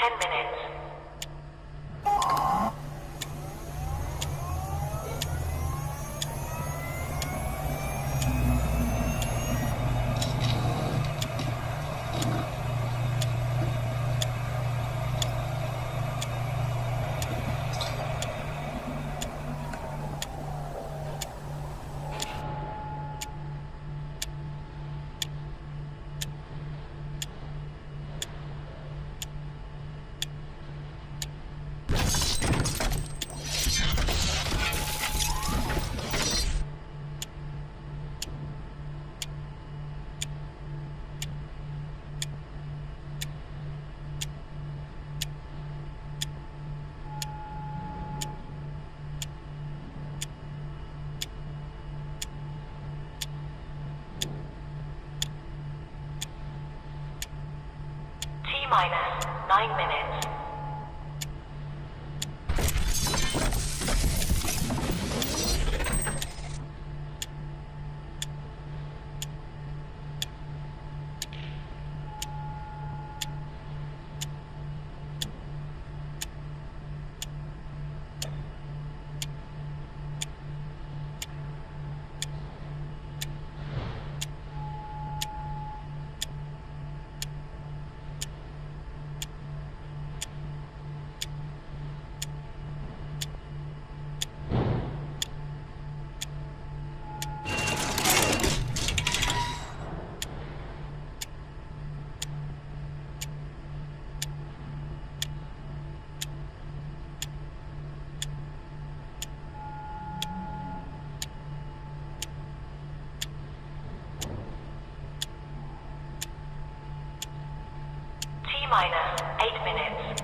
10 minutes. T-minus 9 minutes. T-minus 8 minutes.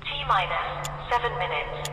T-minus 7 minutes.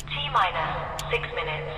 T-minus 6 minutes.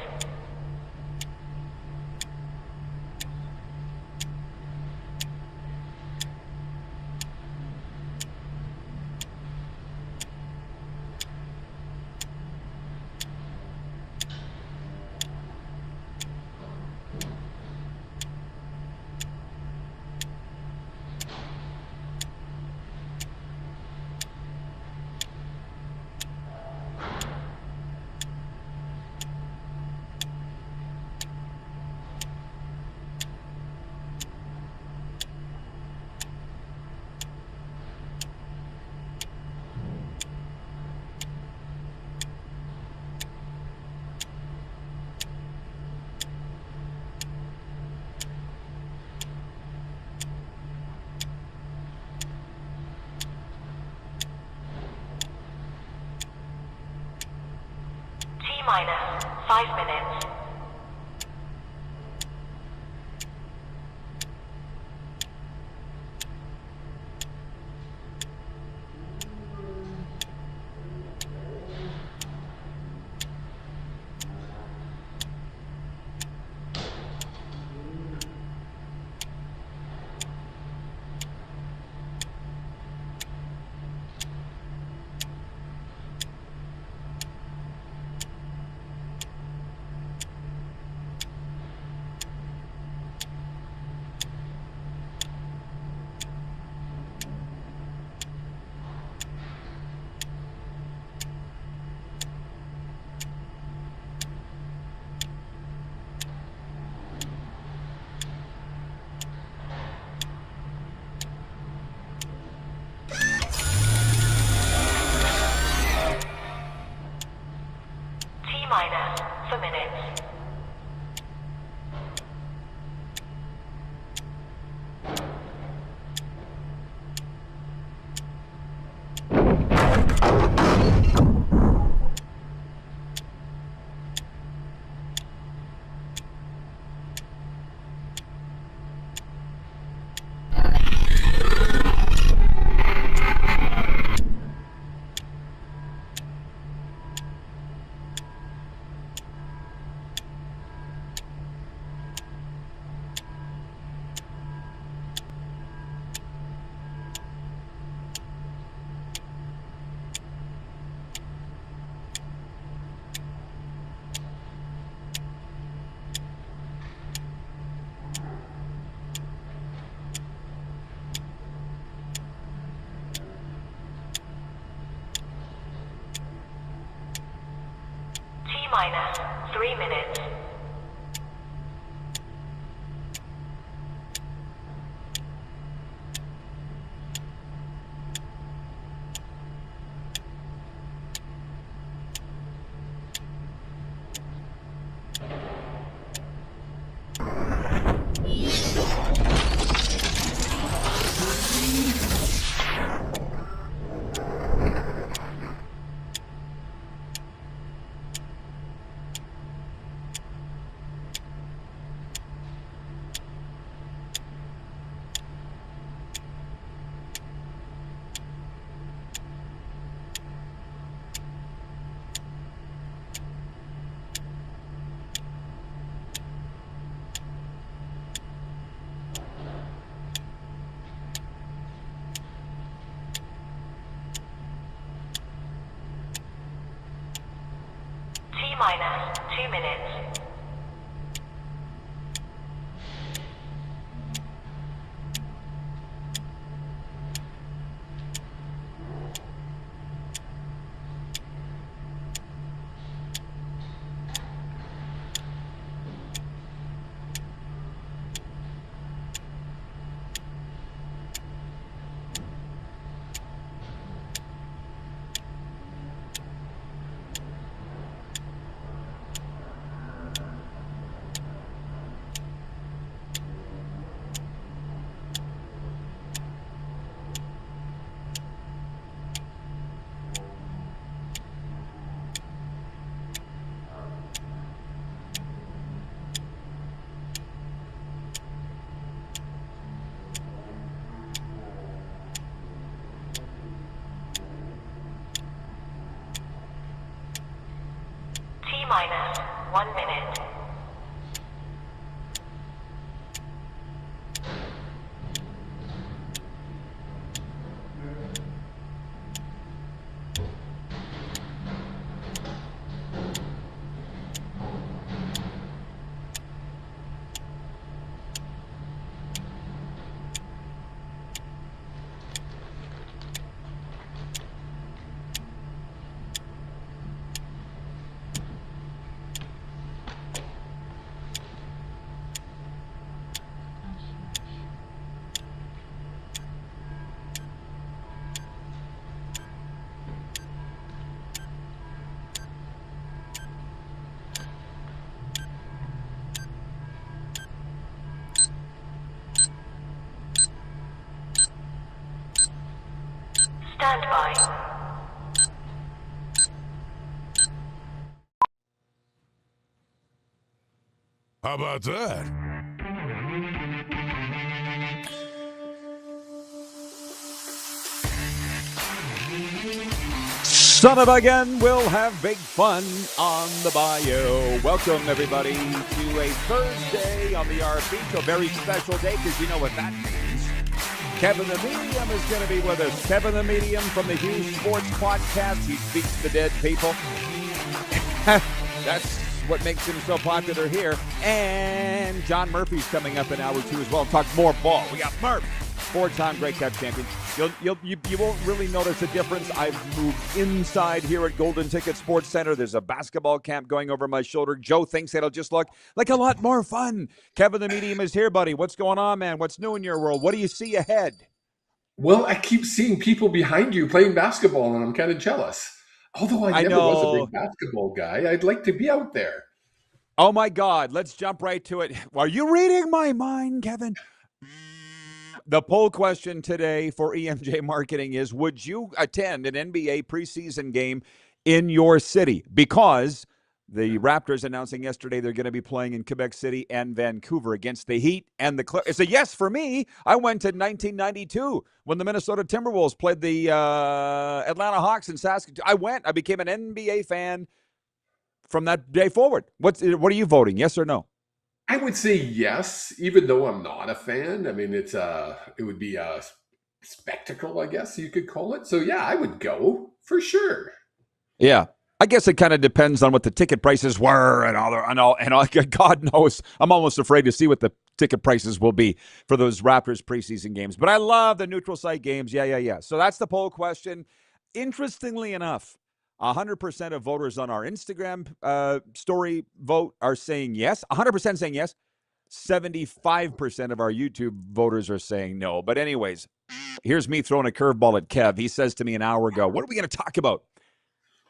minus 5 minutes. Minus for minutes. Minus 3 minutes. Minus 2 minutes. Minus 1 minute. How about that? Son of a gun, we'll have big fun on the bayou. Welcome, everybody, to a Thursday on the RP, a very special day, because you know what that means. Kevin the Medium is going to be with us. Kevin the Medium from the Hughes Sports Podcast. He speaks to dead people. That's what makes him so popular here. And John Murphy's coming up in hour 2 as well. Talk more ball. We got Murph, 4-time Grey Cup champion. You won't really notice a difference. I've moved inside here at Golden Ticket Sports Center. There's a basketball camp going over my shoulder. Joe thinks it'll just look like a lot more fun. Kevin the Medium is here, buddy. What's going on, man? What's new in your world? What do you see ahead? Well, I keep seeing people behind you playing basketball, and I'm kind of jealous. Although I never was a big basketball guy, I'd like to be out there. Oh, my God. Let's jump right to it. Are you reading my mind, Kevin? The poll question today for EMJ Marketing is, would you attend an NBA preseason game in your city? Because the Raptors announcing yesterday they're going to be playing in Quebec City and Vancouver against the Heat and the Clippers. It's a yes for me. I went to 1992 when the Minnesota Timberwolves played the Atlanta Hawks in Saskatoon. I went. I became an NBA fan from that day forward. What are you voting, yes or no? I would say yes, even though I'm not a fan. I mean, it would be a spectacle, I guess you could call it. So yeah, I would go for sure. Yeah, I guess it kind of depends on what the ticket prices were and all. God knows, I'm almost afraid to see what the ticket prices will be for those Raptors preseason games. But I love the neutral site games. Yeah. So that's the poll question. Interestingly enough, 100% of voters on our Instagram story vote are saying yes. 100% saying yes. 75% of our YouTube voters are saying no. But anyways, here's me throwing a curveball at Kev. He says to me an hour ago, what are we going to talk about?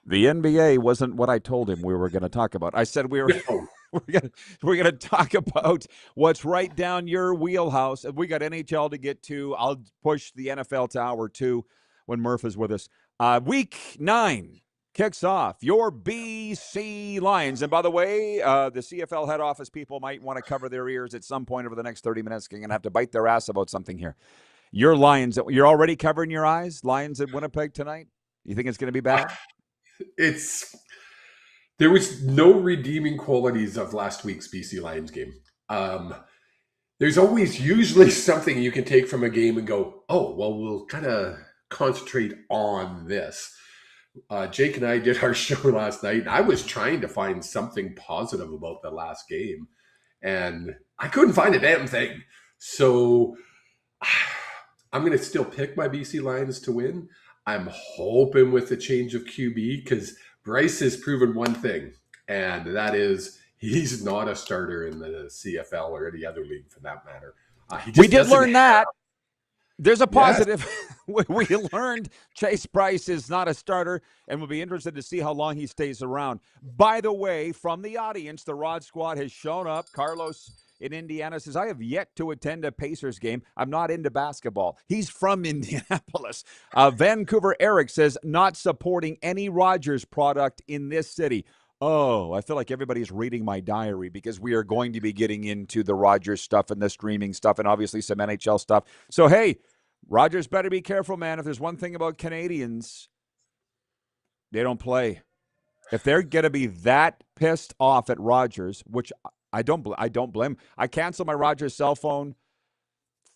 The NBA wasn't what I told him we were going to talk about. I said we're going to talk about what's right down your wheelhouse. We got NHL to get to. I'll push the NFL to hour 2 when Murph is with us. Week 9 kicks off your BC Lions. And by the way, the CFL head office people might want to cover their ears at some point over the next 30 minutes. They're going to have to bite their ass about something here. Your Lions, you're already covering your eyes? Lions at Winnipeg tonight? You think it's going to be bad? There was no redeeming qualities of last week's BC Lions game. There's always usually something you can take from a game and go, oh, well, we'll kind of concentrate on this. Jake and I did our show last night, and I was trying to find something positive about the last game, and I couldn't find a damn thing. So I'm going to still pick my BC Lions to win. I'm hoping with the change of QB, because Bryce has proven one thing, and that is he's not a starter in the CFL or any other league for that matter. We did learn that. There's a positive. Yes. We learned Chase Bryce is not a starter, and we'll be interested to see how long he stays around. By the way, from the audience, the Rod Squad has shown up. Carlos in Indiana says, I have yet to attend a Pacers game. I'm not into basketball. He's from Indianapolis. Vancouver Eric says, not supporting any Rogers product in this city. Oh, I feel like everybody's reading my diary because we are going to be getting into the Rogers stuff and the streaming stuff and obviously some NHL stuff. So, hey, Rogers better be careful, man. If there's one thing about Canadians, they don't play. If they're going to be that pissed off at Rogers, which I don't blame. I canceled my Rogers cell phone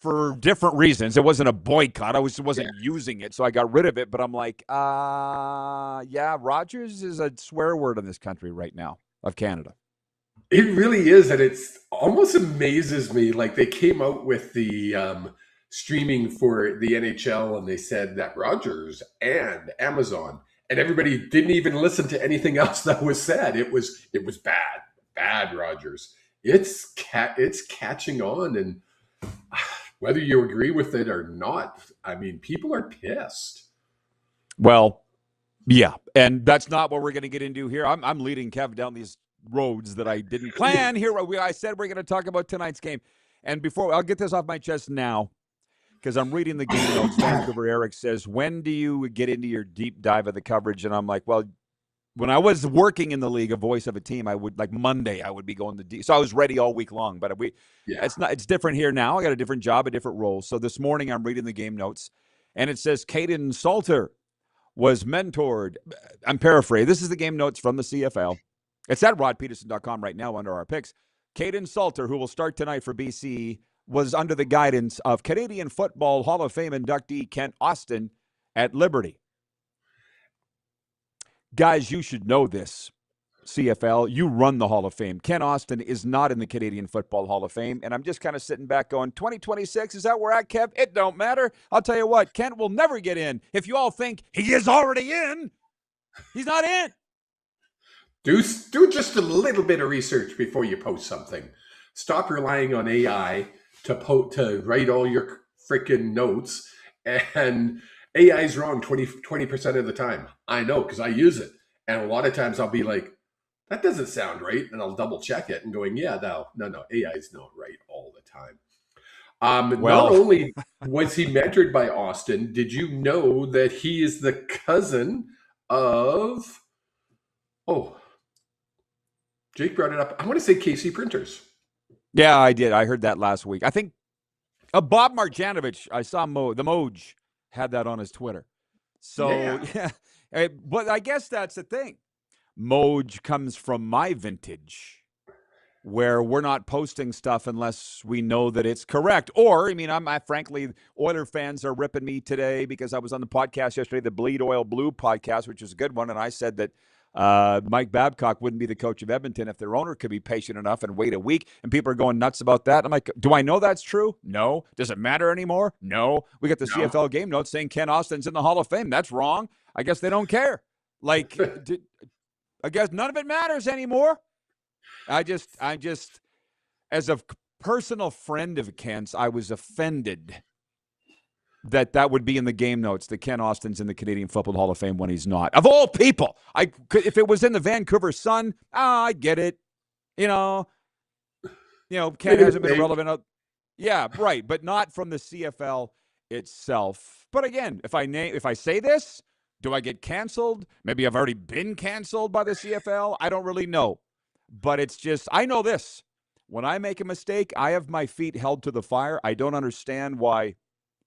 for different reasons. It wasn't a boycott. I wasn't using it, so I got rid of it. But I'm like, yeah, Rogers is a swear word in this country right now of Canada. It really is, and it's almost amazes me. Like they came out with the streaming for the NHL, and they said that Rogers and Amazon, and everybody didn't even listen to anything else that was said. It was bad Rogers. It's catching on, and whether you agree with it or not, I mean, people are pissed. Well, yeah, and that's not what we're going to get into here. I'm leading Kev down these roads that I didn't plan here. I said we're going to talk about tonight's game. And before, I'll get this off my chest now because I'm reading the game notes. Vancouver Eric says, when do you get into your deep dive of the coverage? And I'm like, well, When I was working in the league, a voice of a team, I would like Monday, I would be going to D. So I was ready all week long. But Yeah. it's different here now. I got a different job, a different role. So this morning I'm reading the game notes, and it says Caden Salter was mentored. I'm paraphrasing. This is the game notes from the CFL. It's at rodpedersen.com right now under our picks. Caden Salter, who will start tonight for BC, was under the guidance of Canadian Football Hall of Fame inductee Kent Austin at Liberty. Guys, you should know this, CFL. You run the Hall of Fame. Kent Austin is not in the Canadian Football Hall of Fame, and I'm just kind of sitting back going, 2026, is that where we're at, Kev? It don't matter. I'll tell you what, Kent will never get in. If you all think he is already in, he's not in. Do just a little bit of research before you post something. Stop relying on AI to write all your freaking notes, and AI is wrong 20% of the time. I know, because I use it. And a lot of times I'll be like, that doesn't sound right. And I'll double check it and going, yeah, no, AI is not right all the time. Not only was he mentored by Austin, did you know that he is the cousin of, Jake brought it up. I want to say KC Printers. Yeah, I did. I heard that last week. I think Bob Marjanovic, I saw the Moj had that on his Twitter. So, yeah. But I guess that's the thing. Moj comes from my vintage, where we're not posting stuff unless we know that it's correct. Or, I mean, frankly, Oiler fans are ripping me today because I was on the podcast yesterday, the Bleed Oil Blue podcast, which is a good one, and I said that Mike Babcock wouldn't be the coach of Edmonton if their owner could be patient enough and wait a week, and people are going nuts about that. I'm like, do I know that's true? No. Does it matter anymore? No. We got the CFL game notes saying Ken Austin's in the Hall of Fame. That's wrong. I guess they don't care. Like, I guess none of it matters anymore. I just, as a personal friend of Kent's, I was offended that would be in the game notes that Ken Austin's in the Canadian Football Hall of Fame when he's not. Of all people, if it was in the Vancouver Sun, I get it. Ken hasn't been relevant. Yeah, right, but not from the CFL itself. But again, if I say this, do I get canceled? Maybe I've already been canceled by the CFL. I don't really know. But it's just, I know this. When I make a mistake, I have my feet held to the fire. I don't understand why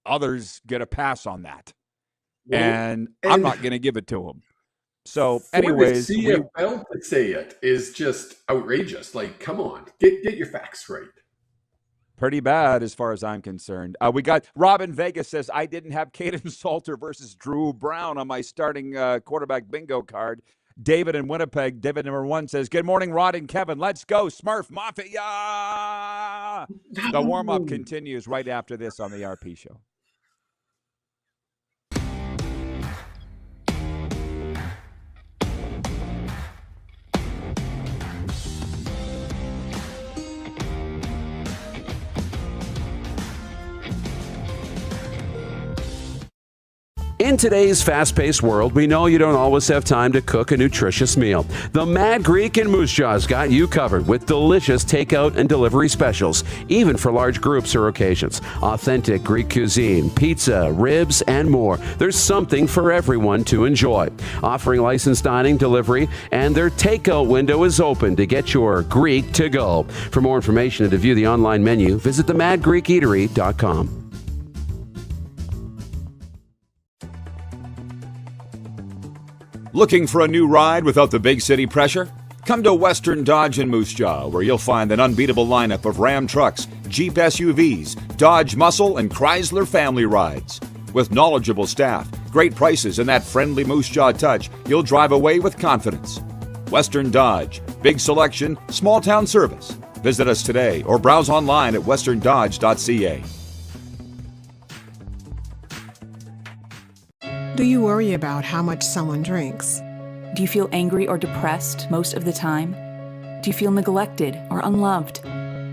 others get a pass on that. And I'm not going to give it to them. So, anyways. The CFL to say it is just outrageous. Like, come on. Get your facts right. Pretty bad as far as I'm concerned. We got Robin Vegas says, I didn't have Caden Salter versus Drew Brown on my starting quarterback bingo card. David in Winnipeg, David number 1 says, good morning, Rod and Kevin. Let's go, Smurf Mafia. The warm-up continues right after this on the RP Show. In today's fast-paced world, we know you don't always have time to cook a nutritious meal. The Mad Greek in Moose Jaw's got you covered with delicious takeout and delivery specials, even for large groups or occasions. Authentic Greek cuisine, pizza, ribs, and more. There's something for everyone to enjoy. Offering licensed dining, delivery, and their takeout window is open to get your Greek to go. For more information and to view the online menu, visit themadgreekeatery.com. Looking for a new ride without the big city pressure? Come to Western Dodge in Moose Jaw, where you'll find an unbeatable lineup of Ram trucks, Jeep SUVs, Dodge Muscle, and Chrysler family rides. With knowledgeable staff, great prices, and that friendly Moose Jaw touch, you'll drive away with confidence. Western Dodge, big selection, small town service. Visit us today or browse online at westerndodge.ca. Do you worry about how much someone drinks? Do you feel angry or depressed most of the time? Do you feel neglected or unloved?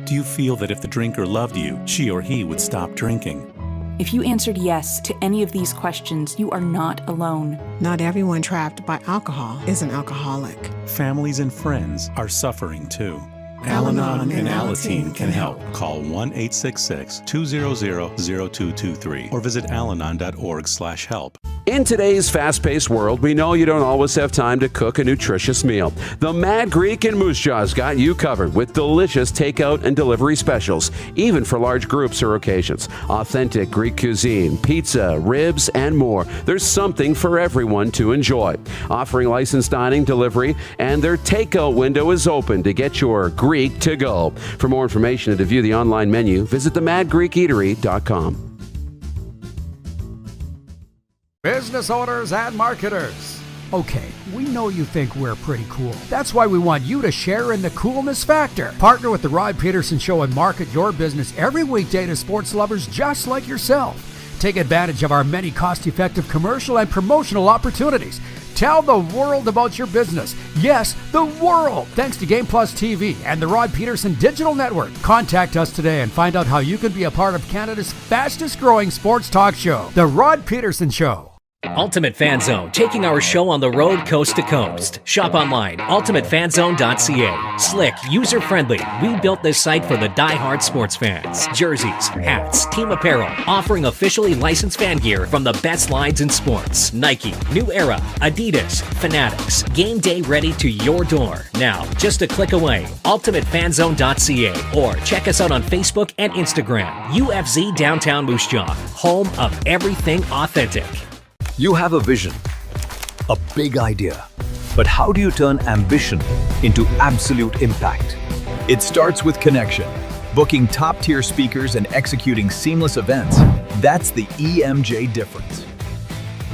Do you feel that if the drinker loved you, she or he would stop drinking? If you answered yes to any of these questions, you are not alone. Not everyone trapped by alcohol is an alcoholic. Families and friends are suffering too. Al-Anon and Alateen can help. Call 1-866-200-0223 or visit alanon.org/help. In today's fast-paced world, we know you don't always have time to cook a nutritious meal. The Mad Greek in Moose Jaw's got you covered with delicious takeout and delivery specials, even for large groups or occasions. Authentic Greek cuisine, pizza, ribs, and more. There's something for everyone to enjoy. Offering licensed dining, delivery, and their takeout window is open to get your Greek to go. For more information and to view the online menu, visit themadgreekeatery.com. Business owners and marketers. Okay, we know you think we're pretty cool. That's why we want you to share in the coolness factor. Partner with the Rod Pedersen Show and market your business every weekday to sports lovers just like yourself. Take advantage of our many cost-effective commercial and promotional opportunities. Tell the world about your business. Yes, the world. Thanks to Game Plus TV and the Rod Pedersen Digital Network. Contact us today and find out how you can be a part of Canada's fastest growing sports talk show, The Rod Pedersen Show. Ultimate Fan Zone, taking our show on the road coast to coast. Shop online, ultimatefanzone.ca. Slick, user-friendly. We built this site for the die-hard sports fans. Jerseys, hats, team apparel, offering officially licensed fan gear from the best lines in sports. Nike, New Era, Adidas, Fanatics. Game day ready to your door. Now, just a click away, ultimatefanzone.ca, or check us out on Facebook and Instagram. UFZ Downtown Moose Jaw, home of everything authentic. You have a vision, a big idea, but how do you turn ambition into absolute impact? It starts with connection, booking top-tier speakers and executing seamless events. That's the EMJ difference.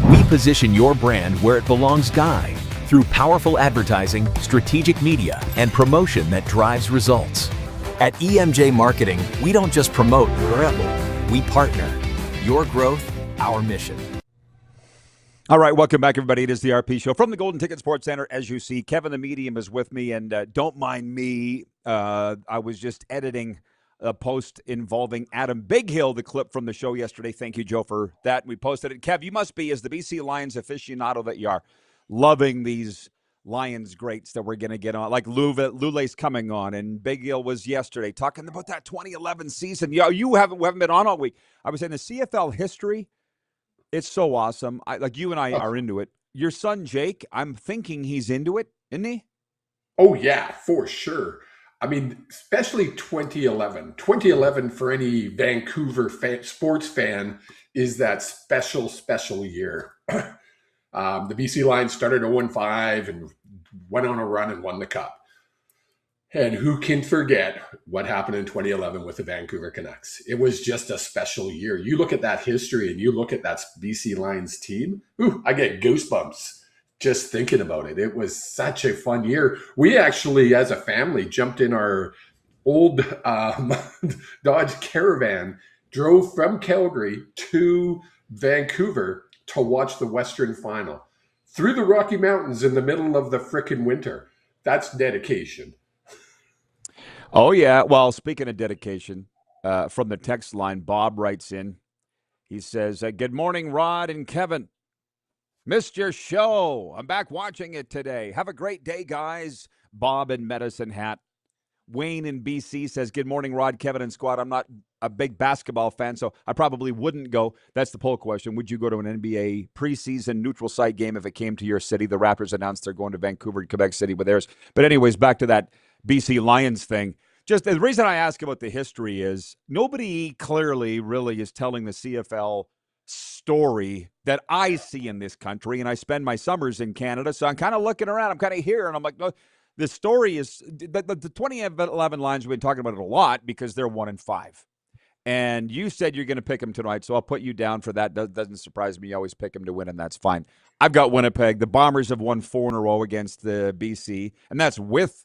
We position your brand where it belongs, Guy, through powerful advertising, strategic media, and promotion that drives results. At EMJ Marketing, we don't just promote, we partner. Your growth, our mission. All right, welcome back, everybody. It is the RP Show from the Golden Ticket Sports Center. As you see, Kevin the Medium is with me, and don't mind me. I was just editing a post involving Adam Bighill, the clip from the show yesterday. Thank you, Joe, for that. We posted it. Kev, you must be, as the BC Lions aficionado that you are, loving these Lions greats that we're going to get on. Like Lule's coming on, and Bighill was yesterday talking about that 2011 season. We haven't been on all week. I was in the CFL history. It's so awesome. Like you and I are into it. Your son, Jake, I'm thinking he's into it, isn't he? Oh, yeah, for sure. I mean, especially 2011. 2011 for any Vancouver sports fan is that special, special year. The BC Lions started 0-5 and went on a run and won the Cup. And who can forget what happened in 2011 with the Vancouver Canucks? It was just a special year. You look at that history and you look at that BC Lions team. Ooh, I get goosebumps just thinking about it. It was such a fun year. We actually, as a family, jumped in our old Dodge Caravan, drove from Calgary to Vancouver to watch the Western Final through the Rocky Mountains in the middle of the frickin' winter. That's dedication. Oh, yeah. Well, speaking of dedication, from the text line, Bob writes in. He says, good morning, Rod and Kevin. Missed your show. I'm back watching it today. Have a great day, guys. Bob in Medicine Hat. Wayne in BC says, good morning, Rod, Kevin, and squad. I'm not a big basketball fan, so I probably wouldn't go. That's the poll question. Would you go to an NBA preseason neutral site game if it came to your city? The Raptors announced they're going to Vancouver and Quebec City with theirs. But anyways, back to that BC Lions thing. Just the reason I ask about the history is nobody clearly really is telling the CFL story that I see in this country, and I spend my summers in Canada, so I'm kind of looking around. I'm kind of here, and I'm like, no, the story is the 2011 Lions. We've been talking about it a lot because they're 1-5. And you said you're going to pick them tonight, so I'll put you down for that. Doesn't surprise me. You always pick them to win, and that's fine. I've got Winnipeg. The Bombers have won 4 in a row against the BC, and that's with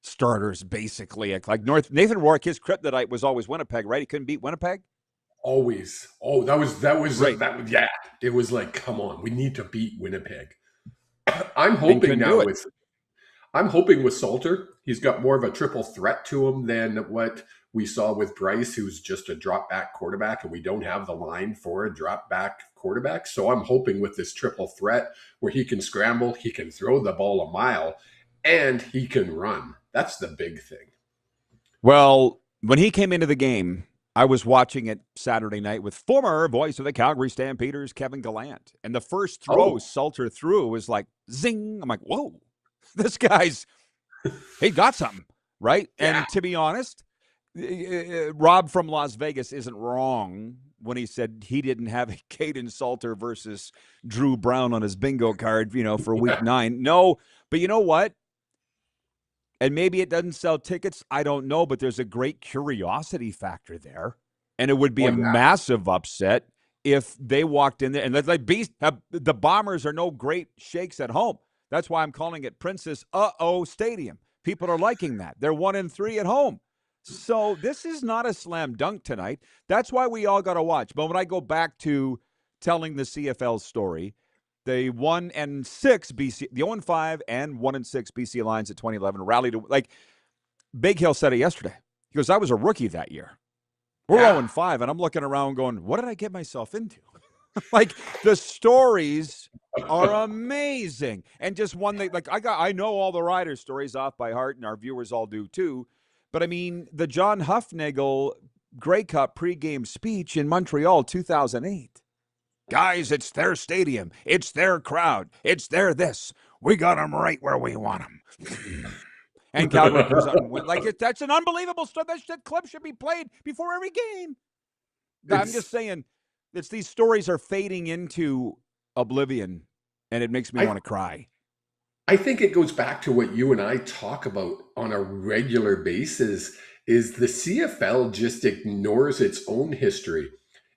starters, basically. Like Nathan Rourke, his kryptonite was always Winnipeg, right? He couldn't beat Winnipeg? Always. Oh, that was right. Yeah, it was like, come on, we need to beat Winnipeg. I'm hoping now with Salter, he's got more of a triple threat to him than what we saw with Bryce, who's just a drop back quarterback, and we don't have the line for a drop back quarterback. So I'm hoping with this triple threat where he can scramble, he can throw the ball a mile, and he can run. That's the big thing. Well, when he came into the game, I was watching it Saturday night with former voice of the Calgary Stampeders, Kevin Gallant. And the first throw Salter threw was like, zing. I'm like, whoa, this guy's, he got something, right? Yeah. And to be honest, Rob from Las Vegas isn't wrong when he said he didn't have a Caden Salter versus Drew Brown on his bingo card, for week 9. No, but you know what? And maybe it doesn't sell tickets. I don't know, but there's a great curiosity factor there. And it would be a massive upset if they walked in there. And the Bombers are no great shakes at home. That's why I'm calling it Princess Stadium. People are liking that. They're 1-3 at home. So this is not a slam dunk tonight. That's why we all got to watch. But when I go back to telling the CFL story, the 1-6 BC, the 0-5 and 1-6 BC Lions at 2011 rallied. Like Big Hill said it yesterday. He goes, I was a rookie that year. We're 0-5, and I'm looking around going, what did I get myself into? Like the stories are amazing. And just one thing, like I know all the Riders stories off by heart, and our viewers all do too. But I mean, the John Huffnagel Grey Cup pregame speech in Montreal 2008. Guys, it's their stadium. It's their crowd. It's their this. We got them right where we want them. And Calgary comes out and wins. That's an unbelievable stuff. That clip should be played before every game. I'm just saying, these stories are fading into oblivion, and it makes me want to cry. I think it goes back to what you and I talk about on a regular basis, is the CFL just ignores its own history.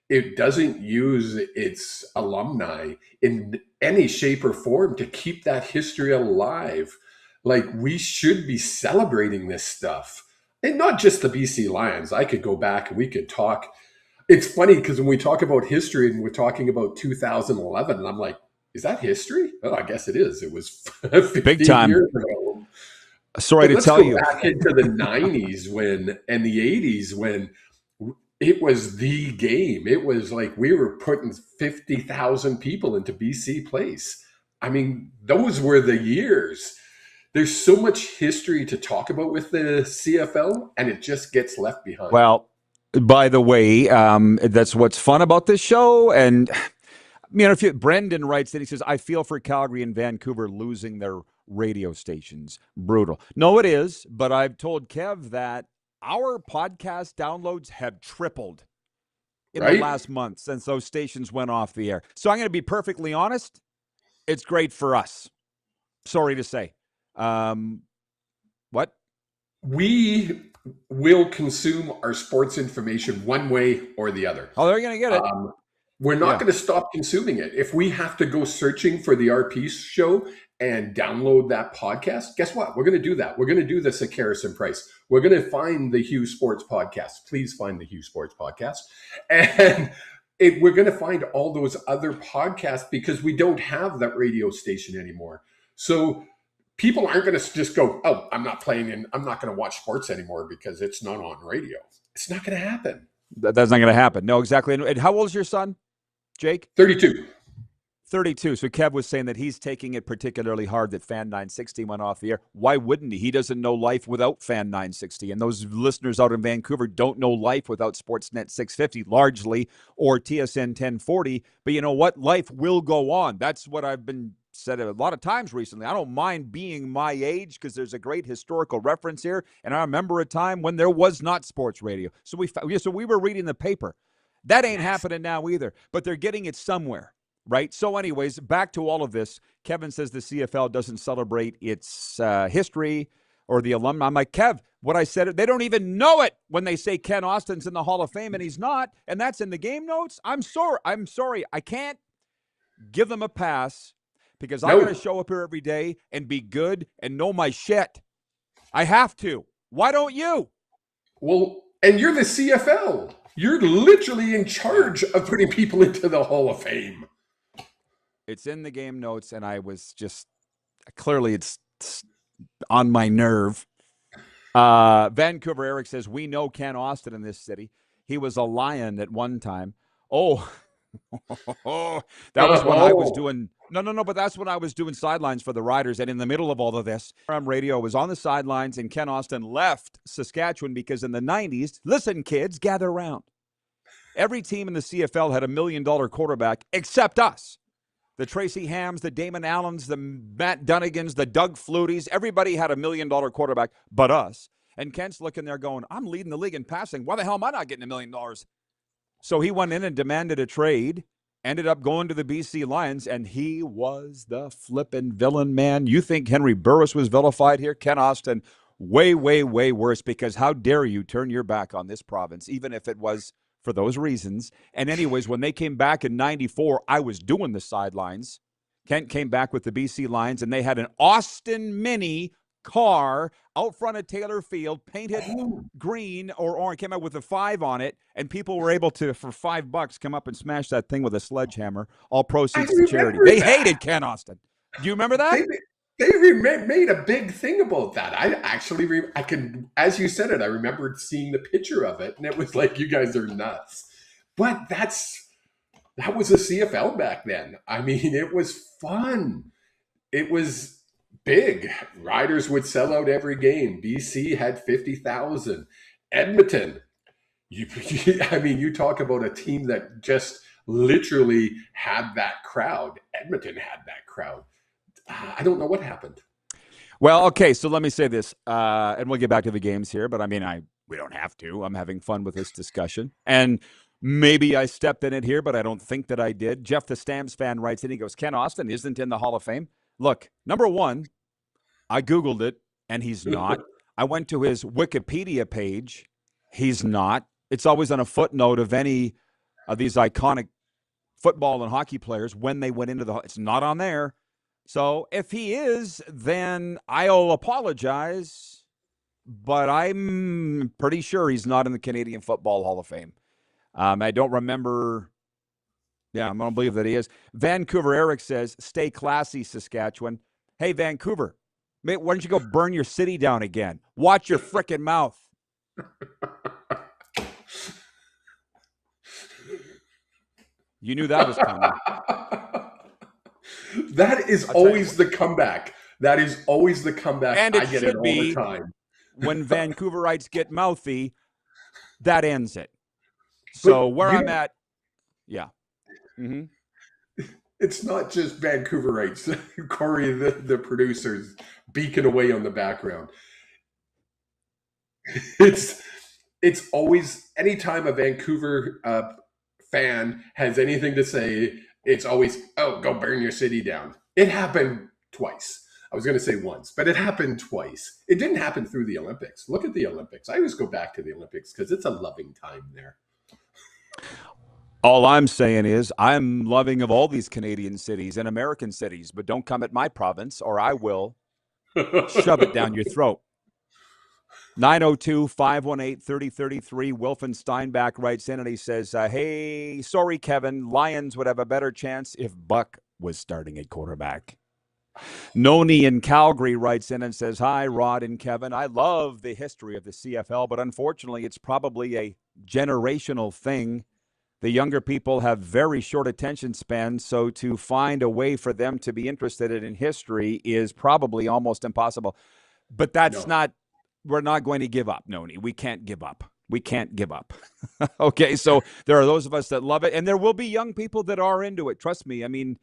It doesn't use its alumni in any shape or form to keep that history alive. Like, we should be celebrating this stuff. And not just the BC Lions. I could go back and we could talk. It's funny because when we talk about history and we're talking about 2011, and I'm like, is that history? Oh, I guess it is. It was 15 big time years ago. Sorry to tell you. Let's go back into the 90s and the 80s when it was the game. It was like we were putting 50,000 people into BC Place. I mean, those were the years. There's so much history to talk about with the CFL, and it just gets left behind. Well, by the way, that's what's fun about this show. And Brendan writes that, he says, I feel for Calgary and Vancouver losing their radio stations. Brutal. No, it is. But I've told Kev that our podcast downloads have tripled in the last month since those stations went off the air. So I'm going to be perfectly honest. It's great for us. Sorry to say. What? We will consume our sports information one way or the other. Oh, they're going to get it. We're not going to stop consuming it. If we have to go searching for the RP show and download that podcast, guess what? We're going to do that. We're going to do this at Harrison Price. We're going to find the Hugh Sports Podcast. Please find the Hugh Sports Podcast. And we're going to find all those other podcasts because we don't have that radio station anymore. So people aren't going to just go, oh, I'm not going to watch sports anymore because it's not on radio. It's not going to happen. That's not going to happen. No, exactly. And how old is your son, Jake? 32. 32. So Kev was saying that he's taking it particularly hard that Fan 960 went off the air. Why wouldn't he? He doesn't know life without Fan 960. And those listeners out in Vancouver don't know life without Sportsnet 650 largely, or TSN 1040. But you know what? Life will go on. That's what I've been said a lot of times recently. I don't mind being my age because there's a great historical reference here. And I remember a time when there was not sports radio. So we were reading the paper. That ain't happening now either. But they're getting it somewhere. Right. So anyways, back to all of this. Kevin says the CFL doesn't celebrate its history or the alumni. I'm like, Kev, what I said, they don't even know it when they say Ken Austin's in the Hall of Fame and he's not. And that's in the game notes. I'm sorry. I can't give them a pass because I got to show up here every day and be good and know my shit. I have to. Why don't you? Well, and you're the CFL. You're literally in charge of putting people into the Hall of Fame. It's in the game notes, and I was just clearly it's on my nerve. Vancouver Eric says, we know Ken Austin in this city. He was a Lion at one time. Oh, That was when I was doing no, but that's when I was doing sidelines for the Riders. And in the middle of all of this, radio was on the sidelines, and Ken Austin left Saskatchewan because in the 90s, listen, kids, gather around. Every team in the CFL had $1 million quarterback except us. The Tracy Hams, the Damon Allens, the Matt Dunnigans, the Doug Flutys, everybody had $1 million quarterback but us. And Kent's looking there going, I'm leading the league in passing. Why the hell am I not getting $1 million? So he went in and demanded a trade, ended up going to the BC Lions, and he was the flippin' villain, man. You think Henry Burris was vilified here? Ken Austin, way, way, way worse, because how dare you turn your back on this province, even if it was for those reasons. And anyways, when they came back in 94, I was doing the sidelines. Kent came back with the BC Lions, and they had an Austin Mini car out front of Taylor Field, painted green or orange, came out with a 5 on it, and people were able to, for $5, come up and smash that thing with a sledgehammer, all proceeds to charity. They hated Ken Austin. Do you remember that? They made a big thing about that. I actually, I can, as you said it, I remembered seeing the picture of it, and it was like, you guys are nuts. But that was a CFL back then. I mean, it was fun. It was big. Riders would sell out every game. BC had 50,000. Edmonton, you talk about a team that just literally had that crowd. Edmonton had that crowd. I don't know what happened. Well, okay, so let me say this, and we'll get back to the games here, but I mean, we don't have to. I'm having fun with this discussion. And maybe I stepped in it here, but I don't think that I did. Jeff the Stamps fan writes in, he goes, Ken Austin isn't in the Hall of Fame. Look, number one, I Googled it, and he's not. I went to his Wikipedia page. He's not. It's always on a footnote of any of these iconic football and hockey players when they went into the – it's not on there. So if he is, then I'll apologize, but I'm pretty sure he's not in the Canadian Football Hall of Fame. I don't remember. Yeah, I don't believe that he is. Vancouver Eric says, stay classy, Saskatchewan. Hey, Vancouver, mate, why don't you go burn your city down again? Watch your frickin' mouth. You knew that was coming. That is always the comeback. That is always the comeback. And it I get should it all be the time. When Vancouverites get mouthy, that ends it. So where I'm at, yeah. Mm-hmm. It's not just Vancouverites. Corey, the producer's beaking away on the background. It's always, anytime a Vancouver fan has anything to say, it's always, oh, go burn your city down. It happened twice. I was going to say once, but it happened twice. It didn't happen through the Olympics. Look at the Olympics. I always go back to the Olympics because it's a loving time there. All I'm saying is I'm loving of all these Canadian cities and American cities, but don't come at my province or I will shove it down your throat. 902-518-3033. Wilfen Steinbach writes in and he says, hey, sorry, Kevin, Lions would have a better chance if Buck was starting at quarterback. Noni in Calgary writes in and says, hi, Rod and Kevin. I love the history of the CFL, but unfortunately it's probably a generational thing. The younger people have very short attention spans, so to find a way for them to be interested in history is probably almost impossible. But that's not, we're not going to give up, Noni. We can't give up. We can't give up. Okay, so there are those of us that love it, and there will be young people that are into it. Trust me. I mean,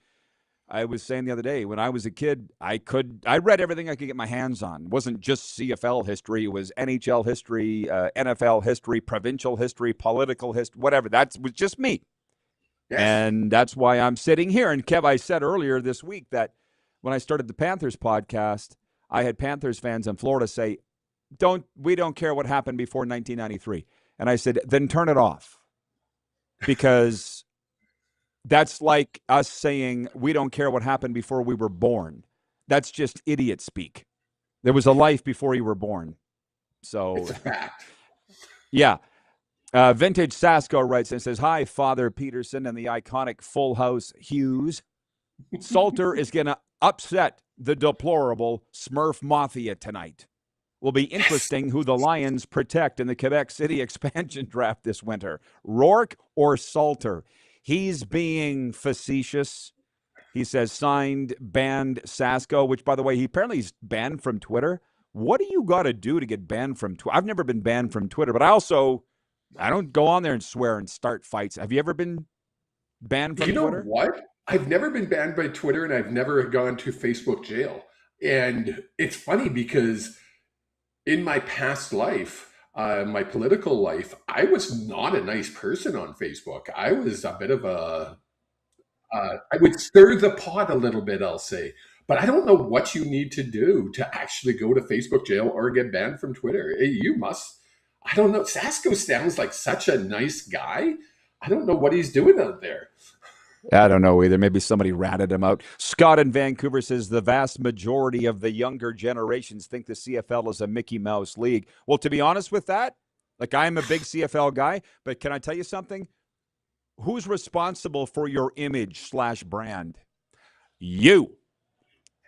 I was saying the other day, when I was a kid, I read everything I could get my hands on. It wasn't just CFL history. It was NHL history, NFL history, provincial history, political history, whatever. That was just me. Yes. And that's why I'm sitting here. And Kev, I said earlier this week that when I started the Panthers podcast, I had Panthers fans in Florida say, we don't care what happened before 1993. And I said, then turn it off. Because that's like us saying we don't care what happened before we were born. That's just idiot speak. There was a life before you were born. So, it's a fact. Yeah. Vintage Sasko writes and says, hi, Father Pedersen and the iconic Full House Hughes. Salter is going to upset the deplorable Smurf Mafia tonight. Will be interesting who the Lions protect in the Quebec City expansion draft this winter. Rourke or Salter? He's being facetious. He says signed, banned Sasko, which, by the way, he apparently is banned from Twitter. What do you got to do to get banned from Twitter? I've never been banned from Twitter, but I don't go on there and swear and start fights. Have you ever been banned from Twitter? You know what? I've never been banned by Twitter, and I've never gone to Facebook jail. And it's funny because in my past life, my political life, I was not a nice person on Facebook. I was a bit of I would stir the pot a little bit, I'll say. But I don't know what you need to do to actually go to Facebook jail or get banned from Twitter. You must, I don't know. Sasko sounds like such a nice guy. I don't know what he's doing out there. I don't know either. Maybe somebody ratted him out. Scott in Vancouver says the vast majority of the younger generations think the CFL is a Mickey Mouse league. Well, to be honest with that, like I'm a big CFL guy, but can I tell you something? Who's responsible for your image/brand? You.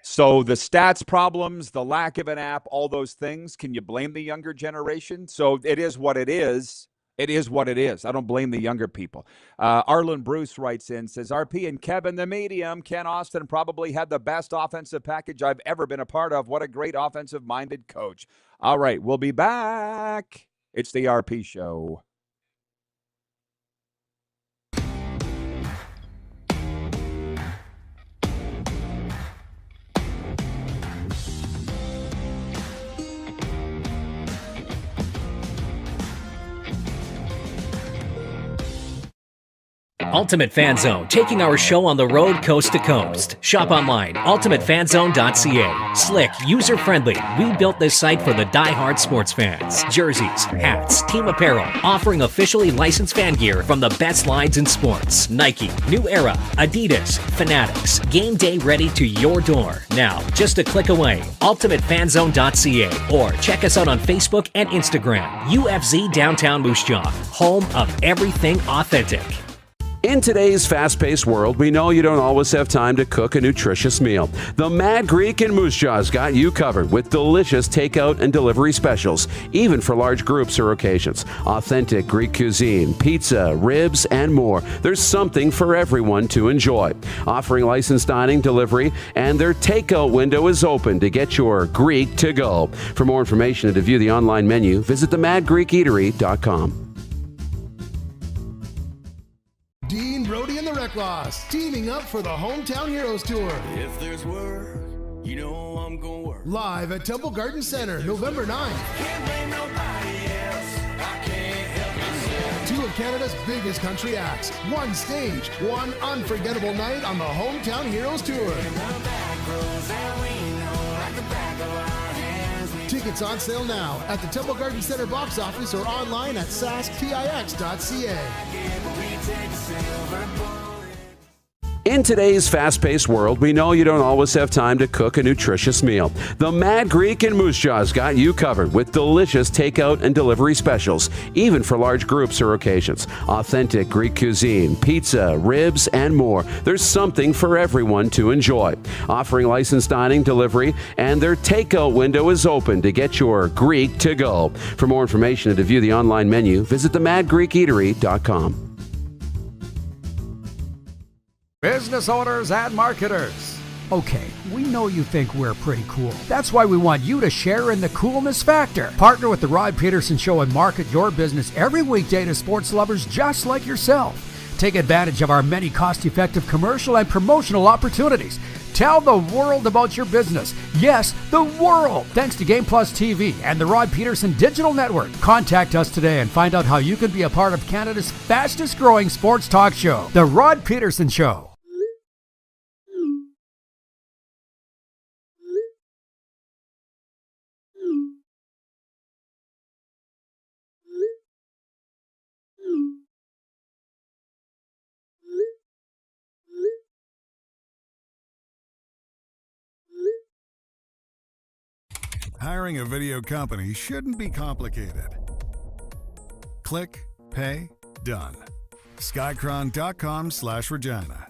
So the stats problems, the lack of an app, all those things, can you blame the younger generation? So it is what it is. It is what it is. I don't blame the younger people. Arlen Bruce writes in, says, RP and Kevin the medium, Ken Austin probably had the best offensive package I've ever been a part of. What a great offensive-minded coach. All right, we'll be back. It's the RP Show. Ultimate Fan Zone, taking our show on the road coast to coast. Shop online, ultimatefanzone.ca. Slick, user-friendly. We built this site for the die-hard sports fans. Jerseys, hats, team apparel, offering officially licensed fan gear from the best lines in sports. Nike, New Era, Adidas, Fanatics. Game day ready to your door. Now, just a click away, ultimatefanzone.ca. Or check us out on Facebook and Instagram. UFZ Downtown Moose Jaw, home of everything authentic. In today's fast-paced world, we know you don't always have time to cook a nutritious meal. The Mad Greek in Moose Jaw's got you covered with delicious takeout and delivery specials, even for large groups or occasions. Authentic Greek cuisine, pizza, ribs, and more. There's something for everyone to enjoy. Offering licensed dining, delivery, and their takeout window is open to get your Greek to go. For more information and to view the online menu, visit themadgreekeatery.com. Dean, Brody, and the Recklaws teaming up for the Hometown Heroes Tour. If there's work, you know I'm gonna work. Live at Temple Garden Center, November 9th. Can't blame nobody else. I can't help myself. Two of Canada's biggest country acts. One stage, one unforgettable night on the Hometown Heroes Tour. Tickets on sale now at the Temple Garden Center box office or online at saskpix.ca. In today's fast-paced world, we know you don't always have time to cook a nutritious meal. The Mad Greek in Moose Jaw's got you covered with delicious takeout and delivery specials, even for large groups or occasions. Authentic Greek cuisine, pizza, ribs, and more. There's something for everyone to enjoy. Offering licensed dining, delivery, and their takeout window is open to get your Greek to go. For more information and to view the online menu, visit themadgreekeatery.com. Business owners and marketers. Okay, we know you think we're pretty cool. That's why we want you to share in the coolness factor. Partner with the Rod Pedersen Show and market your business every weekday to sports lovers just like yourself. Take advantage of our many cost-effective commercial and promotional opportunities. Tell the world about your business. Yes, the world. Thanks to Game Plus TV and the Rod Pedersen Digital Network. Contact us today and find out how you can be a part of Canada's fastest growing sports talk show, The Rod Pedersen Show. Hiring a video company shouldn't be complicated. Click, pay, done. Skycron.com/Regina.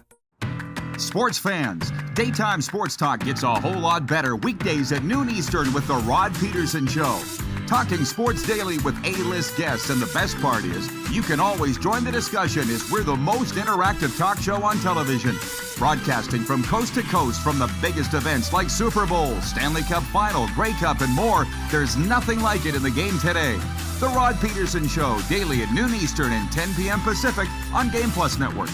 Sports fans, daytime sports talk gets a whole lot better weekdays at noon Eastern with the Rod Pedersen Show. talking sports daily with A-list guests, and the best part is you can always join the discussion as we're the most interactive talk show on television. Broadcasting from coast to coast from the biggest events like Super Bowl, Stanley Cup Final, Grey Cup, and more. There's nothing like it in the game today. The Rod Pedersen Show, daily at noon Eastern and 10 p.m. Pacific on Game Plus Network.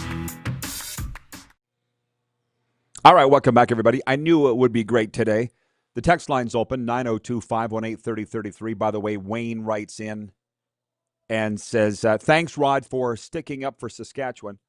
All right, welcome back, everybody. I knew it would be great today. The text line's open, 902-518-3033. By the way, Wayne writes in and says, thanks, Rod, for sticking up for Saskatchewan.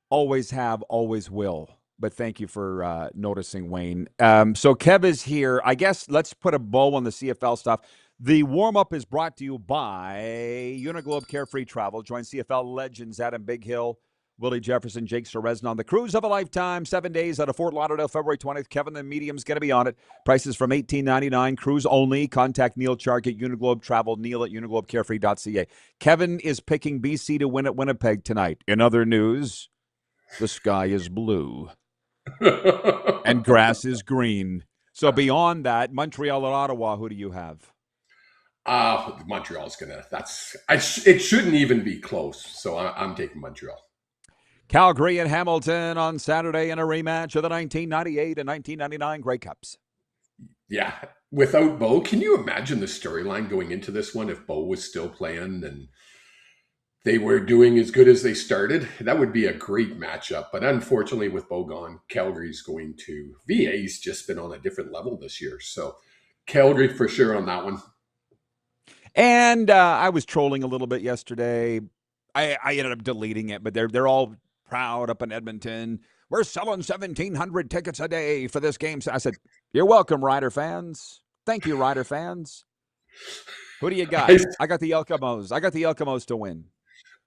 Always have, always will. But thank you for noticing, Wayne. So Kev is here. I guess let's put a bow on the CFL stuff. The warm-up is brought to you by Uniglobe Carefree Travel. Join CFL legends Adam Big Hill, Willie Jefferson, Jake Ceresna on the cruise of a lifetime, 7 days out of Fort Lauderdale, February 20th. Kevin the Medium's going to be on it. Prices from $18.99, cruise only. Contact Neil Chark at Uniglobe Travel, Neil at uniglobecarefree.ca. Kevin is picking BC to win at Winnipeg tonight. In other news, the sky is blue and grass is green. So beyond that, Montreal at Ottawa, who do you have? Montreal's going to, it shouldn't even be close. So I'm taking Montreal. Calgary and Hamilton on Saturday in a rematch of the 1998 and 1999 Grey Cups. Yeah. Without Bo, can you imagine the storyline going into this one if Bo was still playing and they were doing as good as they started? That would be a great matchup. But unfortunately, with Bo gone, Calgary's going to... VA's just been on a different level this year. So Calgary for sure on that one. And I was trolling a little bit yesterday. I ended up deleting it, but they're all proud up in Edmonton. We're selling 1,700 tickets a day for this game. So I said, you're welcome, Rider fans. Thank you, Rider fans. Who do you got? I got the Elkamos. I got the Elkamos to win.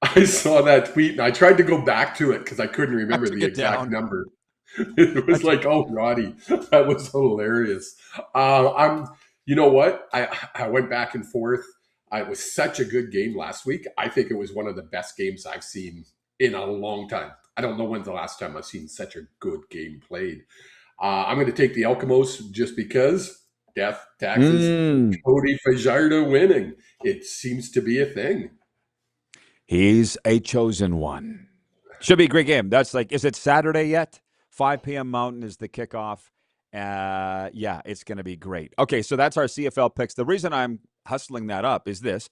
I saw that tweet, and I tried to go back to it because I couldn't remember the exact number. It was like, oh, Roddy, that was hilarious. You know what? I went back and forth. It was such a good game last week. I think it was one of the best games I've seen in a long time. I don't know when's the last time I've seen such a good game played. I'm going to take the Elkamos just because death, taxes, Cody Fajardo winning. It seems to be a thing. He's a chosen one. Should be a great game. That's like, is it Saturday yet? 5 p.m. Mountain is the kickoff. Yeah, it's going to be great. Okay, so that's our CFL picks. The reason I'm hustling that up is this.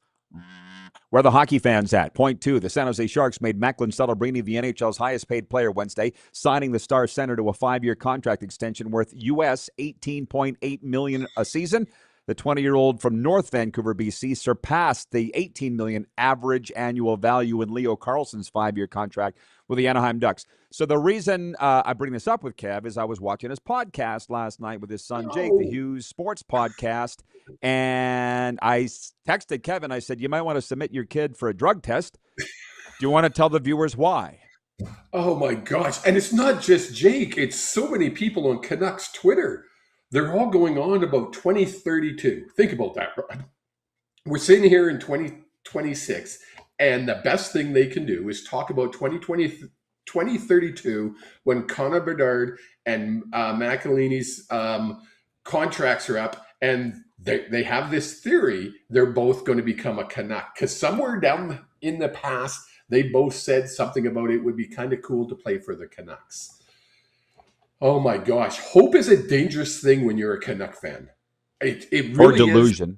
Where the hockey fans at? Point two, the San Jose Sharks made Macklin Celebrini the NHL's highest paid player Wednesday, signing the star center to a 5-year contract extension worth US $18.8 million a season. The 20-year-old from North Vancouver, BC, surpassed the $18 million average annual value in Leo Carlson's 5-year contract with the Anaheim Ducks. So the reason I bring this up with Kev is I was watching his podcast last night with his son, Jake, the Hughes Sports Podcast, and I texted Kevin. I said, you might want to submit your kid for a drug test. Do you want to tell the viewers why? Oh, my gosh. And it's not just Jake. It's so many people on Canucks Twitter. They're all going on about 2032. Think about that, Rod. We're sitting here in 2026, and the best thing they can do is talk about 2032 when Connor Bedard and McElhinney's contracts are up, and they have this theory they're both going to become a Canuck. Because somewhere down in the past, they both said something about it would be kind of cool to play for the Canucks. Oh my gosh. Hope is a dangerous thing when you're a Canuck fan. It really or delusion.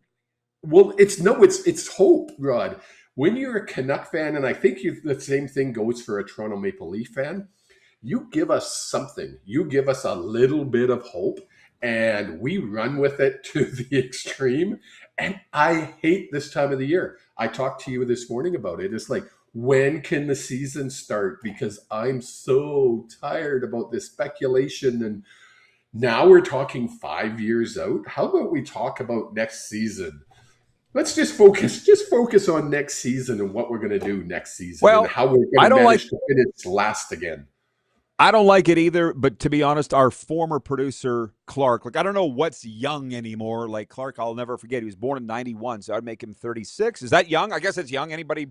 Is. Well, it's hope, Rod. When you're a Canuck fan, and I think the same thing goes for a Toronto Maple Leaf fan, you give us something. You give us a little bit of hope, and we run with it to the extreme. And I hate this time of the year. I talked to you this morning about it. It's like, when can the season start? Because I'm so tired about this speculation. And now we're talking 5 years out. How about we talk about next season? Let's just focus on next season and what we're going to do next season. Well, and how we're going to manage to finish last again. I don't like it either, but to be honest, our former producer, Clark, I don't know what's young anymore. Like Clark, I'll never forget. He was born in 91, so I'd make him 36. Is that young? I guess it's young. Anybody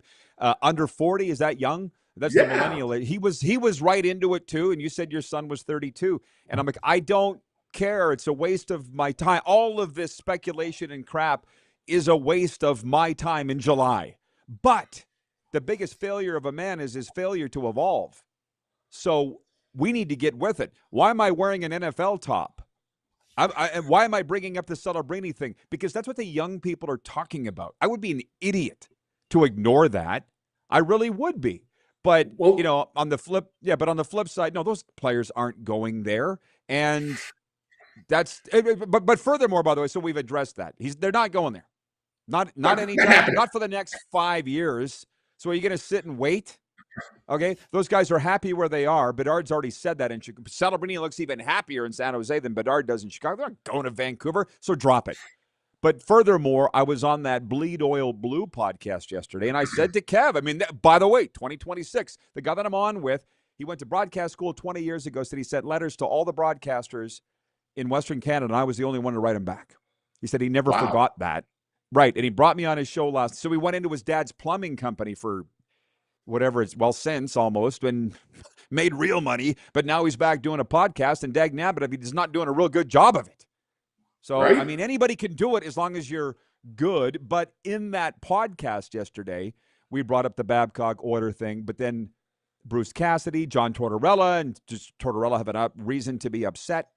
under 40, is that young? That's the millennial. He was right into it too, and you said your son was 32. And I'm like, I don't care. It's a waste of my time. All of this speculation and crap is a waste of my time in July. But the biggest failure of a man is his failure to evolve. So we need to get with it. Why am I wearing an NFL top? And why am I bringing up the Celebrini thing? Because that's what the young people are talking about. I would be an idiot to ignore that. I really would be. But, on the flip side, no, those players aren't going there. And that's, but furthermore, by the way, so we've addressed that. They're not going there. Not anytime, not for the next 5 years. So are you going to sit and wait? Okay, those guys are happy where they are. Bedard's already said that in Chicago. Celebrini looks even happier in San Jose than Bedard does in Chicago. They're not going to Vancouver, so drop it. But furthermore, I was on that Bleed Oil Blue podcast yesterday, and I said to Kev, by the way, 2026, the guy that I'm on with, he went to broadcast school 20 years ago, said he sent letters to all the broadcasters in Western Canada, and I was the only one to write him back. He said he never forgot that. Right, and he brought me on his show so we went into his dad's plumbing company for since almost, and made real money, but now he's back doing a podcast, and dag nabbit if he's not doing a real good job of it. So, right? Anybody can do it as long as you're good, but in that podcast yesterday, we brought up the Babcock order thing, but then Bruce Cassidy, John Tortorella, and just Tortorella have a reason to be upset.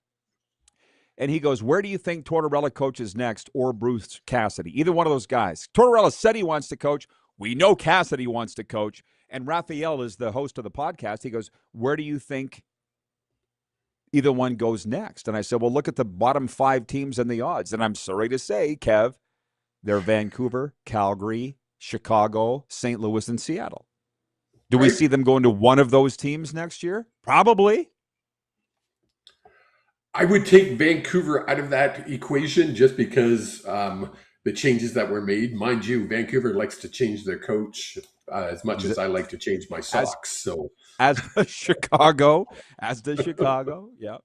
And he goes, where do you think Tortorella coaches next, or Bruce Cassidy? Either one of those guys. Tortorella said he wants to coach. We know Cassidy wants to coach. And Raphael is the host of the podcast. He goes, where do you think either one goes next? And I said, well, look at the bottom 5 teams and the odds. And I'm sorry to say, Kev, they're Vancouver, Calgary, Chicago, St. Louis, and Seattle. Do we see them going to one of those teams next year? Probably. I would take Vancouver out of that equation just because the changes that were made. Mind you, Vancouver likes to change their coach as much as I like to change my socks. As does Chicago, yeah.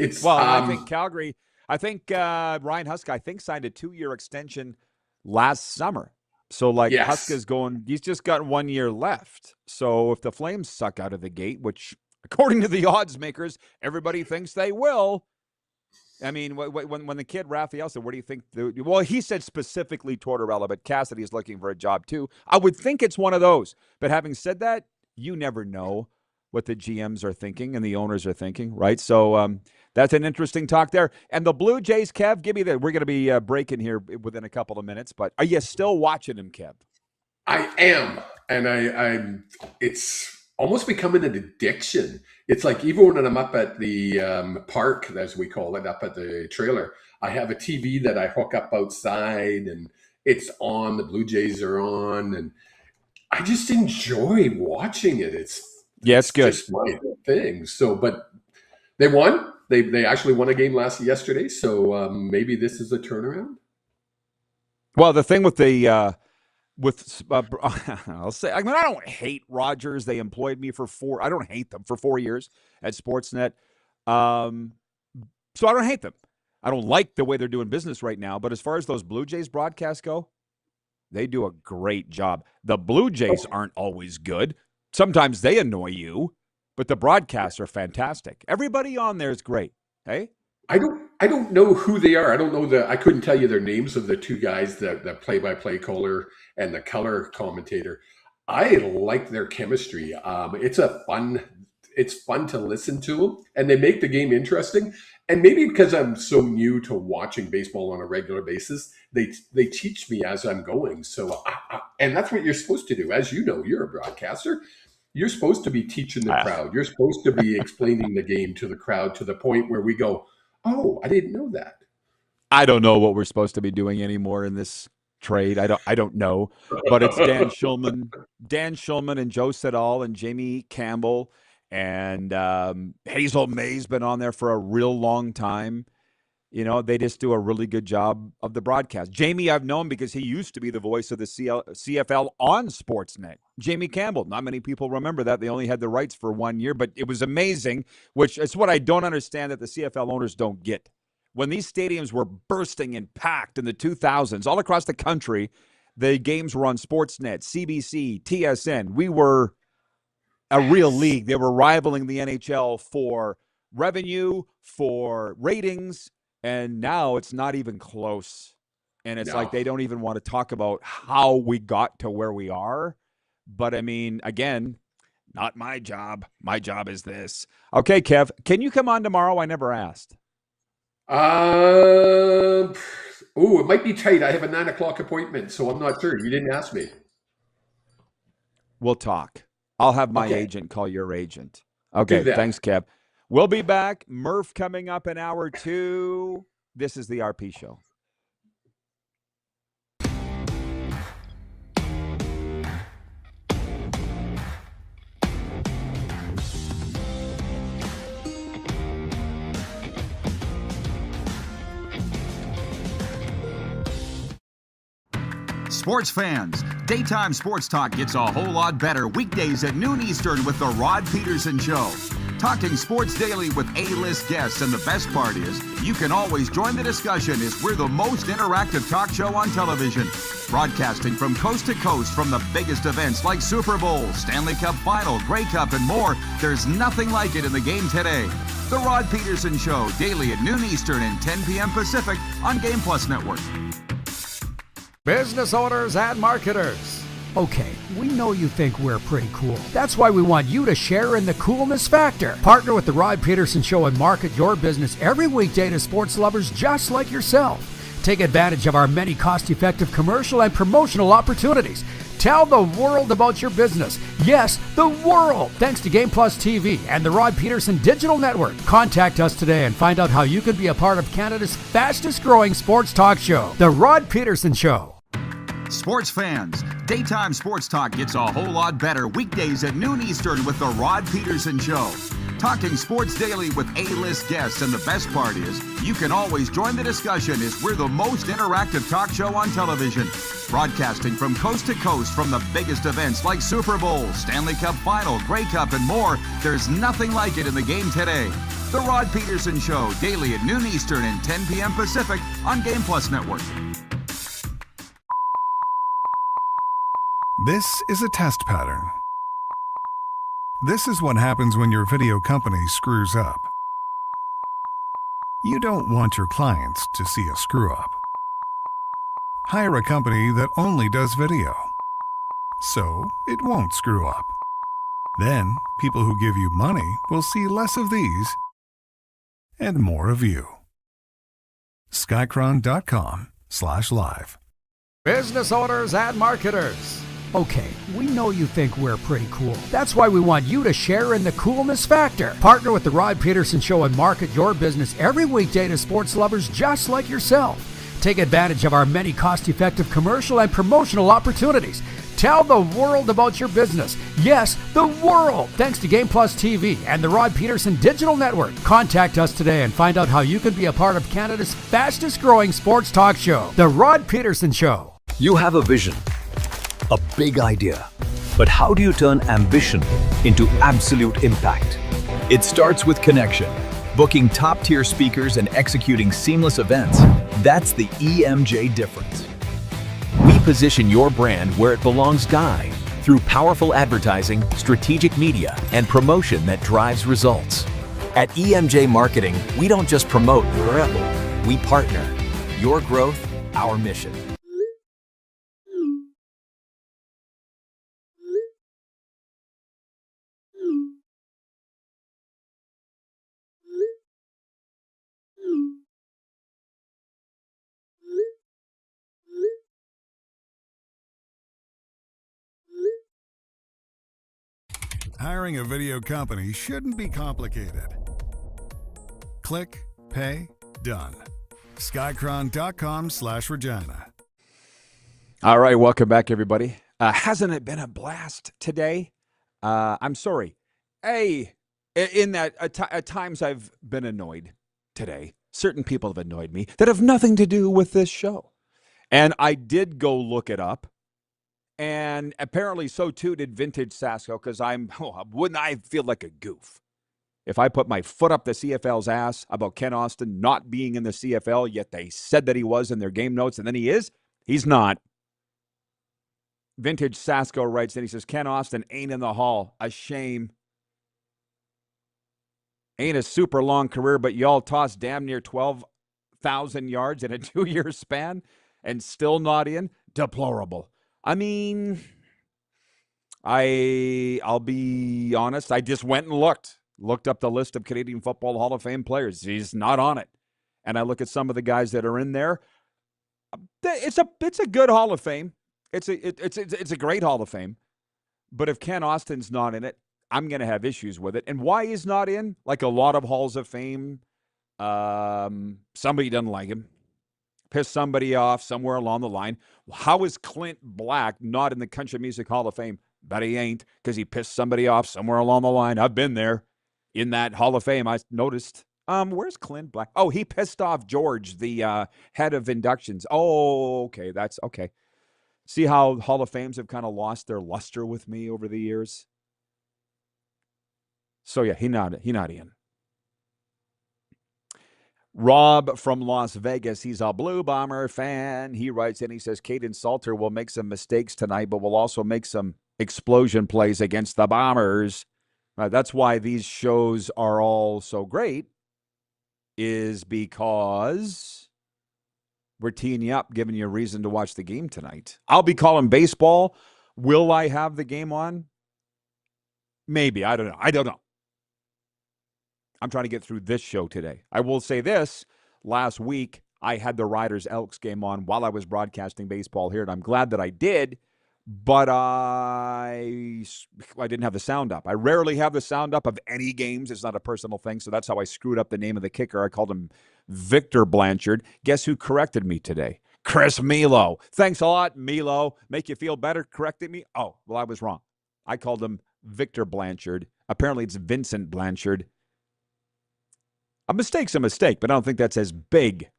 I think Calgary. I think Ryan Huska, signed a 2-year extension last summer. So Huska's going. He's just got 1 year left. So if the Flames suck out of the gate, which according to the odds makers, everybody thinks they will. When the kid Raphael said, what do you think? He said specifically Tortorella, but Cassidy is looking for a job too. I would think it's one of those. But having said that, you never know what the GMs are thinking and the owners are thinking, right? So that's an interesting talk there. And the Blue Jays, Kev, give me that. We're going to be breaking here within a couple of minutes, but are you still watching him, Kev? I am. And it's almost becoming an addiction. It's like even when I'm up at the park, as we call it, up at the trailer, I have a TV that I hook up outside and it's on. The Blue Jays are on, and I just enjoy watching it. It's good. Just my thing. So, but they won. They actually won a game yesterday. So maybe this is a turnaround. Well, the thing with the I'll say, I don't hate Rogers. They employed me I don't hate them for 4 years at Sportsnet. So I don't hate them. I don't like the way they're doing business right now. But as far as those Blue Jays broadcasts go, they do a great job. The Blue Jays aren't always good. Sometimes they annoy you, but the broadcasts are fantastic. Everybody on there is great. Hey? I don't know who they are. I don't know I couldn't tell you their names of the two guys, the play-by-play caller and the color commentator. I like their chemistry. It's fun to listen to them, and they make the game interesting. And maybe because I'm so new to watching baseball on a regular basis, they teach me as I'm going. So, and that's what you're supposed to do. As you know, you're a broadcaster. You're supposed to be teaching the crowd. You're supposed to be explaining the game to the crowd to the point where we go, oh, I didn't know that. I don't know what we're supposed to be doing anymore in this trade. I don't know, but it's Dan Shulman and Joe Siddall and Jamie Campbell and Hazel May's been on there for a real long time. They just do a really good job of the broadcast. Jamie, I've known because he used to be the voice of the CFL on Sportsnet. Jamie Campbell. Not many people remember that. They only had the rights for 1 year, but it was amazing, which is what I don't understand that the CFL owners don't get. When these stadiums were bursting and packed in the 2000s, all across the country, the games were on Sportsnet, CBC, TSN. We were a real league. They were rivaling the NHL for revenue, for ratings, and now it's not even close. And it's No. like they don't even want to talk about how we got to where we are. But I mean, again, not my job. My job is this. Okay, Kev, can you come on tomorrow? I never asked. It might be tight. I have a 9:00 appointment, so I'm not sure. You didn't ask me. We'll talk. I'll have my Okay. agent call your agent. Okay, Do that. thanks, Kev. We'll be back. Murph coming up in hour 2. This is the RP Show. Sports fans, daytime sports talk gets a whole lot better weekdays at noon Eastern with the Rod Pedersen Show. Talking sports daily with A-list guests, and the best part is you can always join the discussion as we're the most interactive talk show on television. Broadcasting from coast to coast from the biggest events like Super Bowl, Stanley Cup Final, Grey Cup, and more. There's nothing like it in the game today. The Rod Pedersen Show, daily at noon Eastern and 10 p.m. Pacific on Game Plus Network. Business owners and marketers. Okay, we know you think we're pretty cool. That's why we want you to share in the coolness factor. Partner with the Rod Pedersen Show and market your business every weekday to sports lovers just like yourself. Take advantage of our many cost-effective commercial and promotional opportunities. Tell the world about your business. Yes, the world. Thanks to Game Plus TV and the Rod Pedersen Digital Network. Contact us today and find out how you can be a part of Canada's fastest growing sports talk show, The Rod Pedersen Show. Sports fans, daytime sports talk gets a whole lot better weekdays at noon Eastern with the Rod Pedersen Show. Talking sports daily with A-list guests, and the best part is you can always join the discussion as we're the most interactive talk show on television. Broadcasting from coast to coast from the biggest events like Super Bowl, Stanley Cup Final, Grey Cup, and more. There's nothing like it in the game today. The Rod Pedersen Show, daily at noon Eastern and 10 p.m. Pacific on Game Plus Network. This is a test pattern. This is what happens when your video company screws up. You don't want your clients to see a screw up. Hire a company that only does video, so it won't screw up. Then, people who give you money will see less of these and more of you. Skycron.com/live. Business owners and marketers. Okay, we know you think we're pretty cool. That's why we want you to share in the coolness factor. Partner with the Rod Pedersen Show and market your business every weekday to sports lovers just like yourself. Take advantage of our many cost-effective commercial and promotional opportunities. Tell the world about your business. Yes, the world. Thanks to Game Plus TV and the Rod Pedersen Digital Network. Contact us today and find out how you can be a part of Canada's fastest growing sports talk show, The Rod Pedersen Show. You have a vision, a big idea. But how do you turn ambition into absolute impact? It starts with connection. Booking top-tier speakers and executing seamless events. That's the EMJ difference. We position your brand where it belongs, Guy, through powerful advertising, strategic media, and promotion that drives results. At EMJ Marketing, we don't just promote, we partner. Your growth, our mission. Hiring a video company shouldn't be complicated. Click, pay, done. Skycron.com/Regina. All right, welcome back, everybody. Hasn't it been a blast today? I'm sorry. Hey, in that, at times I've been annoyed today. Certain people have annoyed me that have nothing to do with this show. And I did go look it up. And apparently so too did Vintage Sasko, because wouldn't I feel like a goof if I put my foot up the CFL's ass about Ken Austin not being in the CFL, yet they said that he was in their game notes, and then he is? He's not. Vintage Sasko writes, and he says, Ken Austin ain't in the Hall. A shame. Ain't a super long career, but y'all tossed damn near 12,000 yards in a 2-year span. and still not in. Deplorable. I mean, I'll be honest. I just went and looked up the list of Canadian Football Hall of Fame players. He's not on it. And I look at some of the guys that are in there. It's a good Hall of Fame. It's a great Hall of Fame. But if Ken Austin's not in it, I'm going to have issues with it. And why he's not in, like a lot of Halls of Fame, somebody doesn't like him, pissed somebody off somewhere along the line. How is Clint Black not in the Country Music Hall of Fame? Bet he ain't, because he pissed somebody off somewhere along the line. I've been there in that Hall of Fame. I noticed. Where's Clint Black? Oh, he pissed off George, the head of inductions. Oh, okay, that's okay. See how Hall of Fames have kind of lost their luster with me over the years? So, yeah, he not in. Rob from Las Vegas, he's a Blue Bomber fan. He writes in, he says, Caden Salter will make some mistakes tonight, but will also make some explosion plays against the Bombers. That's why these shows are all so great, is because we're teeing you up, giving you a reason to watch the game tonight. I'll be calling baseball. Will I have the game on? Maybe. I don't know. I'm trying to get through this show today. I will say this. Last week, I had the Riders-Elks game on while I was broadcasting baseball here, and I'm glad that I did, but I didn't have the sound up. I rarely have the sound up of any games. It's not a personal thing, so that's how I screwed up the name of the kicker. I called him Victor Blanchard. Guess who corrected me today? Chris Milo. Thanks a lot, Milo. Make you feel better correcting me? Oh, well, I was wrong. I called him Victor Blanchard. Apparently, it's Vincent Blanchard. A mistake's a mistake, but I don't think that's as big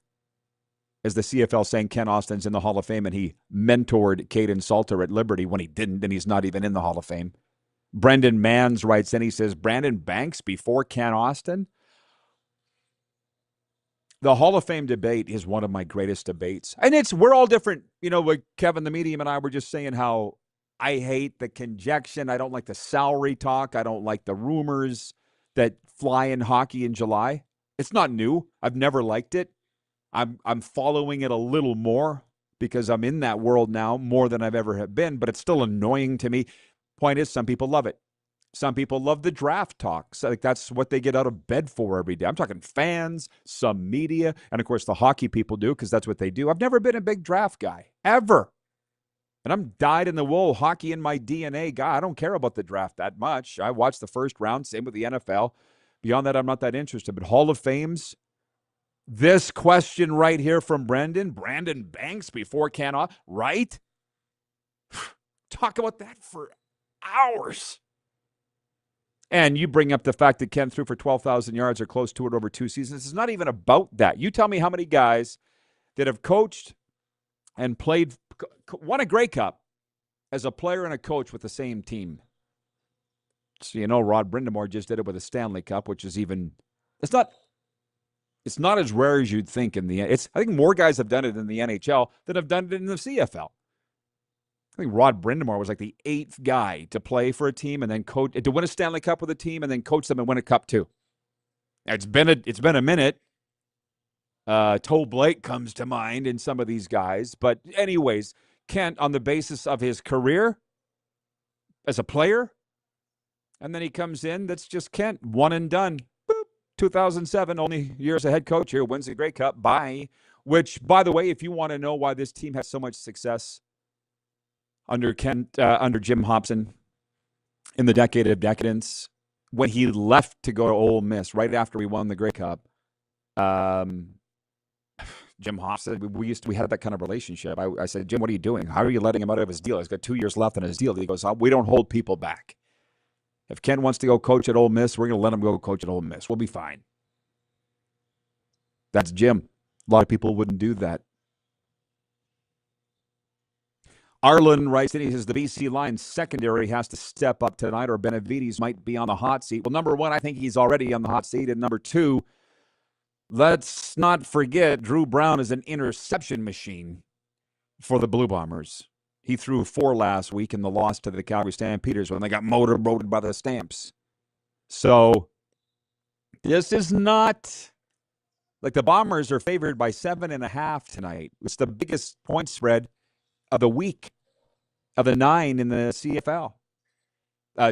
as the CFL saying Ken Austin's in the Hall of Fame and he mentored Caden Salter at Liberty when he didn't, and he's not even in the Hall of Fame. Brendan Manns writes in, he says, Brandon Banks before Ken Austin? The Hall of Fame debate is one of my greatest debates. And we're all different. You know, like Kevin the Medium and I were just saying how I hate the conjecture. I don't like the salary talk. I don't like the rumors that fly in hockey in July. It's not new. I've never liked it. I'm following it a little more because I'm in that world now more than I've ever have been, but it's still annoying to me. Point is, some people love it. Some people love the draft talks. Like that's what they get out of bed for every day. I'm talking fans, some media, and of course the hockey people do because that's what they do. I've never been a big draft guy, ever. And I'm dyed-in-the-wool hockey in my DNA guy. I don't care about the draft that much. I watch the first round, same with the NFL. Beyond that, I'm not that interested. But Hall of Fames, this question right here from Brandon Banks before Ken, right? Talk about that for hours. And you bring up the fact that Ken threw for 12,000 yards or close to it over 2 seasons. It's not even about that. You tell me how many guys that have coached and played, won a Grey Cup as a player and a coach with the same team. So, you know, Rod Brindamore just did it with a Stanley Cup, which is even, it's not as rare as you'd think in the, I think more guys have done it in the NHL than have done it in the CFL. I think Rod Brindamore was like the 8th guy to play for a team and then coach, to win a Stanley Cup with a team and then coach them and win a cup too. It's been a minute. Toe Blake comes to mind in some of these guys. But anyways, Kent, on the basis of his career as a player, and then he comes in, that's just Kent, one and done. Boop, 2007, only year as a head coach here, wins the Grey Cup. Bye. Which, by the way, if you want to know why this team has so much success under Jim Hobson in the decade of decadence, when he left to go to Ole Miss right after we won the Grey Cup, Jim Hobson, we had that kind of relationship. I said, Jim, what are you doing? How are you letting him out of his deal? He's got 2 years left on his deal. He goes, we don't hold people back. If Ken wants to go coach at Ole Miss, we're going to let him go coach at Ole Miss. We'll be fine. That's Jim. A lot of people wouldn't do that. Arlen writes in, he says, the BC Lions secondary has to step up tonight or Benavides might be on the hot seat. Well, number one, I think he's already on the hot seat. And number two, let's not forget Drew Brown is an interception machine for the Blue Bombers. He threw 4 last week in the loss to the Calgary Stampeders when they got motorboated by the Stamps. So this is not Like the Bombers are favored by 7.5 tonight. It's the biggest point spread of the week, of the 9 in the CFL.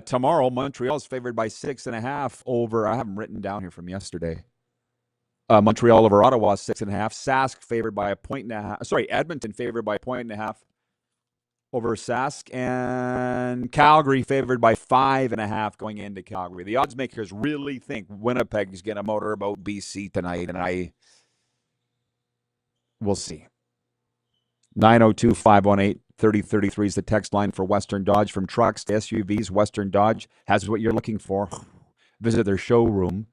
Tomorrow, Montreal is favored by 6.5 over, I have them written down here from yesterday. Montreal over Ottawa, 6.5. Sask favored by 1.5. Sorry, Edmonton favored by 1.5 over Sask. And Calgary favored by 5.5 going into Calgary. The odds makers really think Winnipeg's going to motorboat BC tonight, and we'll see. 902-518-3033 is the text line for Western Dodge. From trucks to SUVs, Western Dodge has what you're looking for. Visit their showroom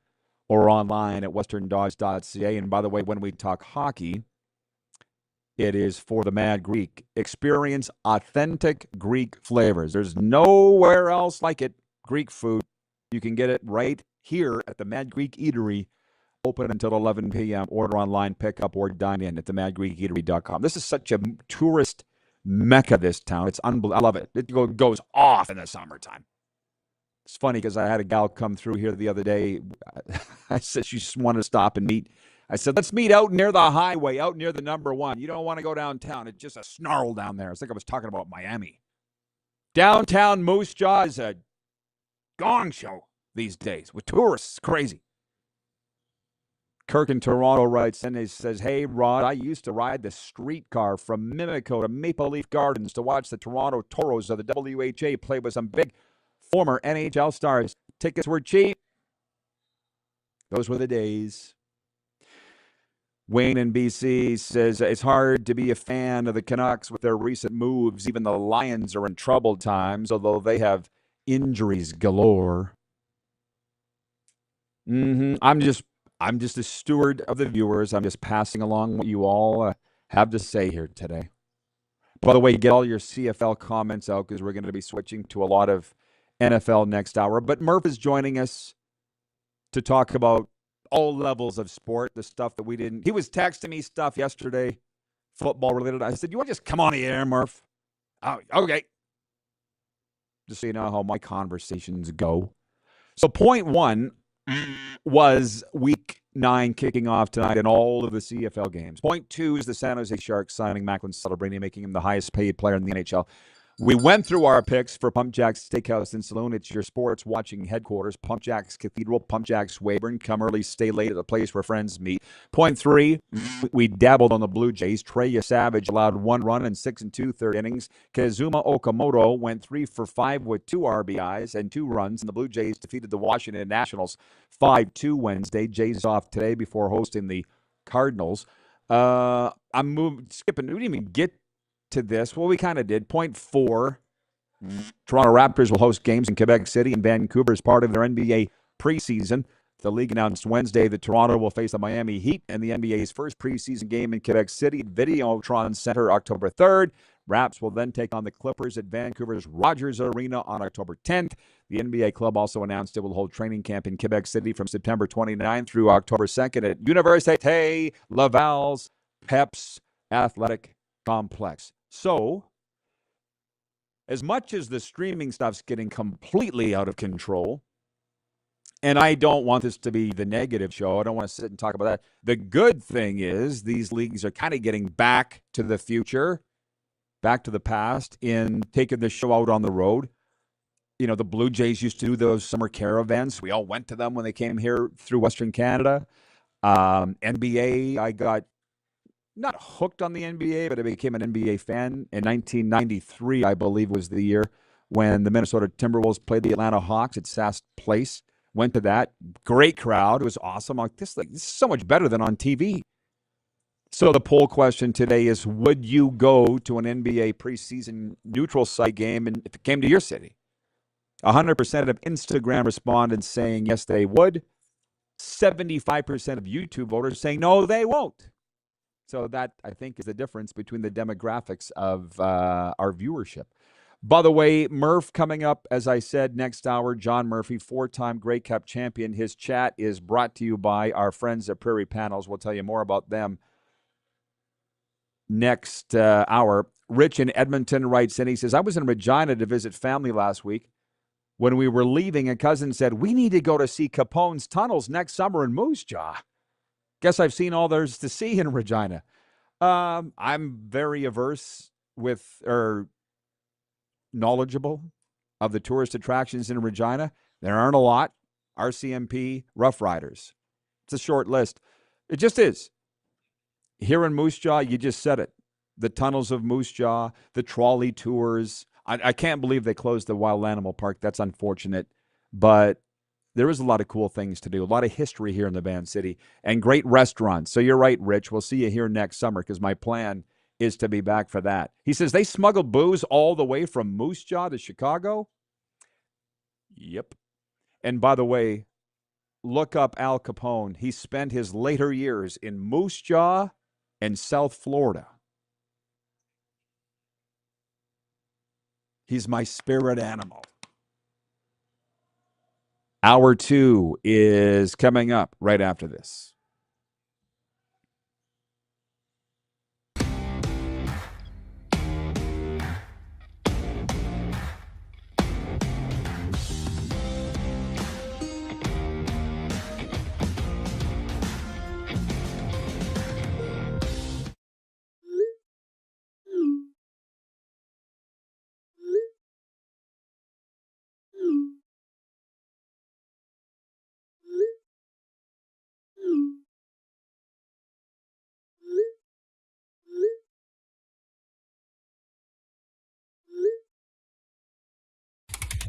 or online at westerndodge.ca. And by the way, when we talk hockey, it is for the Mad Greek. Experience authentic Greek flavors. There's nowhere else like it. Greek food. You can get it right here at the Mad Greek Eatery. Open until 11 p.m. Order online, pick up, or dine in at themadgreekeatery.com. This is such a tourist mecca, this town. It's unbelievable. I love it. It goes off in the summertime. It's funny because I had a gal come through here the other day. I said she just wanted to stop and meet. I said, let's meet out near the highway, out near the number 1. You don't want to go downtown. It's just a snarl down there. It's like I was talking about Miami. Downtown Moose Jaw is a gong show these days with tourists. It's crazy. Kirk in Toronto writes and he says, hey, Rod, I used to ride the streetcar from Mimico to Maple Leaf Gardens to watch the Toronto Toros of the WHA play with some big former NHL stars. Tickets were cheap. Those were the days. Wayne in BC says, it's hard to be a fan of the Canucks with their recent moves. Even the Lions are in troubled times, although they have injuries galore. I'm just a steward of the viewers. I'm just passing along what you all have to say here today. By the way, get all your CFL comments out because we're going to be switching to a lot of NFL next hour. But Murph is joining us to talk about all levels of sport, the stuff that we didn't. He was texting me stuff yesterday, football related. I said, you want to just come on the air, Murph? Oh, okay. Just so you know how my conversations go. So point 1 was week 9 kicking off tonight in all of the CFL games. Point 2 is the San Jose Sharks signing Macklin Celebrini, making him the highest paid player in the NHL. We went through our picks for Pump Jack's Steakhouse and Saloon. It's your sports watching headquarters. Pump Jack's Cathedral, Pump Jack's Weyburn. Come early, stay late at the place where friends meet. Point 3, we dabbled on the Blue Jays. Trey Savage allowed 1 run in 6 2/3 innings. Kazuma Okamoto went 3 for 5 with 2 RBIs and 2 runs. And the Blue Jays defeated the Washington Nationals 5-2 Wednesday. Jays off today before hosting the Cardinals. I'm skipping. We didn't even get to this. Well, we kind of did. Point 4, Toronto Raptors will host games in Quebec City and Vancouver as part of their NBA preseason. The league announced Wednesday that Toronto will face the Miami Heat in the NBA's first preseason game in Quebec City at Videotron Center October 3rd. Raps will then take on the Clippers at Vancouver's Rogers Arena on October 10th. The NBA club also announced it will hold training camp in Quebec City from September 29th through October 2nd at Université Laval's Peps Athletic Complex. So, as much as the streaming stuff's getting completely out of control, and I don't want this to be the negative show, I don't want to sit and talk about that. The good thing is these leagues are kind of getting back to the future, back to the past in taking the show out on the road. You know, the Blue Jays used to do those summer care events. We all went to them when they came here through Western Canada. NBA, I got not hooked on the NBA, but I became an NBA fan in 1993, I believe was the year when the Minnesota Timberwolves played the Atlanta Hawks at Sask Place. Went to that. Great crowd. It was awesome. This is so much better than on TV. So the poll question today is, would you go to an NBA preseason neutral site game if it came to your city? 100% of Instagram respondents saying yes, they would. 75% of YouTube voters saying no, they won't. So that, I think, is the difference between the demographics of our viewership. By the way, Murph coming up, as I said, next hour. John Murphy, 4-time Grey Cup champion. His chat is brought to you by our friends at Prairie Panels. We'll tell you more about them next hour. Rich in Edmonton writes in. He says, I was in Regina to visit family last week. When we were leaving, a cousin said, we need to go to see Capone's tunnels next summer in Moose Jaw. Guess I've seen all there's to see in Regina. I'm very averse with or knowledgeable of the tourist attractions in Regina. There aren't a lot. RCMP, Rough Riders. It's a short list. It just is. Here in Moose Jaw, you just said it. The tunnels of Moose Jaw, the trolley tours. I can't believe they closed the Wild Animal Park. That's unfortunate. But there is a lot of cool things to do, a lot of history here in the Band City, and great restaurants. So you're right, Rich. We'll see you here next summer because my plan is to be back for that. He says they smuggled booze all the way from Moose Jaw to Chicago? Yep. And by the way, look up Al Capone. He spent his later years in Moose Jaw and South Florida. He's my spirit animal. Hour 2 is coming up right after this.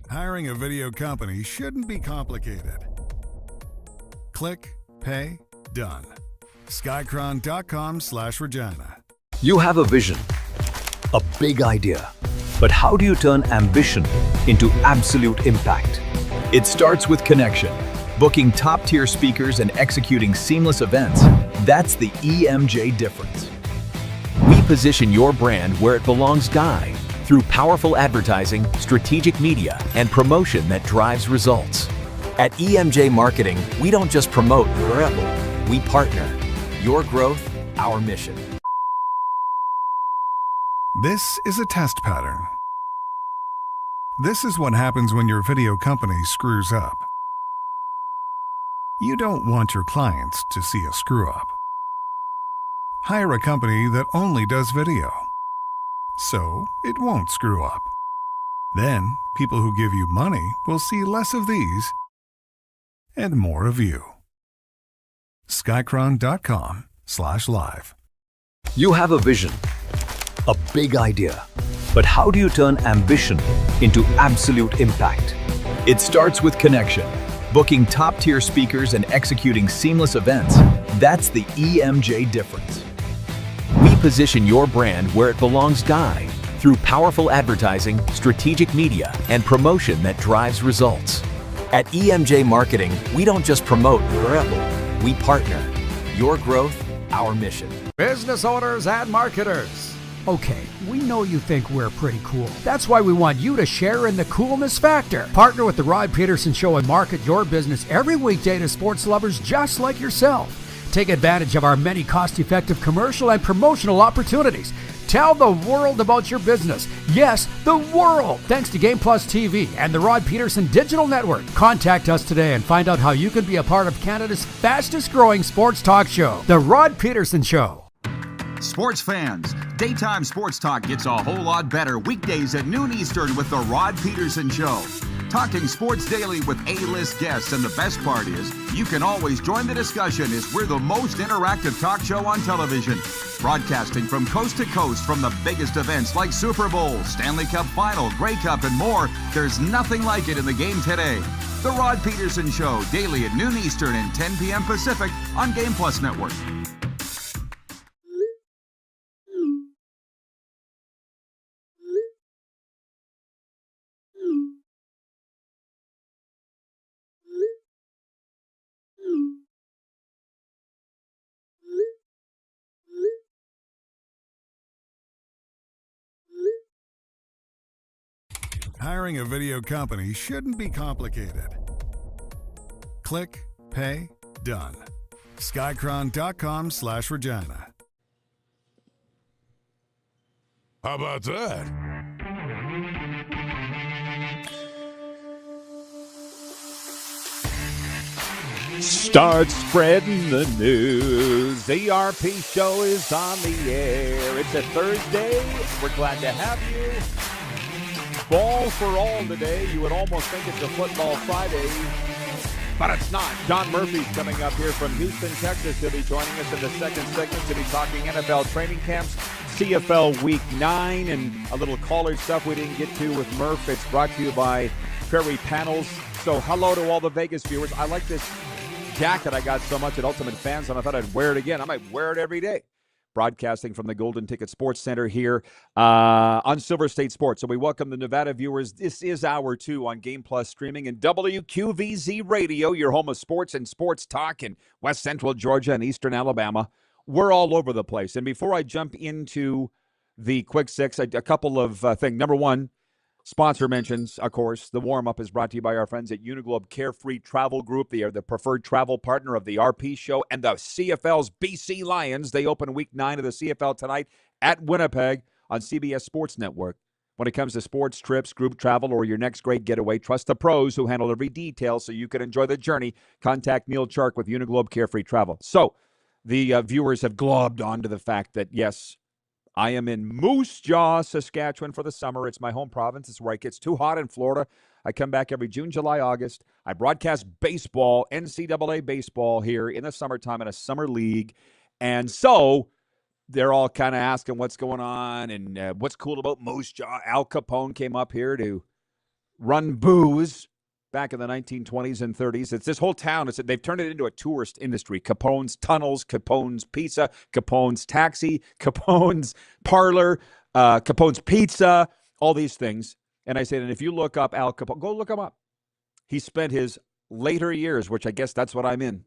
Hiring a video company shouldn't be complicated. Click, pay, done. Skycron.com/Regina. You have a vision, a big idea, but how do you turn ambition into absolute impact? It starts with connection. Booking top-tier speakers and executing seamless events, that's the EMJ difference. We position your brand where it belongs, Guy, through powerful advertising, strategic media, and promotion that drives results. At EMJ Marketing, we don't just promote, we partner. Your growth, our mission. This is a test pattern. This is what happens when your video company screws up. You don't want your clients to see a screw-up. Hire a company that only does video, so it won't screw up. Then, people who give you money will see less of these and more of you. Skycron.com/live. You have a vision, a big idea, but how do you turn ambition into absolute impact? It starts with connection. Booking top-tier speakers and executing seamless events, that's the EMJ difference. We position your brand where it belongs, Guy, through powerful advertising, strategic media, and promotion that drives results. At EMJ Marketing, we don't just promote, we partner. Your growth, our mission. Business owners and marketers. Okay, we know you think we're pretty cool. That's why we want you to share in the coolness factor. Partner with the Rod Pedersen Show and market your business every weekday to sports lovers just like yourself. Take advantage of our many cost-effective commercial and promotional opportunities. Tell the world about your business. Yes, the world. Thanks to Game Plus TV and the Rod Pedersen Digital Network. Contact us today and find out how you can be a part of Canada's fastest-growing sports talk show, The Rod Pedersen Show. Sports fans, daytime sports talk gets a whole lot better weekdays at noon Eastern with The Rod Pedersen Show. Talking sports daily with A-list guests, and the best part is, you can always join the discussion as we're the most interactive talk show on television. Broadcasting from coast to coast from the biggest events like Super Bowl, Stanley Cup Final, Grey Cup, and more, there's nothing like it in the game today. The Rod Pedersen Show, daily at noon Eastern and 10 p.m. Pacific on Game Plus Network. Hiring a video company shouldn't be complicated. Click, pay, done. Skycron.com/Regina. How about that? Start spreading the news. The RP show is on the air. It's a Thursday. We're glad to have you. Ball for all today. You would almost think it's a football Friday, but it's not. John Murphy's coming up here from Houston, Texas. He'll be joining us in the second segment to be talking NFL training camps, CFL Week 9, and a little caller stuff we didn't get to with Murph. It's brought to you by Prairie Panels. So hello to all the Vegas viewers. I like this jacket I got so much at Ultimate Fan Zone. I thought I'd wear it again. I might wear it every day. Broadcasting from the Golden Ticket Sports Center here on Silver State Sports. So we welcome the Nevada viewers. This is Hour 2 on Game Plus streaming and WQVZ Radio, your home of sports and sports talk in West Central Georgia and Eastern Alabama. We're all over the place. And before I jump into the Quick Six, a couple of things. Number one, sponsor mentions, of course. The warm-up is brought to you by our friends at Uniglobe Carefree Travel Group. They are the preferred travel partner of the RP Show and the CFL's BC Lions. They open Week 9 of the CFL tonight at Winnipeg on CBS Sports Network. When it comes to sports, trips, group travel, or your next great getaway, trust the pros who handle every detail so you can enjoy the journey. Contact Neil Chark with Uniglobe Carefree Travel. So the viewers have globbed onto the fact that, yes, I am in Moose Jaw, Saskatchewan for the summer. It's my home province. It's where it gets too hot in Florida. I come back every June, July, August. I broadcast baseball, NCAA baseball here in the summertime in a summer league. And so they're all kind of asking what's going on and what's cool about Moose Jaw. Al Capone came up here to run booze back in the 1920s and 30s. It's this whole town. They've turned it into a tourist industry. Capone's Tunnels, Capone's Pizza, Capone's Taxi, Capone's Parlor, Capone's Pizza, all these things. And I said, and if you look up Al Capone, go look him up. He spent his later years, which I guess that's what I'm in,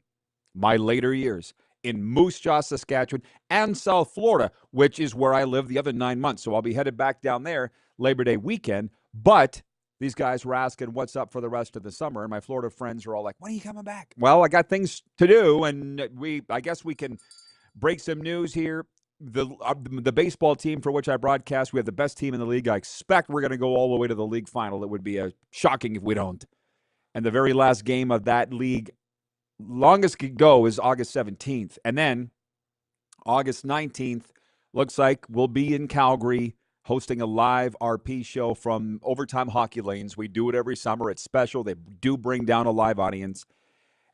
my later years, in Moose Jaw, Saskatchewan, and South Florida, which is where I live the other 9 months. So I'll be headed back down there Labor Day weekend. But these guys were asking what's up for the rest of the summer, and my Florida friends were all like, when are you coming back? Well, I got things to do, and I guess we can break some news here. The baseball team for which I broadcast, we have the best team in the league. I expect we're going to go all the way to the league final. It would be shocking if we don't. And the very last game of that league, longest could go, is August 17th. And then August 19th, looks like we'll be in Calgary, hosting a live RP show from Overtime Hockey Lanes. We do it every summer. It's special. They do bring down a live audience.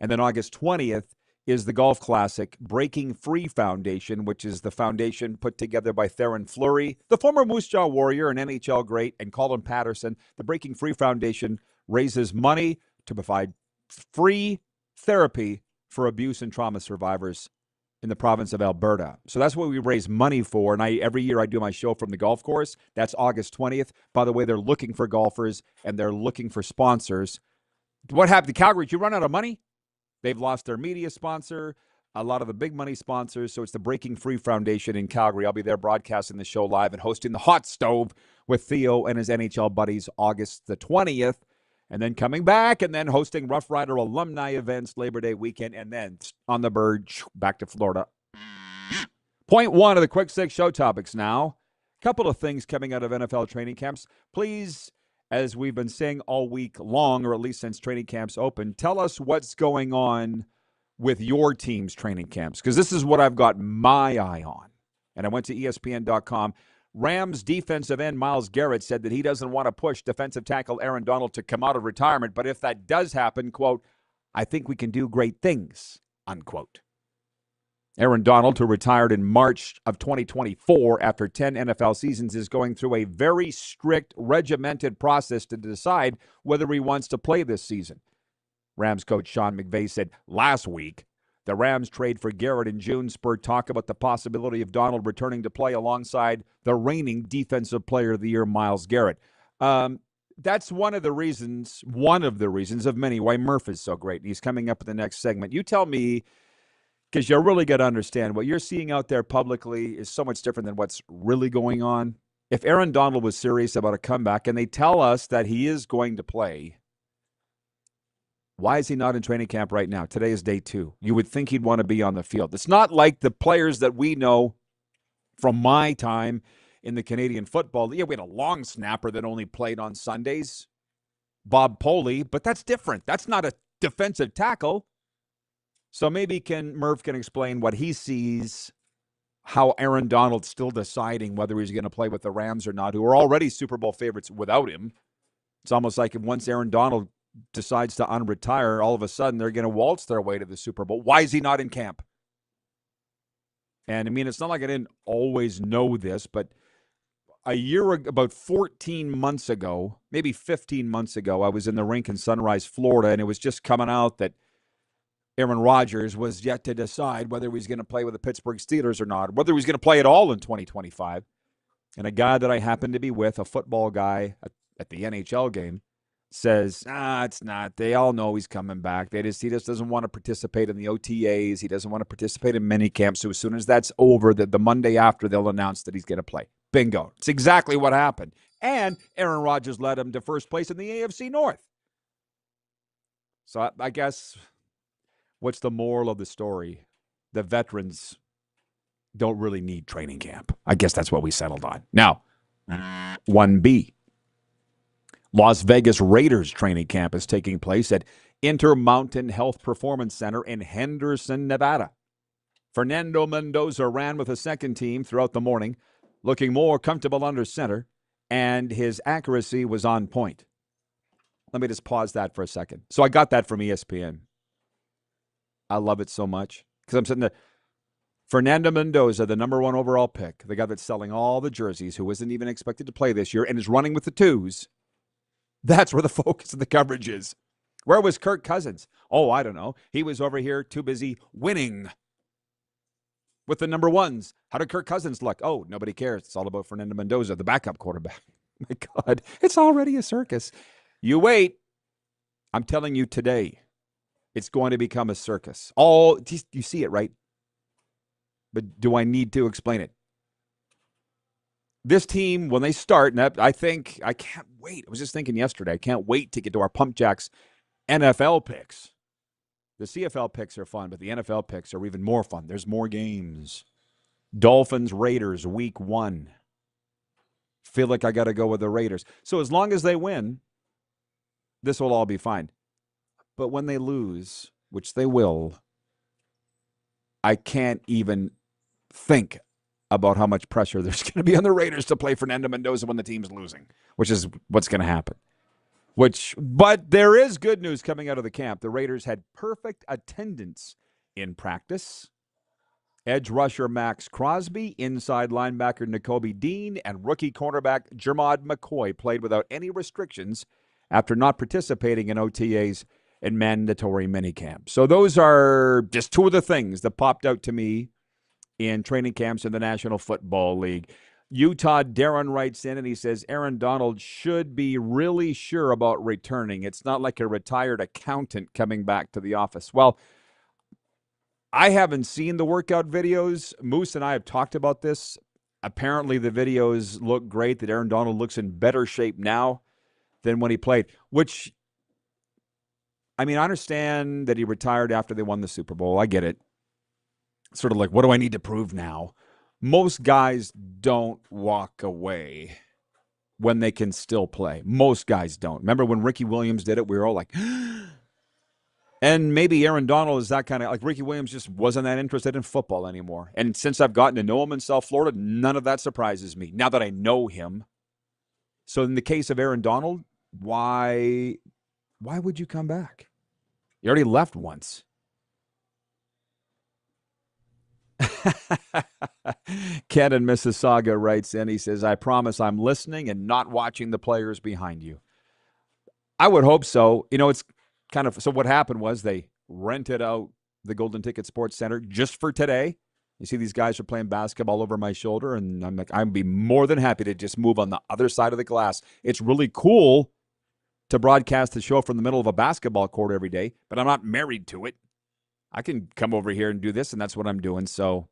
And then August 20th is the Golf Classic, Breaking Free Foundation, which is the foundation put together by Theron Fleury, the former Moose Jaw Warrior and NHL great, and Colin Patterson. The Breaking Free Foundation raises money to provide free therapy for abuse and trauma survivors in the province of Alberta. So that's what we raise money for. And every year I do my show from the golf course. That's August 20th. By the way, they're looking for golfers and they're looking for sponsors. What happened to Calgary? Did you run out of money? They've lost their media sponsor, a lot of the big money sponsors. So it's the Breaking Free Foundation in Calgary. I'll be there broadcasting the show live and hosting the Hot Stove with Theo and his NHL buddies August the 20th. And then coming back and then hosting Rough Rider alumni events Labor Day weekend. And then on the bird, back to Florida. Point one of the Quick Six show topics now. A couple of things coming out of NFL training camps. Please, as we've been saying all week long, or at least since training camps open, tell us what's going on with your team's training camps. Because this is what I've got my eye on. And I went to ESPN.com. Rams defensive end Myles Garrett said that he doesn't want to push defensive tackle Aaron Donald to come out of retirement, but if that does happen, quote, I think we can do great things, unquote. Aaron Donald, who retired in March of 2024 after 10 NFL seasons, is going through a very strict, regimented process to decide whether he wants to play this season. Rams coach Sean McVay said last week, the Rams trade for Garrett in June spurred talk about the possibility of Donald returning to play alongside the reigning Defensive Player of the Year, Myles Garrett. That's one of the reasons of many why Murph is so great. He's coming up in the next segment. You tell me, because you really got to understand what you're seeing out there publicly is so much different than what's really going on. If Aaron Donald was serious about a comeback and they tell us that he is going to play, why is he not in training camp right now? Today is day 2. You would think he'd want to be on the field. It's not like the players that we know from my time in the Canadian football. Yeah, we had a long snapper that only played on Sundays, Bob Poley, but that's different. That's not a defensive tackle. So maybe Murph can explain what he sees, how Aaron Donald's still deciding whether he's going to play with the Rams or not, who are already Super Bowl favorites without him. It's almost like if once Aaron Donald decides to unretire, all of a sudden they're going to waltz their way to the Super Bowl. Why is he not in camp? And, I mean, it's not like I didn't always know this, but about 14 months ago, maybe 15 months ago, I was in the rink in Sunrise, Florida, and it was just coming out that Aaron Rodgers was yet to decide whether he was going to play with the Pittsburgh Steelers or not, whether he was going to play at all in 2025. And a guy that I happened to be with, a football guy at the NHL game, says, it's not. They all know he's coming back. He just doesn't want to participate in the OTAs. He doesn't want to participate in mini camps. So as soon as that's over, the Monday after, they'll announce that he's going to play. Bingo. It's exactly what happened. And Aaron Rodgers led him to first place in the AFC North. So I guess what's the moral of the story? The veterans don't really need training camp. I guess that's what we settled on. Now, 1B. Las Vegas Raiders training camp is taking place at Intermountain Health Performance Center in Henderson, Nevada. Fernando Mendoza ran with the second team throughout the morning, looking more comfortable under center, and his accuracy was on point. Let me just pause that for a second. So I got that from ESPN. I love it so much because I'm sitting there. Fernando Mendoza, the number 1 overall pick, the guy that's selling all the jerseys, who isn't even expected to play this year and is running with the 2s. That's where the focus of the coverage is. Where was Kirk Cousins? Oh, I don't know. He was over here too busy winning with the number 1s. How did Kirk Cousins look? Oh, nobody cares. It's all about Fernando Mendoza, the backup quarterback. My God, it's already a circus. You wait. I'm telling you today, it's going to become a circus. You see it, right? But do I need to explain it? This team, when they start, and I can't wait. I was just thinking yesterday, I can't wait to get to our Pump Jacks NFL picks. The CFL picks are fun, but the NFL picks are even more fun. There's more games. Dolphins, Raiders, week 1. Feel like I got to go with the Raiders. So as long as they win, this will all be fine. But when they lose, which they will, I can't even think about how much pressure there's going to be on the Raiders to play Fernando Mendoza when the team's losing, which is what's going to happen. But there is good news coming out of the camp. The Raiders had perfect attendance in practice. Edge rusher Max Crosby, inside linebacker Nakobe Dean, and rookie cornerback Jermod McCoy played without any restrictions after not participating in OTAs and mandatory minicamp. So those are just 2 of the things that popped out to me in training camps in the National Football League. Utah Darren writes in and he says, Aaron Donald should be really sure about returning. It's not like a retired accountant coming back to the office. Well, I haven't seen the workout videos. Moose and I have talked about this. Apparently the videos look great, that Aaron Donald looks in better shape now than when he played, which, I mean, I understand that he retired after they won the Super Bowl. I get it. Sort of like, what do I need to prove now? Most guys don't walk away when they can still play. Most guys don't. Remember when Ricky Williams did it? We were all like, and maybe Aaron Donald is that kind of, like Ricky Williams just wasn't that interested in football anymore. And since I've gotten to know him in South Florida, none of that surprises me now that I know him. So in the case of Aaron Donald, why would you come back? You already left once. Ken in Mississauga writes in, he says, I promise I'm listening and not watching the players behind you. I would hope so. You know, it's kind of, so what happened was they rented out the Golden Ticket Sports Center just for today. You see these guys are playing basketball over my shoulder, and I'm like, I'd be more than happy to just move on the other side of the glass. It's really cool to broadcast the show from the middle of a basketball court every day, but I'm not married to it. I can come over here and do this, and that's what I'm doing. So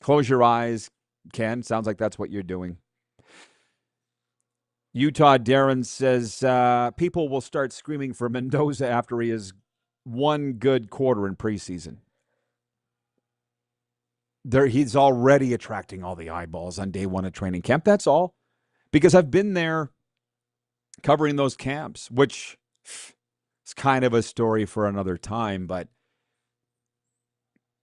close your eyes, Ken. Sounds like that's what you're doing. Utah Darren says, people will start screaming for Mendoza after he has one good quarter in preseason. He's already attracting all the eyeballs on day 1 of training camp. That's all. Because I've been there covering those camps, which is kind of a story for another time, but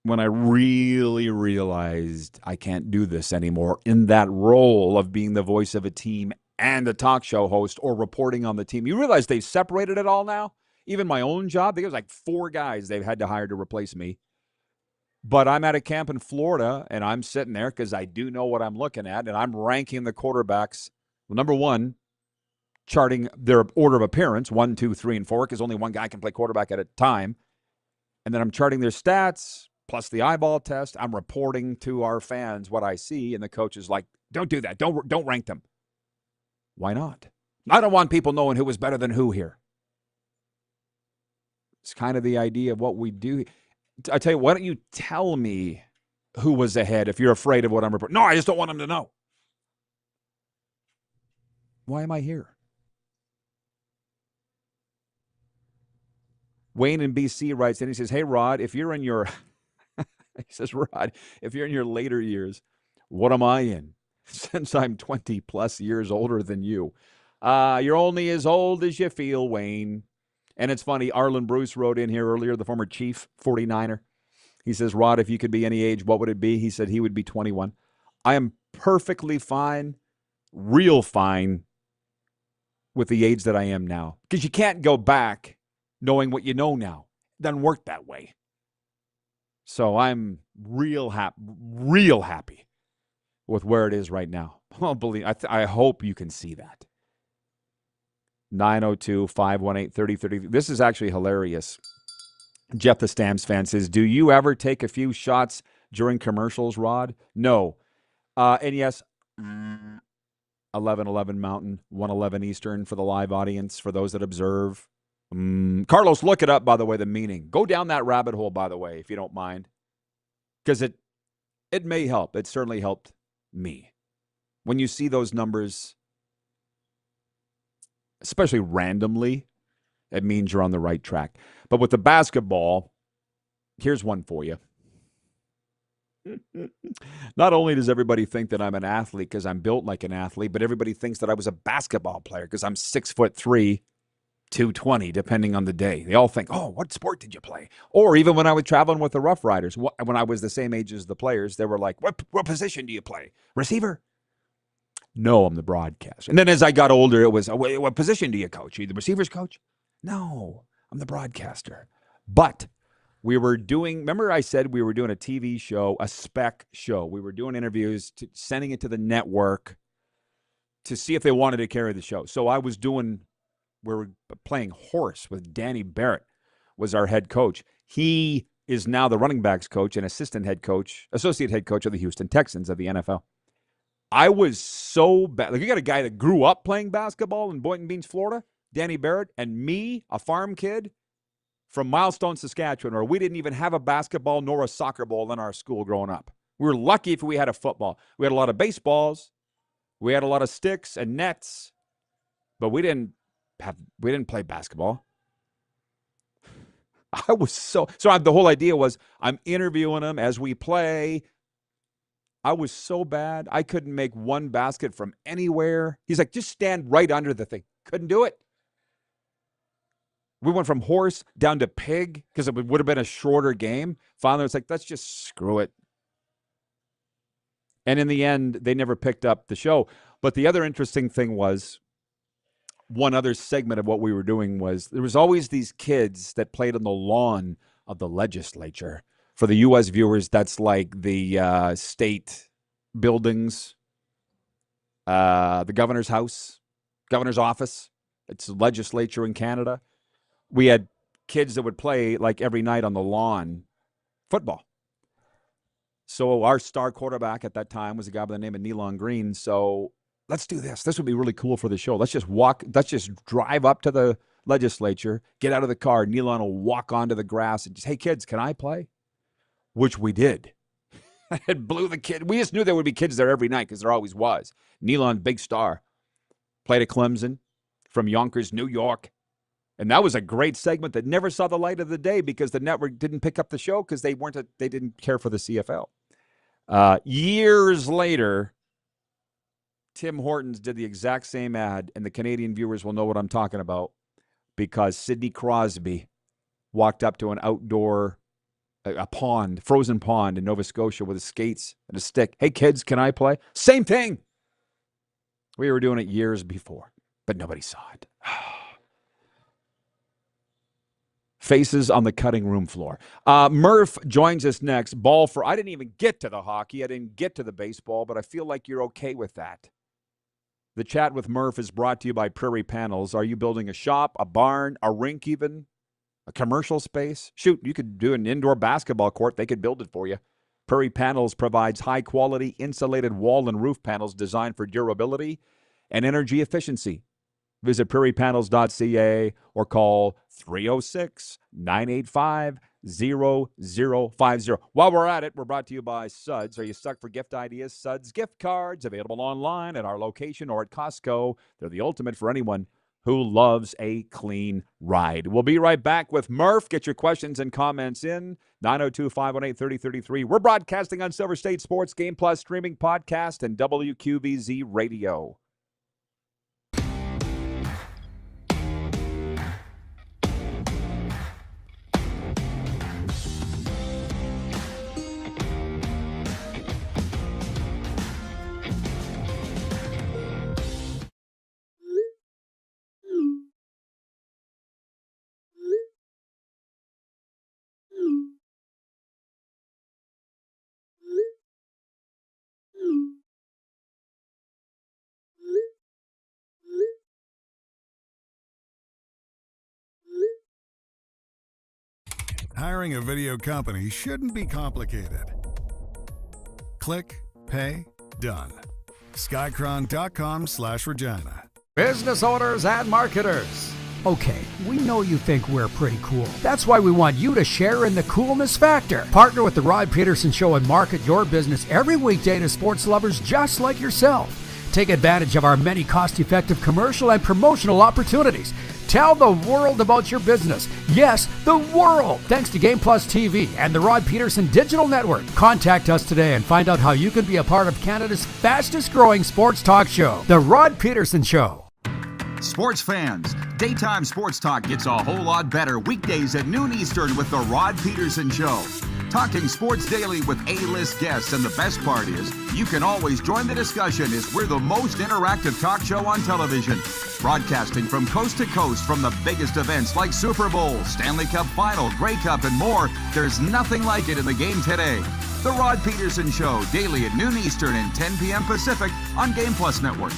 when I really realized I can't do this anymore in that role of being the voice of a team and a talk show host or reporting on the team. You realize they've separated it all now? Even my own job, there was like 4 guys they've had to hire to replace me. But I'm at a camp in Florida, and I'm sitting there because I do know what I'm looking at, and I'm ranking the quarterbacks. Well, number one, charting their order of appearance, 1, 2, 3, and 4, because only one guy can play quarterback at a time. And then I'm charting their stats, plus the eyeball test. I'm reporting to our fans what I see, and the coach is like, don't do that. Don't rank them. Why not? I don't want people knowing who was better than who here. It's kind of the idea of what we do. I tell you, why don't you tell me who was ahead if you're afraid of what I'm reporting? No, I just don't want them to know. Why am I here? Wayne in BC writes, and he says, hey, Rod, if you're in your, he says, Rod, if you're in your later years, what am I in? Since I'm 20 plus years older than you. You're only as old as you feel, Wayne. And it's funny, Arlen Bruce wrote in here earlier, the former Chief 49er. He says, Rod, if you could be any age, what would it be? He said he would be 21. I am perfectly fine, real fine with the age that I am now. Because you can't go back knowing what you know now. It doesn't work that way. So I'm real happy with where it is right now. I hope you can see that. 902-518-3030. This is actually hilarious. Jeff the Stamps fan says, do you ever take a few shots during commercials, Rod? No. And yes, 11:11 Mountain, 1:11 Eastern for the live audience, for those that observe. Carlos, look it up, by the way, the meaning. Go down that rabbit hole, by the way, if you don't mind. Because it may help. It certainly helped me. When you see those numbers, especially randomly, it means you're on the right track. But with the basketball, here's one for you. Not only does everybody think that I'm an athlete because I'm built like an athlete, but everybody thinks that I was a basketball player because I'm 6'3", 220, depending on the day. They all think, oh, what sport did you play? Or even when I was traveling with the Rough Riders, when I was the same age as the players, they were like, what position do you play? Receiver? No, I'm the broadcaster. And then as I got older, it was, what position do you coach? Are you the receivers coach? No, I'm the broadcaster. But we were doing, remember I said we were doing a TV show, a spec show. We were doing interviews, sending it to the network to see if they wanted to carry the show. So we were playing horse with Danny Barrett was our head coach. He is now the running backs coach and associate head coach of the Houston Texans of the NFL. I was so bad. Like, you got a guy that grew up playing basketball in Boynton Beach, Florida, Danny Barrett, and me, a farm kid from Milestone, Saskatchewan, where we didn't even have a basketball nor a soccer ball in our school growing up. We were lucky if we had a football. We had a lot of baseballs. We had a lot of sticks and nets, but we didn't play basketball. I was the whole idea was I'm interviewing him as we play. I was so bad. I couldn't make one basket from anywhere. He's like, just stand right under the thing. Couldn't do it. We went from horse down to pig because it would have been a shorter game. Finally, it's like, let's just screw it. And in the end, they never picked up the show. But the other interesting thing was, one other segment of what we were doing was there was always these kids that played on the lawn of the legislature. For the U.S. viewers, that's like the state buildings, the governor's house, governor's office. It's the legislature in Canada. We had kids that would play like every night on the lawn football. So our star quarterback at that time was a guy by the name of Nealon Green. So let's do this. This would be really cool for the show. Let's just drive up to the legislature, get out of the car. Nealon will walk onto the grass and just, hey, kids, can I play? Which we did. It blew the kid. We just knew there would be kids there every night because there always was. Nealon, big star. Played at Clemson from Yonkers, New York. And that was a great segment that never saw the light of the day because the network didn't pick up the show because they didn't care for the CFL. Years later, Tim Hortons did the exact same ad, and the Canadian viewers will know what I'm talking about because Sidney Crosby walked up to an outdoor a pond, frozen pond in Nova Scotia with his skates and a stick. Hey, kids, can I play? Same thing. We were doing it years before, but nobody saw it. Faces on the cutting room floor. Murph joins us next. I didn't even get to the hockey. I didn't get to the baseball, but I feel like you're okay with that. The chat with Murph is brought to you by Prairie Panels. Are you building a shop, a barn, a rink even, a commercial space? Shoot, you could do an indoor basketball court. They could build it for you. Prairie Panels provides high-quality insulated wall and roof panels designed for durability and energy efficiency. Visit prairiepanels.ca or call 306-985-0050. While we're at it, we're brought to you by Suds. Are you stuck for gift ideas? Suds gift cards available online at our location or at Costco. They're the ultimate for anyone who loves a clean ride. We'll be right back with Murph. Get your questions and comments in 902-518-3033. We're broadcasting on Silver State Sports Game Plus streaming podcast and WQVZ Radio. Hiring a video company shouldn't be complicated. Click, pay, done. Skycron.com/Regina. Business owners and marketers. Okay, we know you think we're pretty cool. That's why we want you to share in the coolness factor. Partner with the Rod Pedersen Show and market your business every weekday to sports lovers just like yourself. Take advantage of our many cost-effective commercial and promotional opportunities. Tell the world about your business. Yes, the world. Thanks to Game Plus TV and the Rod Pedersen Digital Network. Contact us today and find out how you can be a part of Canada's fastest-growing sports talk show, The Rod Pedersen Show. Sports fans, daytime sports talk gets a whole lot better weekdays at noon Eastern with The Rod Pedersen Show. Talking sports daily with A-list guests, and the best part is, you can always join the discussion as we're the most interactive talk show on television. Broadcasting from coast to coast from the biggest events like Super Bowl, Stanley Cup Final, Grey Cup, and more. There's nothing like it in the game today. The Rod Pedersen Show, daily at noon Eastern and 10 p.m. Pacific on Game Plus Network.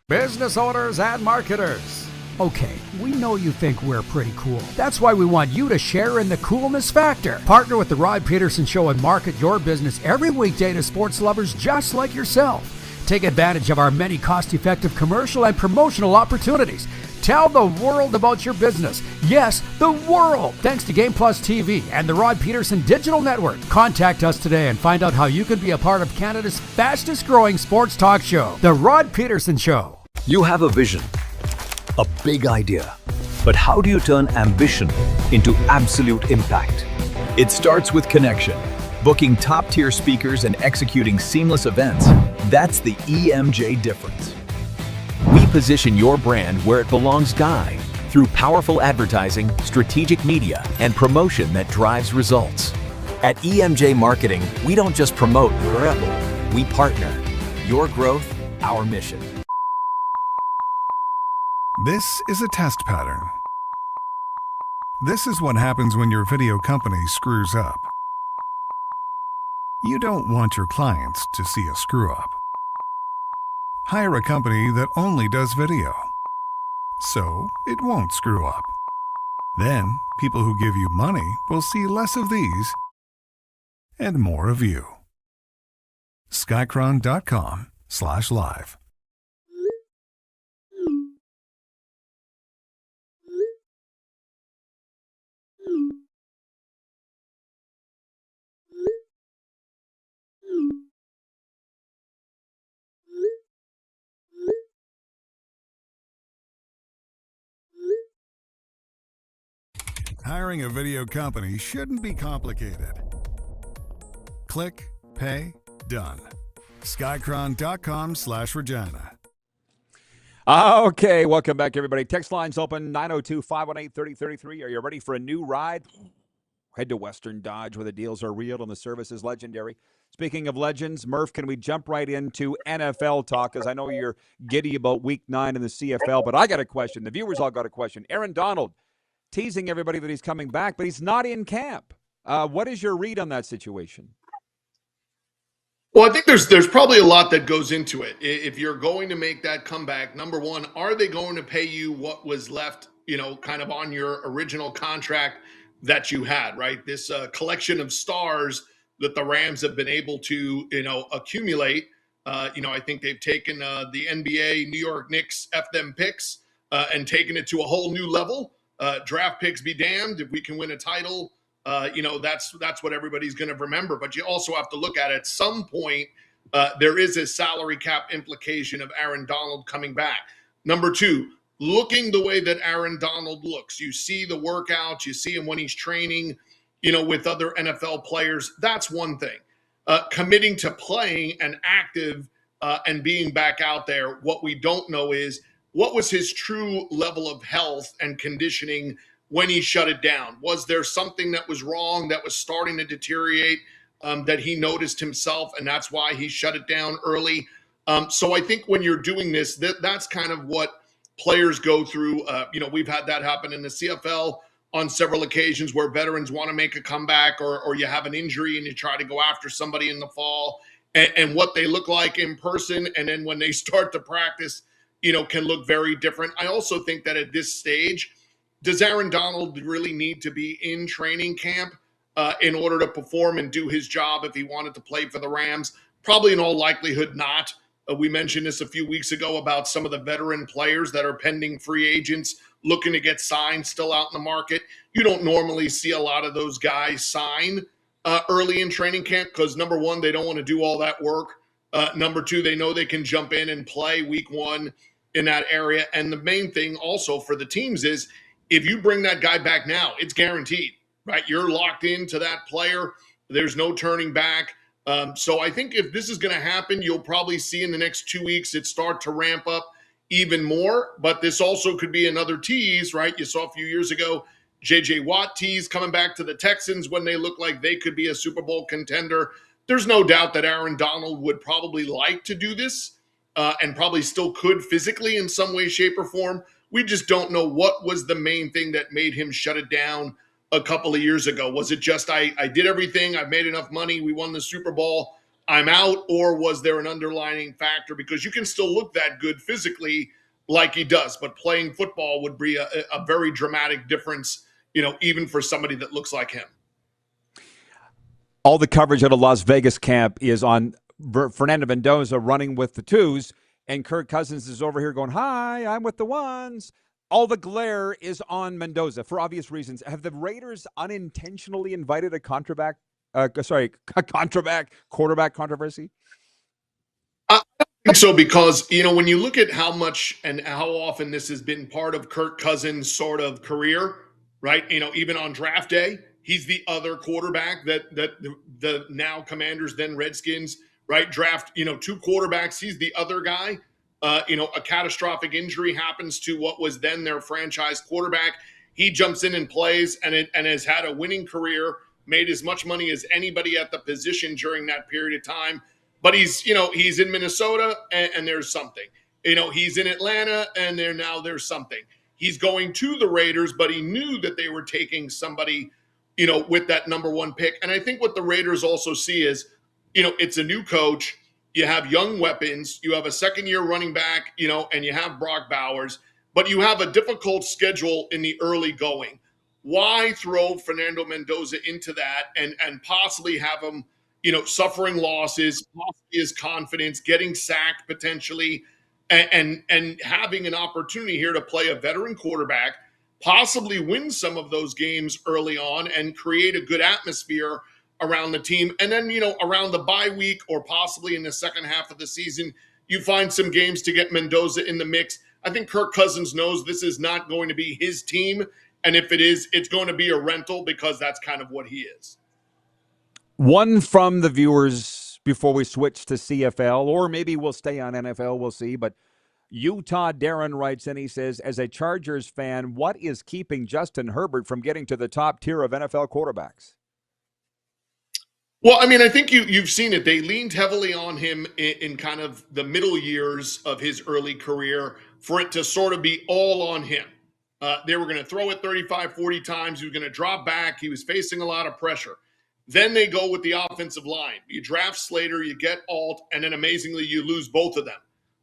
Business owners and marketers. Okay, we know you think we're pretty cool. That's why we want you to share in the coolness factor. Partner with the Rod Pedersen Show and market your business every weekday to sports lovers just like yourself. Take advantage of our many cost-effective commercial and promotional opportunities. Tell the world about your business. Yes, the world. Thanks to Game Plus TV and the Rod Pedersen Digital Network. Contact us today and find out how you can be a part of Canada's fastest-growing sports talk show, The Rod Pedersen Show. You have a vision, a big idea, but how do you turn ambition into absolute impact? It starts with connection. Booking top-tier speakers and executing seamless events, that's the EMJ difference. We position your brand where it belongs, Guy, through powerful advertising, strategic media, and promotion that drives results. At EMJ Marketing, we don't just promote, we partner. Your growth, our mission. This is a test pattern. This is what happens when your video company screws up. You don't want your clients to see a screw-up. Hire a company that only does video, so it won't screw up. Then, people who give you money will see less of these and more of you. Skycron.com/live. Hiring a video company shouldn't be complicated. Click, pay, done. Skycron.com/Regina. Okay, welcome back, everybody. Text line's open, 902-518-3033. Are you ready for a new ride? Head to Western Dodge where the deals are real and the service is legendary. Speaking of legends, Murph, can we jump right into NFL talk? Because I know you're giddy about Week 9 in the CFL, but I got a question. The viewers all got a question. Aaron Donald teasing everybody that he's coming back, but he's not in camp. What is your read on that situation? Well, I think there's probably a lot that goes into it. If you're going to make that comeback, number one, are they going to pay you what was left, kind of on your original contract that you had, right? This collection of stars that the Rams have been able to, accumulate. I think they've taken the NBA, New York Knicks, F them picks, and taken it to a whole new level. Draft picks be damned. If we can win a title, that's what everybody's going to remember. But you also have to look at some point, there is a salary cap implication of Aaron Donald coming back. Number two, looking the way that Aaron Donald looks, you see the workouts, you see him when he's training, with other NFL players. That's one thing. Committing to playing and active and being back out there, what we don't know is what was his true level of health and conditioning when he shut it down. Was there something that was wrong, that was starting to deteriorate, that he noticed himself, and that's why he shut it down early? So I think when you're doing this, that's kind of what players go through. We've had that happen in the CFL on several occasions where veterans want to make a comeback, or you have an injury and you try to go after somebody in the fall, and what they look like in person, and then when they start to practice, can look very different. I also think that at this stage, does Aaron Donald really need to be in training camp in order to perform and do his job if he wanted to play for the Rams? Probably in all likelihood not. We mentioned this a few weeks ago about some of the veteran players that are pending free agents looking to get signed still out in the market. You don't normally see a lot of those guys sign early in training camp because, number one, they don't want to do all that work. Number two, they know they can jump in and play week one in that area. And the main thing also for the teams is if you bring that guy back now, it's guaranteed, right? You're locked into that player. There's no turning back. So I think if this is going to happen, you'll probably see in the next 2 weeks it start to ramp up even more. But this also could be another tease, right? You saw a few years ago, J.J. Watt tease coming back to the Texans when they looked like they could be a Super Bowl contender. There's no doubt that Aaron Donald would probably like to do this and probably still could physically in some way, shape, or form. We just don't know what was the main thing that made him shut it down a couple of years ago. Was it just I did everything, I made enough money, we won the Super Bowl, I'm out? Or was there an underlying factor? Because you can still look that good physically like he does, but playing football would be a very dramatic difference, even for somebody that looks like him. All the coverage at a Las Vegas camp is on Fernando Mendoza running with the twos, and Kirk Cousins is over here going, "Hi, I'm with the ones." All the glare is on Mendoza for obvious reasons. Have the Raiders unintentionally invited a quarterback controversy? I think so because, when you look at how much and how often this has been part of Kirk Cousins' sort of career, right? Even on draft day, he's the other quarterback that the now Commanders, then Redskins, right? Draft, two quarterbacks. He's the other guy. A catastrophic injury happens to what was then their franchise quarterback. He jumps in and plays and has had a winning career, made as much money as anybody at the position during that period of time. But he's in Minnesota and there's something. He's in Atlanta and there's something. He's going to the Raiders, but he knew that they were taking somebody, with that number one pick. And I think what the Raiders also see is, it's a new coach. You have young weapons. You have a second-year running back, and you have Brock Bowers. But you have a difficult schedule in the early going. Why throw Fernando Mendoza into that and possibly have him, suffering losses, possibly his confidence, getting sacked potentially, and having an opportunity here to play a veteran quarterback, possibly win some of those games early on and create a good atmosphere around the team. And then, around the bye week or possibly in the second half of the season, you find some games to get Mendoza in the mix. I think Kirk Cousins knows this is not going to be his team. And if it is, it's going to be a rental because that's kind of what he is. One from the viewers before we switch to CFL, or maybe we'll stay on NFL, we'll see. But Utah Darren writes in, he says, as a Chargers fan, what is keeping Justin Herbert from getting to the top tier of NFL quarterbacks? Well, I mean, I think you've seen it. They leaned heavily on him in kind of the middle years of his early career for it to sort of be all on him. They were going to throw it 35, 40 times. He was going to drop back. He was facing a lot of pressure. Then they go with the offensive line. You draft Slater, you get Alt, and then amazingly you lose both of them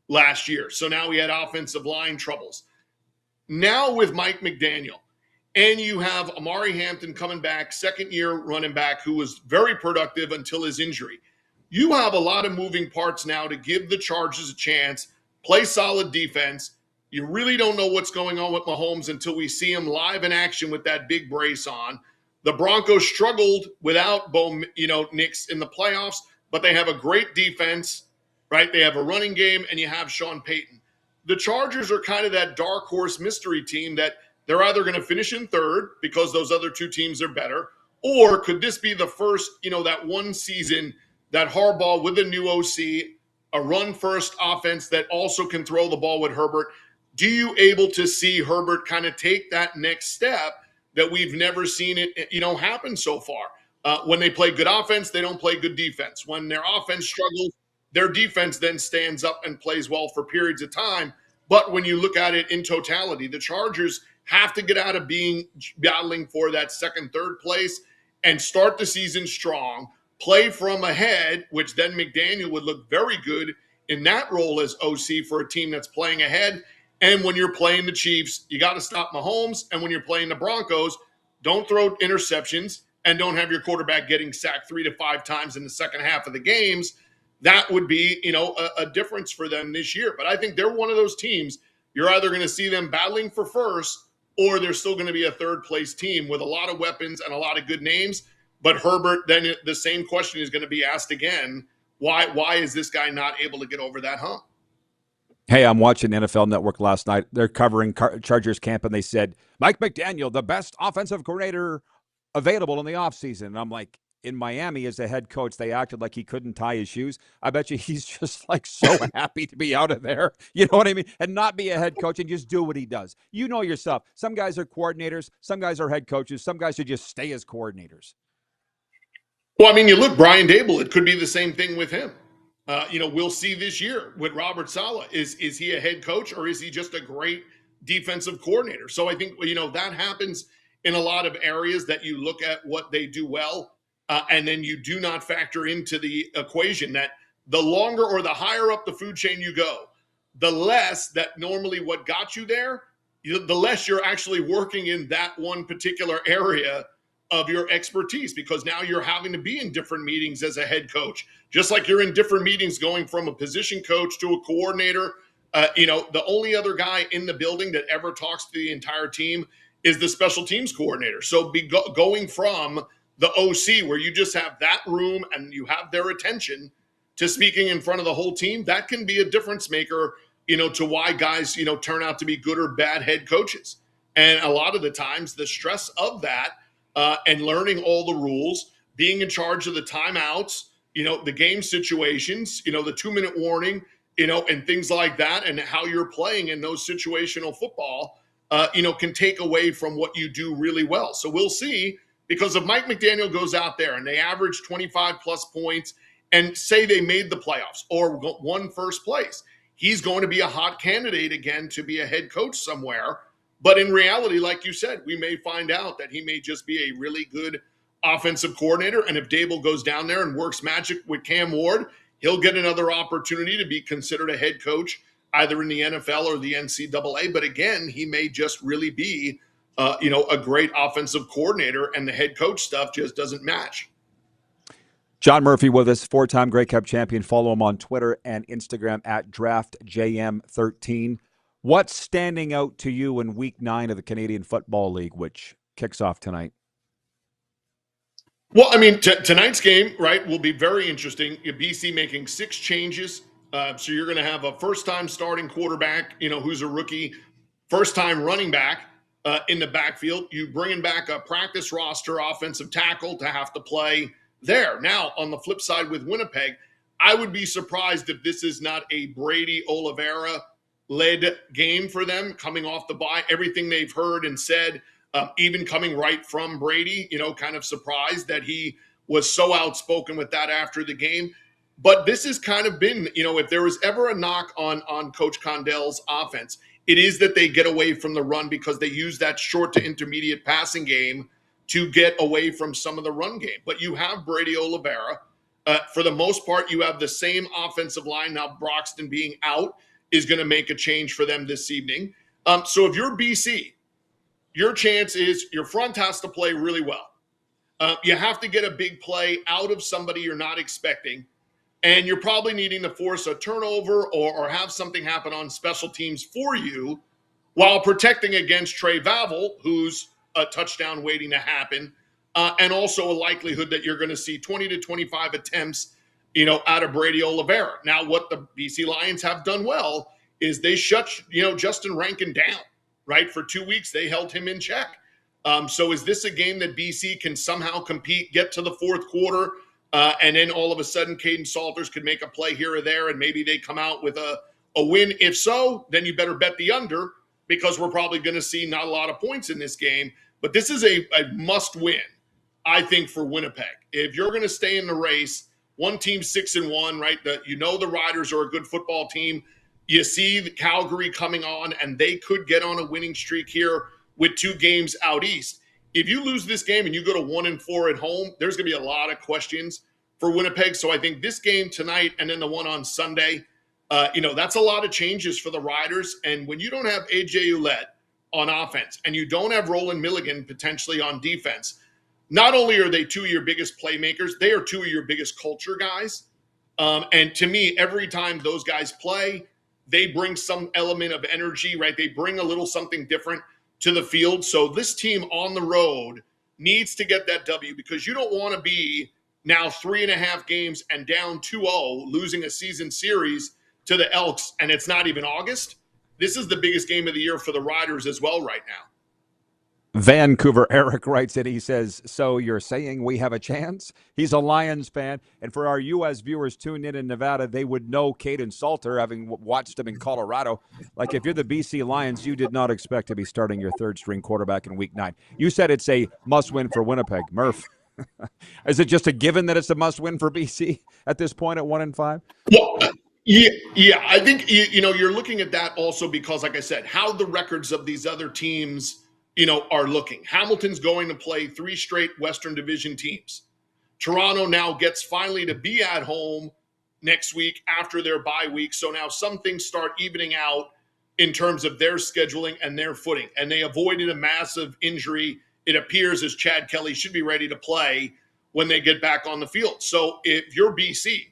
last year. So now we had offensive line troubles. Now with Mike McDaniel, and you have Amari Hampton coming back, second-year running back who was very productive until his injury. You have a lot of moving parts now to give the Chargers a chance, play solid defense. You really don't know what's going on with Mahomes until we see him live in action with that big brace on. The Broncos struggled without Nix in the playoffs, but they have a great defense, right? They have a running game, and you have Sean Payton. The Chargers are kind of that dark horse mystery team that they're either going to finish in third because those other two teams are better, or could this be the first, that one season that Harbaugh with a new OC, a run-first offense that also can throw the ball with Herbert? Do you able to see Herbert kind of take that next step that we've never seen it, happen so far? When they play good offense, they don't play good defense. When their offense struggles, their defense then stands up and plays well for periods of time. But when you look at it in totality, the Chargers have to get out of battling for that second, third place and start the season strong, play from ahead, which then McDaniel would look very good in that role as OC for a team that's playing ahead. And when you're playing the Chiefs, you got to stop Mahomes. And when you're playing the Broncos, don't throw interceptions and don't have your quarterback getting sacked 3 to 5 times in the second half of the games. That would be, a difference for them this year. But I think they're one of those teams. You're either going to see them battling for first, or they're still going to be a third-place team with a lot of weapons and a lot of good names. But Herbert, then the same question is going to be asked again. Why is this guy not able to get over that hump? Hey, I'm watching NFL Network last night. They're covering Chargers camp, and they said, Mike McDaniel, the best offensive coordinator available in the offseason. And I'm like, in Miami as a head coach, they acted like he couldn't tie his shoes. I bet you he's just so happy to be out of there. You know what I mean? And not be a head coach and just do what he does. You know yourself. Some guys are coordinators. Some guys are head coaches. Some guys should just stay as coordinators. Well, I mean, you look, Brian Dable, it could be the same thing with him. We'll see this year with Robert Saleh. Is he a head coach or is he just a great defensive coordinator? So I think, that happens in a lot of areas that you look at what they do well. And then you do not factor into the equation that the longer or the higher up the food chain you go, the less that normally what got you there, the less you're actually working in that one particular area of your expertise, because now you're having to be in different meetings as a head coach, just like you're in different meetings going from a position coach to a coordinator. The only other guy in the building that ever talks to the entire team is the special teams coordinator. So going from the OC, where you just have that room and you have their attention, to speaking in front of the whole team, that can be a difference maker, to why guys, turn out to be good or bad head coaches. And a lot of the times the stress of that and learning all the rules, being in charge of the timeouts, the game situations, the 2-minute warning, and things like that, and how you're playing in those situational football, can take away from what you do really well. So we'll see. Because if Mike McDaniel goes out there and they average 25-plus points and say they made the playoffs or won first place, he's going to be a hot candidate again to be a head coach somewhere. But in reality, like you said, we may find out that he may just be a really good offensive coordinator. And if Dable goes down there and works magic with Cam Ward, he'll get another opportunity to be considered a head coach either in the NFL or the NCAA. But again, he may just really be a great offensive coordinator, and the head coach stuff just doesn't match. John Murphy with us, 4-time Grey Cup champion. Follow him on Twitter and Instagram at DraftJM13. What's standing out to you in Week 9 of the Canadian Football League, which kicks off tonight? Well, I mean, tonight's game, right, will be very interesting. BC making 6 changes. So you're going to have a first-time starting quarterback, who's a rookie, first-time running back. In the backfield, you bringing back a practice roster offensive tackle to have to play there. Now, on the flip side with Winnipeg, I would be surprised if this is not a Brady Oliveira led game for them coming off the bye. Everything they've heard and said, even coming right from Brady, kind of surprised that he was so outspoken with that after the game. But this has kind of been, if there was ever a knock on Coach Condell's offense, it is that they get away from the run because they use that short to intermediate passing game to get away from some of the run game. But you have Brady Oliveira. For the most part, you have the same offensive line. Now, Broxton being out is going to make a change for them this evening. So if you're BC, your chance is your front has to play really well. You have to get a big play out of somebody you're not expecting. And you're probably needing to force a turnover or have something happen on special teams for you while protecting against Trey Vavel, who's a touchdown waiting to happen, and also a likelihood that you're going to see 20 to 25 attempts, out of Brady Oliveira. Now, what the BC Lions have done well is they shut, Justin Rankin down, right? For 2 weeks, they held him in check. So is this a game that BC can somehow compete, get to the fourth quarter, and then all of a sudden Caden Salters could make a play here or there and maybe they come out with a win? If so, then you better bet the under because we're probably going to see not a lot of points in this game. But this is a must win, I think, for Winnipeg. If you're going to stay in the race, one team 6-1, right? The Riders are a good football team. You see the Calgary coming on and they could get on a winning streak here with 2 games out east. If you lose this game and you go to 1-4 at home, there's going to be a lot of questions for Winnipeg. So I think this game tonight and then the one on Sunday, that's a lot of changes for the Riders. And when you don't have A.J. Ouellette on offense and you don't have Roland Milligan potentially on defense, not only are they 2 of your biggest playmakers, they are 2 of your biggest culture guys. And to me, every time those guys play, they bring some element of energy, right? They bring a little something different to the field. So this team on the road needs to get that W because you don't want to be now 3.5 games and down 2-0, losing a season series to the Elks, and it's not even August. This is the biggest game of the year for the Riders as well right now. Vancouver Eric writes it. He says, so you're saying we have a chance? He's a Lions fan. And for our U.S. viewers tuned in Nevada, they would know Caden Salter, having watched him in Colorado. Like, if you're the BC Lions, you did not expect to be starting your third-string quarterback in Week 9. You said it's a must-win for Winnipeg. Murph, is it just a given that it's a must-win for BC at this point at 1-5? Well, yeah. I think, you're looking at that also because, like I said, how the records of these other teams are looking. Hamilton's going to play 3 straight Western Division teams. Toronto now gets finally to be at home next week after their bye week. So now some things start evening out in terms of their scheduling and their footing. And they avoided a massive injury. It appears as Chad Kelly should be ready to play when they get back on the field. So if you're BC,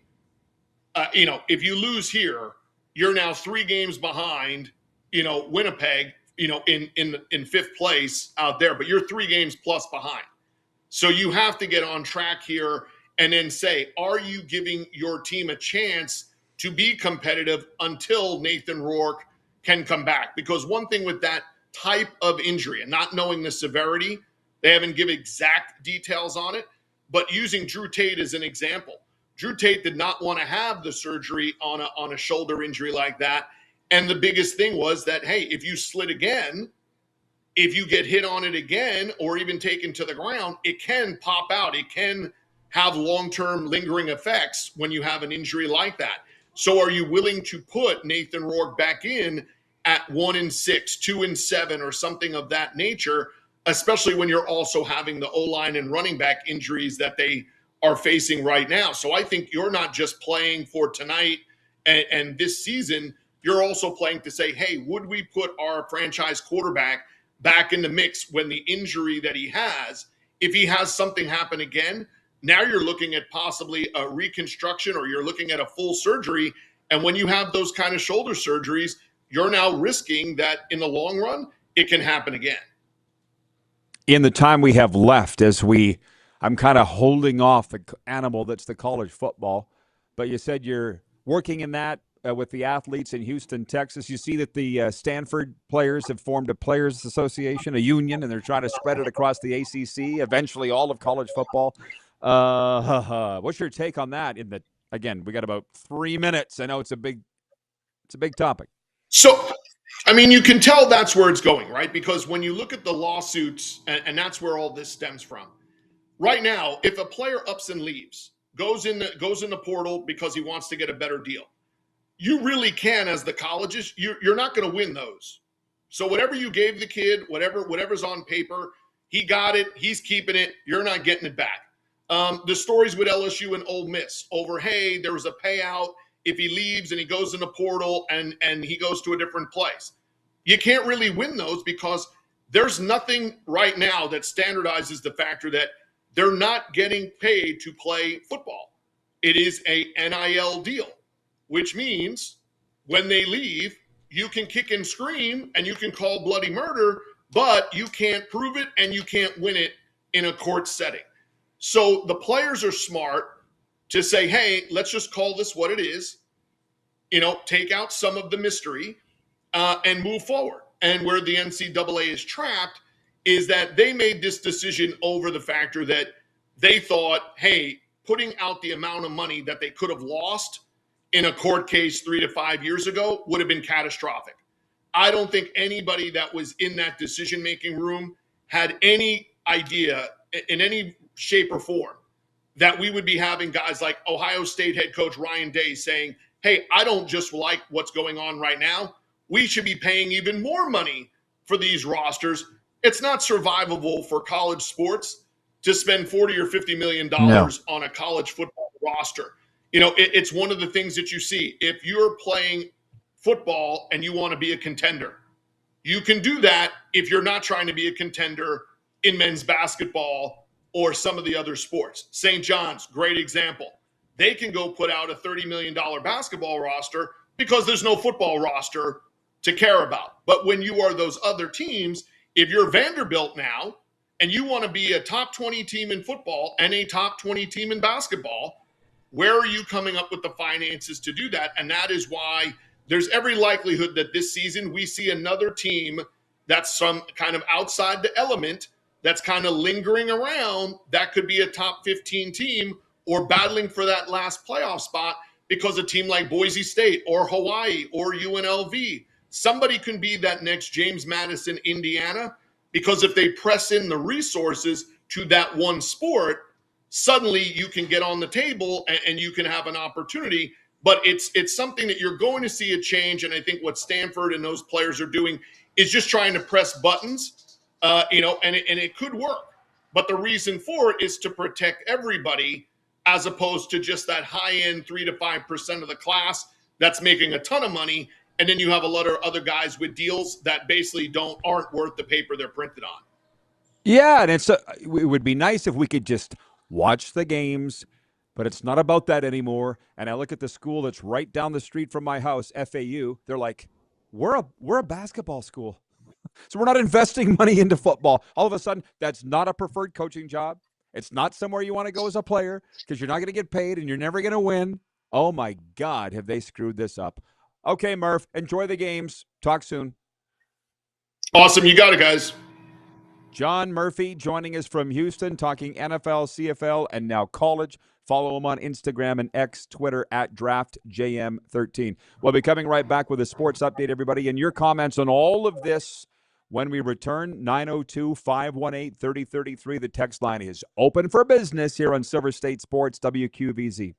if you lose here, you're now 3 games behind, Winnipeg, in fifth place out there, but you're 3 games plus behind. So you have to get on track here and then say, are you giving your team a chance to be competitive until Nathan Rourke can come back? Because one thing with that type of injury and not knowing the severity, they haven't given exact details on it, but using Drew Tate as an example. Drew Tate did not want to have the surgery on a shoulder injury like that. And the biggest thing was that, hey, if you slid again, if you get hit on it again or even taken to the ground, it can pop out. It can have long-term lingering effects when you have an injury like that. So are you willing to put Nathan Rourke back in at 1-6, 2-7, or something of that nature, especially when you're also having the O-line and running back injuries that they are facing right now? So I think you're not just playing for tonight and this season. You're also playing to say, hey, would we put our franchise quarterback back in the mix when the injury that he has, if he has something happen again, now you're looking at possibly a reconstruction or you're looking at a full surgery. And when you have those kind of shoulder surgeries, you're now risking that in the long run, it can happen again. In the time we have left, I'm kind of holding off the animal that's the college football, but you said you're working in that with the athletes in Houston, Texas. You see that the Stanford players have formed a players association, a union, and they're trying to spread it across the ACC, eventually all of college football. What's your take on that? Again, we got about 3 minutes. I know it's a big topic. So I mean, you can tell that's where it's going, right? Because when you look at the lawsuits, and that's where all this stems from. Right now, if a player ups and leaves, goes in the portal because he wants to get a better deal, you really can, as the colleges, you're not going to win those. So whatever you gave the kid, whatever's on paper, he got it, he's keeping it, you're not getting it back. The stories with LSU and Ole Miss over, hey, there was a payout if he leaves and he goes in the portal and he goes to a different place. You can't really win those because there's nothing right now that standardizes the factor that they're not getting paid to play football. It is a NIL deal, which means when they leave, you can kick and scream and you can call bloody murder, but you can't prove it and you can't win it in a court setting. So the players are smart to say, hey, let's just call this what it is, take out some of the mystery and move forward. And where the NCAA is trapped is that they made this decision over the factor that they thought, hey, putting out the amount of money that they could have lost in a court case 3 to 5 years ago would have been catastrophic. I don't think anybody that was in that decision-making room had any idea in any shape or form that we would be having guys like Ohio State head coach Ryan Day saying, hey, I don't just like what's going on right now. We should be paying even more money for these rosters. It's not survivable for college sports to spend $40 or $50 million on a college football roster. It's one of the things that you see. If you're playing football and you want to be a contender, you can do that if you're not trying to be a contender in men's basketball or some of the other sports. St. John's, great example. They can go put out a $30 million basketball roster because there's no football roster to care about. But when you are those other teams, if you're Vanderbilt now and you want to be a top 20 team in football and a top 20 team in basketball, where are you coming up with the finances to do that? And that is why there's every likelihood that this season we see another team that's some kind of outside the element that's kind of lingering around. That could be a top 15 team or battling for that last playoff spot because a team like Boise State or Hawaii or UNLV, somebody can be that next James Madison, Indiana, because if they press in the resources to that one sport, suddenly you can get on the table and you can have an opportunity. But it's something that you're going to see a change. And I think what Stanford and those players are doing is just trying to press buttons, and it could work. But the reason for it is to protect everybody as opposed to just that high-end 3 to 5% of the class that's making a ton of money. And then you have a lot of other guys with deals that basically aren't worth the paper they're printed on. Yeah, and it would be nice if we could just watch the games, but it's not about that anymore. And I look at the school that's right down the street from my house, FAU. They're like, we're a basketball school. So we're not investing money into football. All of a sudden, that's not a preferred coaching job. It's not somewhere you want to go as a player because you're not going to get paid and you're never going to win. Oh, my God, have they screwed this up. Okay, Murph, enjoy the games. Talk soon. Awesome. You got it, guys. John Murphy joining us from Houston, talking NFL, CFL, and now college. Follow him on Instagram and X, Twitter at DraftJM13. We'll be coming right back with a sports update, everybody, and your comments on all of this when we return. 902-518-3033. The text line is open for business here on Silver State Sports, WQVZ.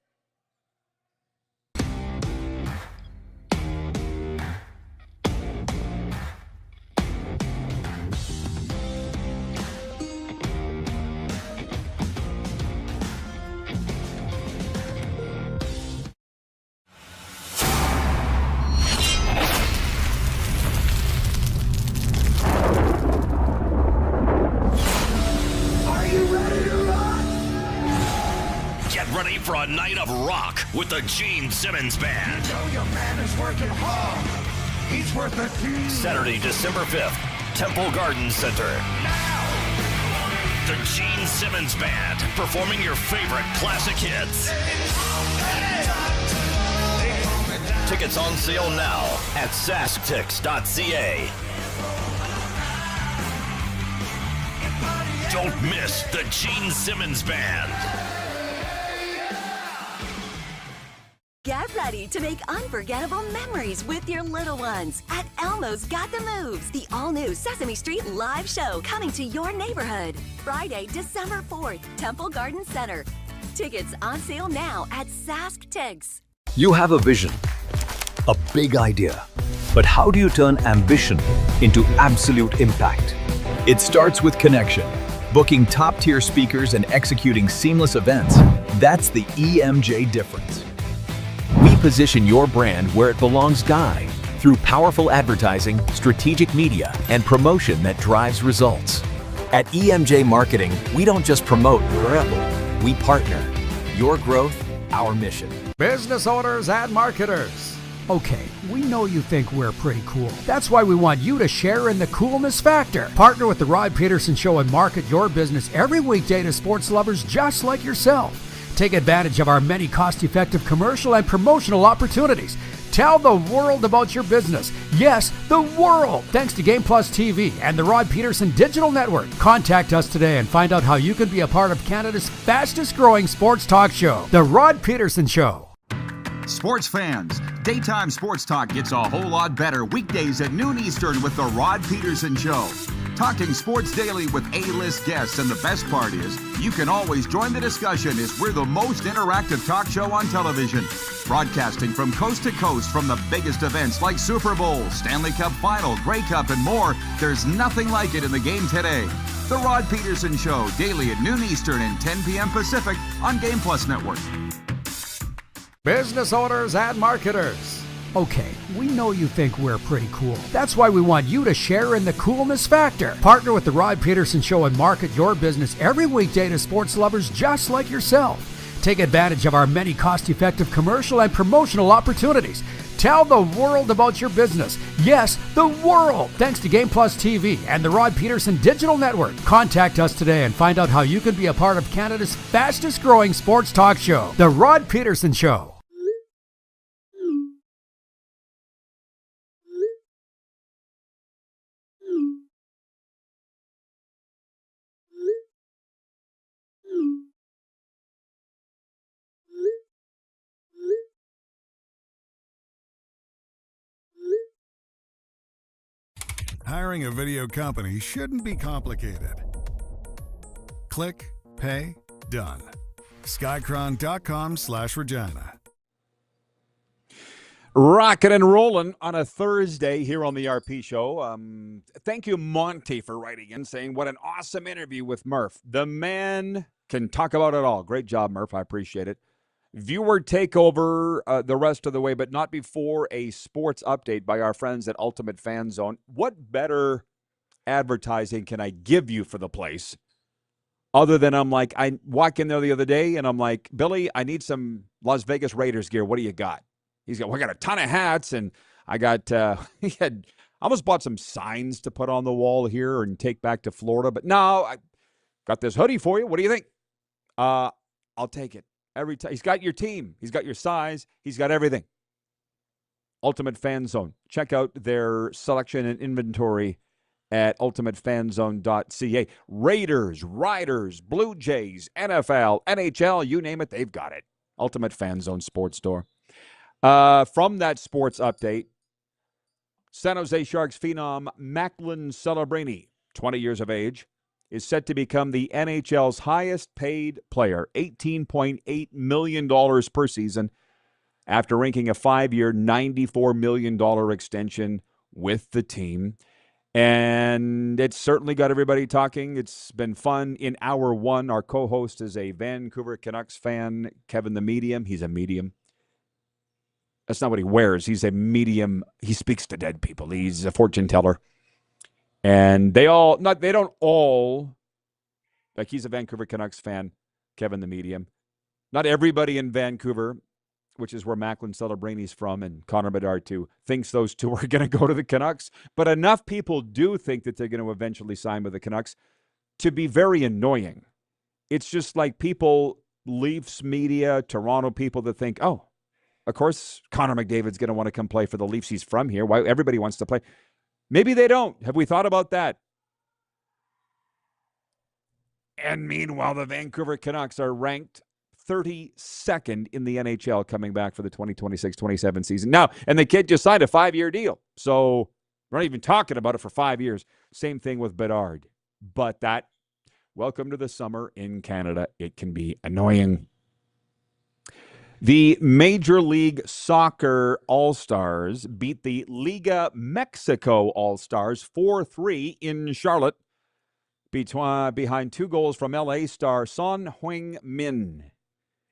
For a night of rock with the Gene Simmons Band. You know your man is working hard. He's worth the team. Saturday, December 5th, Temple Garden Center. Now. The Gene Simmons Band performing your favorite classic hits. Tickets on sale now at sasktix.ca. Don't miss the Gene Simmons Band. Get ready to make unforgettable memories with your little ones at Elmo's Got the Moves, the all-new Sesame Street live show coming to your neighborhood. Friday, December 4th, Temple Garden Center. Tickets on sale now at Sask Tigs. You have a vision, a big idea. But how do you turn ambition into absolute impact? It starts with connection. Booking top-tier speakers and executing seamless events. That's the EMJ difference. We position your brand where it belongs, Guy, through powerful advertising, strategic media, and promotion that drives results. At EMJ Marketing, we don't just promote, we partner. Your growth, our mission. Business owners and marketers. Okay, we know you think we're pretty cool. That's why we want you to share in the coolness factor. Partner with the Rod Pedersen Show and market your business every weekday to sports lovers just like yourself. Take advantage of our many cost-effective commercial and promotional opportunities. Tell the world about your business. Yes, the world. Thanks to Game Plus TV and the Rod Pedersen Digital Network. Contact us today and find out how you can be a part of Canada's fastest-growing sports talk show, The Rod Pedersen Show. Sports fans, daytime sports talk gets a whole lot better weekdays at noon Eastern with The Rod Pedersen Show. Talking sports daily with A-list guests, and the best part is, you can always join the discussion as we're the most interactive talk show on television. Broadcasting from coast to coast from the biggest events like Super Bowl, Stanley Cup Final, Grey Cup, and more. There's nothing like it in the game today. The Rod Pedersen Show, daily at noon Eastern and 10 p.m. Pacific on Game Plus Network. Business owners and marketers. Okay, we know you think we're pretty cool. That's why we want you to share in the coolness factor. Partner with the Rod Pedersen Show and market your business every weekday to sports lovers just like yourself. Take advantage of our many cost-effective commercial and promotional opportunities. Tell the world about your business. Yes, the world. Thanks to Game Plus TV and the Rod Pedersen Digital Network. Contact us today and find out how you can be a part of Canada's fastest-growing sports talk show, The Rod Pedersen Show. Hiring a video company shouldn't be complicated. Click, pay, done. Skycron.com/Regina. Rocking and rolling on a Thursday here on the RP Show. Thank you, Monty, for writing in saying, what an awesome interview with Murph. The man can talk about it all. Great job, Murph. I appreciate it. Viewer takeover the rest of the way, but not before a sports update by our friends at Ultimate Fan Zone. What better advertising can I give you for the place other than I walk in there the other day and I'm like, Billy, I need some Las Vegas Raiders gear. What do you got? He's got, well, I got a ton of hats, and I got, he had almost bought some signs to put on the wall here and take back to Florida. But no, I got this hoodie for you. What do you think? I'll take it. Every time. He's got your team. He's got your size. He's got everything. Ultimate Fan Zone. Check out their selection and inventory at ultimatefanzone.ca. Raiders, Riders, Blue Jays, NFL, NHL, you name it, they've got it. Ultimate Fan Zone Sports Store. From that sports update, San Jose Sharks phenom Macklin Celebrini, 20 years of age, is set to become the NHL's highest-paid player, $18.8 million per season, after inking a 5-year, $94 million extension with the team. And it's certainly got everybody talking. It's been fun. In hour one, our co-host is a Vancouver Canucks fan, Kevin the Medium. He's a medium. That's not what he wears. He's a medium. He speaks to dead people. He's a fortune teller. And they don't all, like he's a Vancouver Canucks fan, Kevin the Medium. Not everybody in Vancouver, which is where Macklin Celebrini's from, and Connor Bedard too, thinks those two are going to go to the Canucks. But enough people do think that they're going to eventually sign with the Canucks to be very annoying. It's just like people, Leafs media, Toronto people that think, oh, of course Connor McDavid's going to want to come play for the Leafs. He's from here. Why everybody wants to play. Maybe they don't. Have we thought about that? And meanwhile, the Vancouver Canucks are ranked 32nd in the NHL coming back for the 2026-27 season. Now, and the kid just signed a 5-year deal. So we're not even talking about it for 5 years. Same thing with Bedard. But welcome to the summer in Canada. It can be annoying. The Major League Soccer All-Stars beat the Liga Mexico All-Stars 4-3 in Charlotte behind 2 goals from LA star Son Heung-min.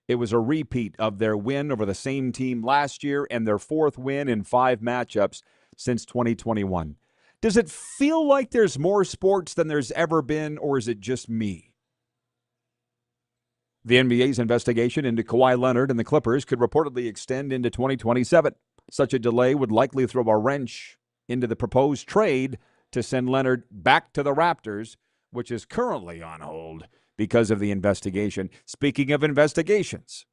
It was a repeat of their win over the same team last year and their 4th win in 5 matchups since 2021. Does it feel like there's more sports than there's ever been, or is it just me? The NBA's investigation into Kawhi Leonard and the Clippers could reportedly extend into 2027. Such a delay would likely throw a wrench into the proposed trade to send Leonard back to the Raptors, which is currently on hold because of the investigation. Speaking of investigations,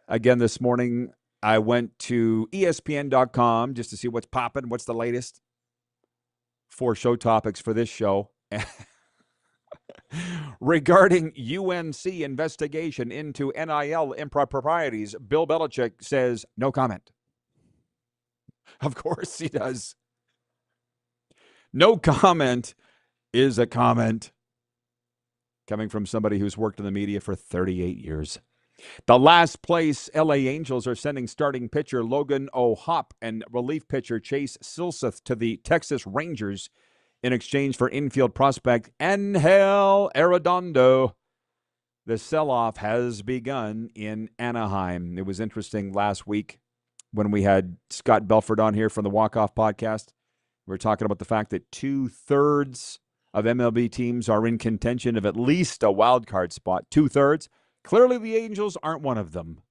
again this morning I went to ESPN.com just to see what's popping, what's the latest. 4 show topics for this show. Regarding UNC investigation into NIL improprieties, Bill Belichick says no comment. Of course he does. No comment is a comment, coming from somebody who's worked in the media for 38 years. The last place LA Angels are sending starting pitcher Logan O'Hoppe and relief pitcher Chase Silseth to the Texas Rangers in exchange for infield prospect Angel Arredondo. The sell-off has begun in Anaheim. It was interesting last week when we had Scott Belford on here from the Walk-Off podcast. We were talking about the fact that 2/3 of MLB teams are in contention of at least a wild card spot. 2/3. Clearly the Angels aren't one of them.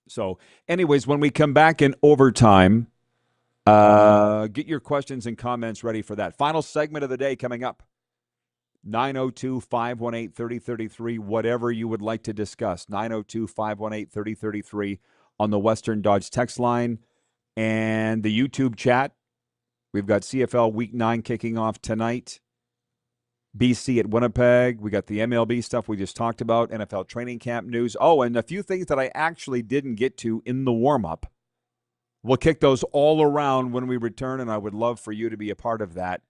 So anyways, when we come back in overtime, get your questions and comments ready for that. Final segment of the day coming up. 902-518-3033, whatever you would like to discuss. 902-518-3033 on the Western Dodge text line and the YouTube chat. We've got CFL Week 9 kicking off tonight. BC at Winnipeg. We got the MLB stuff we just talked about, NFL training camp news. Oh, and a few things that I actually didn't get to in the warm-up. We'll kick those all around when we return, and I would love for you to be a part of that.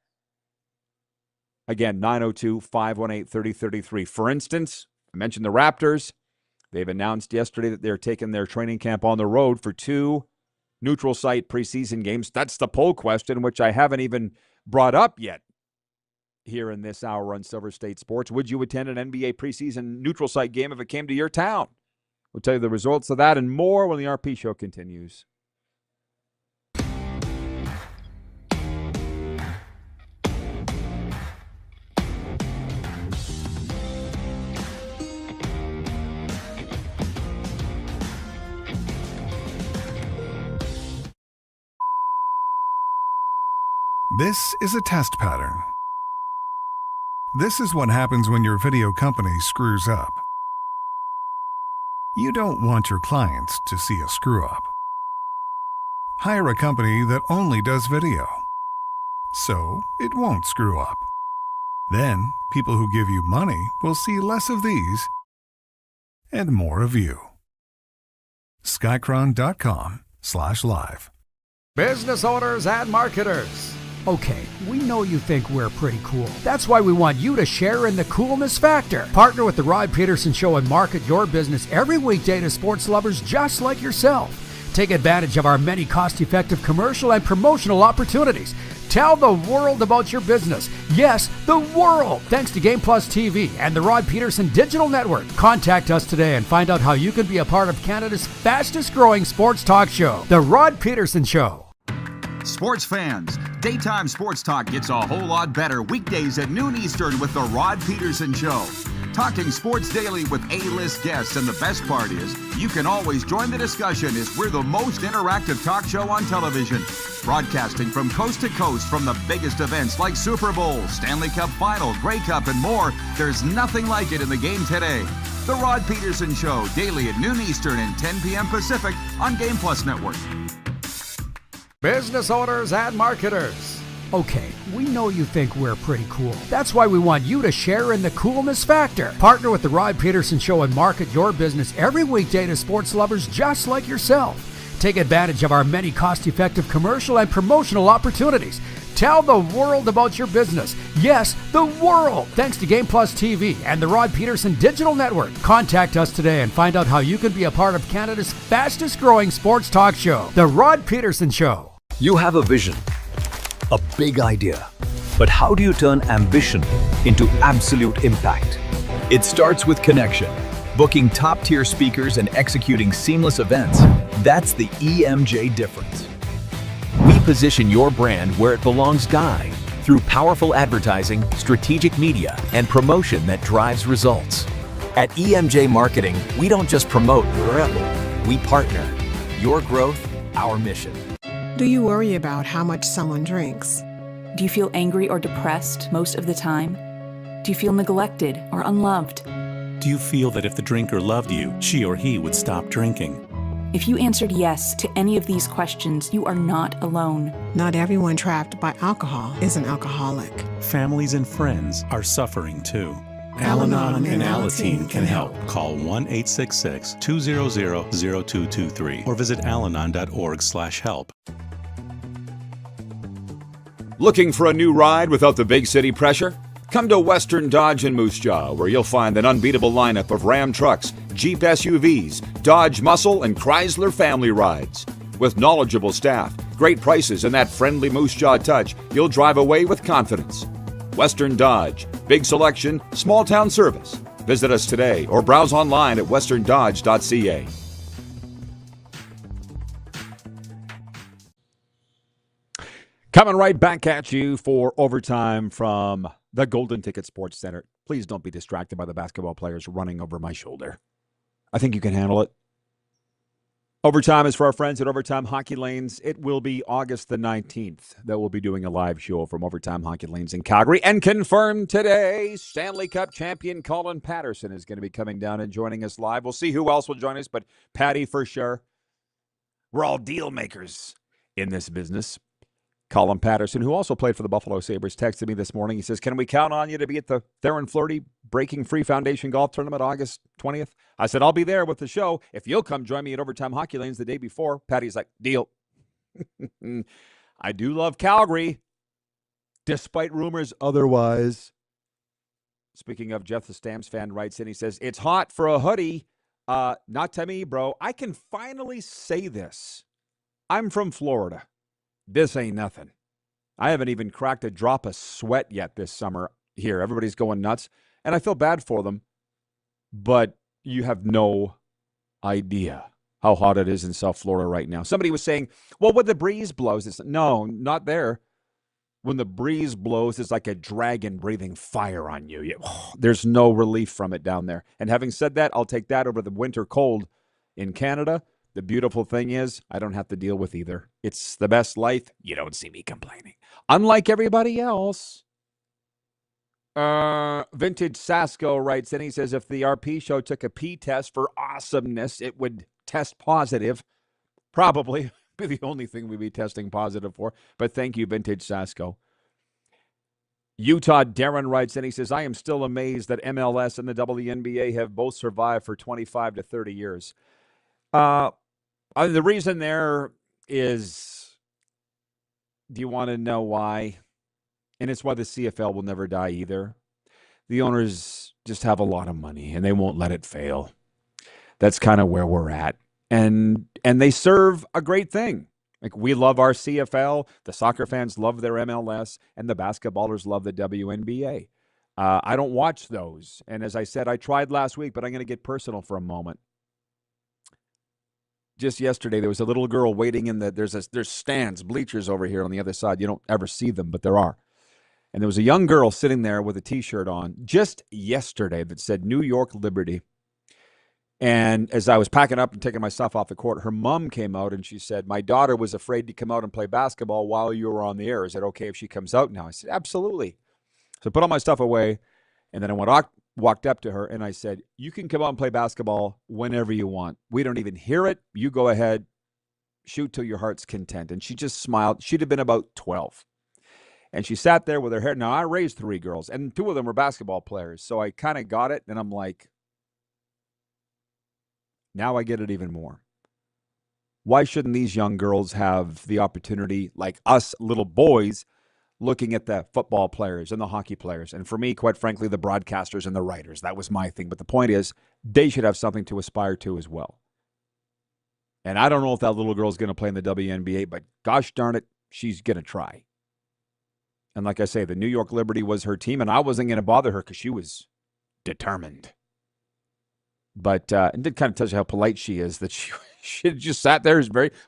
Again, 902-518-3033. For instance, I mentioned the Raptors. They've announced yesterday that they're taking their training camp on the road for 2 neutral site preseason games. That's the poll question, which I haven't even brought up yet here in this hour on Silver State Sports. Would you attend an NBA preseason neutral site game if it came to your town? We'll tell you the results of that and more when the RP Show continues. This is a test pattern. This is what happens when your video company screws up. You don't want your clients to see a screw-up. Hire a company that only does video, so it won't screw up. Then, people who give you money will see less of these and more of you. Skycron.com/live. Business owners and marketers. Okay, we know you think we're pretty cool. That's why we want you to share in the coolness factor. Partner with the Rod Pedersen Show and market your business every weekday to sports lovers just like yourself. Take advantage of our many cost-effective commercial and promotional opportunities. Tell the world about your business. Yes, the world. Thanks to Game Plus TV and the Rod Pedersen Digital Network. Contact us today and find out how you can be a part of Canada's fastest-growing sports talk show, The Rod Pedersen Show. Sports fans, daytime sports talk gets a whole lot better weekdays at noon Eastern with the Rod Pedersen Show. Talking sports daily with A-list guests, and the best part is, you can always join the discussion as we're the most interactive talk show on television. Broadcasting from coast to coast from the biggest events like Super Bowl, Stanley Cup Final, Grey Cup, and more. There's nothing like it in the game today. The Rod Pedersen Show, daily at noon Eastern and 10 p.m. Pacific on Game Plus Network. Business owners and marketers. Okay, we know you think we're pretty cool. That's why we want you to share in the coolness factor. Partner with the Rod Pedersen Show and market your business every weekday to sports lovers just like yourself. Take advantage of our many cost-effective commercial and promotional opportunities. Tell the world about your business. Yes, the world. Thanks to Game Plus TV and the Rod Pedersen Digital Network. Contact us today and find out how you can be a part of Canada's fastest-growing sports talk show, The Rod Pedersen Show. You have a vision, a big idea. But how do you turn ambition into absolute impact? It starts with connection. Booking top-tier speakers and executing seamless events. That's the EMJ difference. We position your brand where it belongs, Guy, through powerful advertising, strategic media, and promotion that drives results. At EMJ Marketing, we don't just promote, we partner. Your growth, our mission. Do you worry about how much someone drinks? Do you feel angry or depressed most of the time? Do you feel neglected or unloved? Do you feel that if the drinker loved you, she or he would stop drinking? If you answered yes to any of these questions, you are not alone. Not everyone trapped by alcohol is an alcoholic. Families and friends are suffering too. Al-Anon and Alateen can help. Call 1-866-200-0223 or visit alanon.org/help. Looking for a new ride without the big city pressure? Come to Western Dodge in Moose Jaw, where you'll find an unbeatable lineup of Ram trucks, Jeep SUVs, Dodge Muscle, and Chrysler family rides. With knowledgeable staff, great prices, and that friendly Moose Jaw touch, you'll drive away with confidence. Western Dodge. Big selection, small town service. Visit us today or browse online at westerndodge.ca. Coming right back at you for overtime from the Golden Ticket Sports Center. Please don't be distracted by the basketball players running over my shoulder. I think you can handle it. Overtime is for our friends at Overtime Hockey Lanes. It will be August the 19th that we'll be doing a live show from Overtime Hockey Lanes in Calgary. And confirmed today, Stanley Cup champion Rod Pedersen is going to be coming down and joining us live. We'll see who else will join us, but Patty for sure. We're all deal makers in this business. Rod Pedersen, who also played for the Buffalo Sabres, texted me this morning. He says, can we count on you to be at the Theron Flirty Breaking Free Foundation Golf Tournament August 20th? I said, I'll be there with the show. If you'll come join me at Overtime Hockey Lanes the day before. Patty's like, deal. I do love Calgary, despite rumors otherwise. Speaking of, Jeff the Stamps fan writes in, he says, it's hot for a hoodie. Not to me, bro. I can finally say this. I'm from Florida. This ain't nothing. I haven't even cracked a drop of sweat yet this summer here. Everybody's going nuts, and I feel bad for them. But you have no idea how hot it is in South Florida right now. Somebody was saying, well, when the breeze blows, it's no, not there. When the breeze blows, it's like a dragon breathing fire on you. There's no relief from it down there. And having said that, I'll take that over the winter cold in Canada. The beautiful thing is, I don't have to deal with either. It's the best life. You don't see me complaining. Unlike everybody else. Vintage Sasko writes in, he says, if the RP show took a pee test for awesomeness, it would test positive. Probably be the only thing we'd be testing positive for. But thank you, Vintage Sasko. Utah Darren writes in, he says, I am still amazed that MLS and the WNBA have both survived for 25 to 30 years. The reason there is, do you want to know why? And it's why the CFL will never die either. The owners just have a lot of money and they won't let it fail. That's kind of where we're at. And they serve a great thing. Like, we love our CFL, the soccer fans love their MLS, and the basketballers love the WNBA. I don't watch those. And as I said, I tried last week, but I'm going to get personal for a moment. Just yesterday, there was a little girl waiting in there's stands, bleachers over here on the other side. You don't ever see them, but there are. And there was a young girl sitting there with a T-shirt on just yesterday that said New York Liberty. And as I was packing up and taking my stuff off the court, her mom came out and she said, my daughter was afraid to come out and play basketball while you were on the air. Is it okay if she comes out now? I said, absolutely. So I put all my stuff away, and then I walked up to her and I said, you can come out and play basketball whenever you want. We don't even hear it. You go ahead, shoot till your heart's content. And she just smiled. She'd have been about 12. And she sat there with her hair. Now, I raised 3 girls, and 2 of them were basketball players. So I kind of got it, and I'm like, now I get it even more. Why shouldn't these young girls have the opportunity, like us little boys, looking at the football players and the hockey players? And for me, quite frankly, the broadcasters and the writers. That was my thing. But the point is, they should have something to aspire to as well. And I don't know if that little girl's going to play in the WNBA, but gosh darn it, she's going to try. And like I say, the New York Liberty was her team, and I wasn't going to bother her because she was determined. But it did kind of touch how polite she is, that she just sat there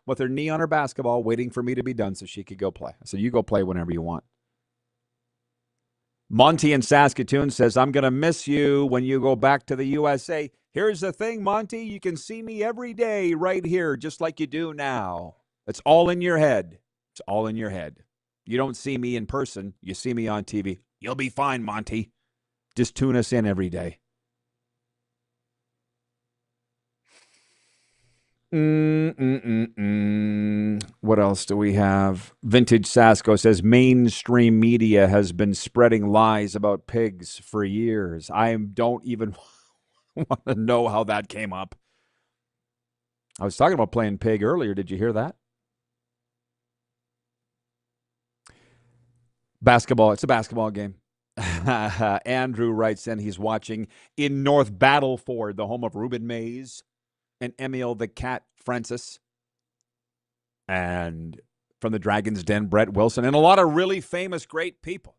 with her knee on her basketball waiting for me to be done so she could go play. I said, you go play whenever you want. Monty in Saskatoon says, I'm going to miss you when you go back to the USA. Here's the thing, Monty. You can see me every day right here, just like you do now. It's all in your head. It's all in your head. You don't see me in person. You see me on TV. You'll be fine, Monty. Just tune us in every day. What else do we have? Vintage Sasko says, mainstream media has been spreading lies about pigs for years. I don't even want to know how that came up. I was talking about playing pig earlier. Did you hear that? Basketball. It's a basketball game. Andrew writes in, he's watching in North Battleford, the home of Ruben Mays and Emil the Cat Francis. And from the Dragon's Den, Brett Wilson, and a lot of really famous, great people.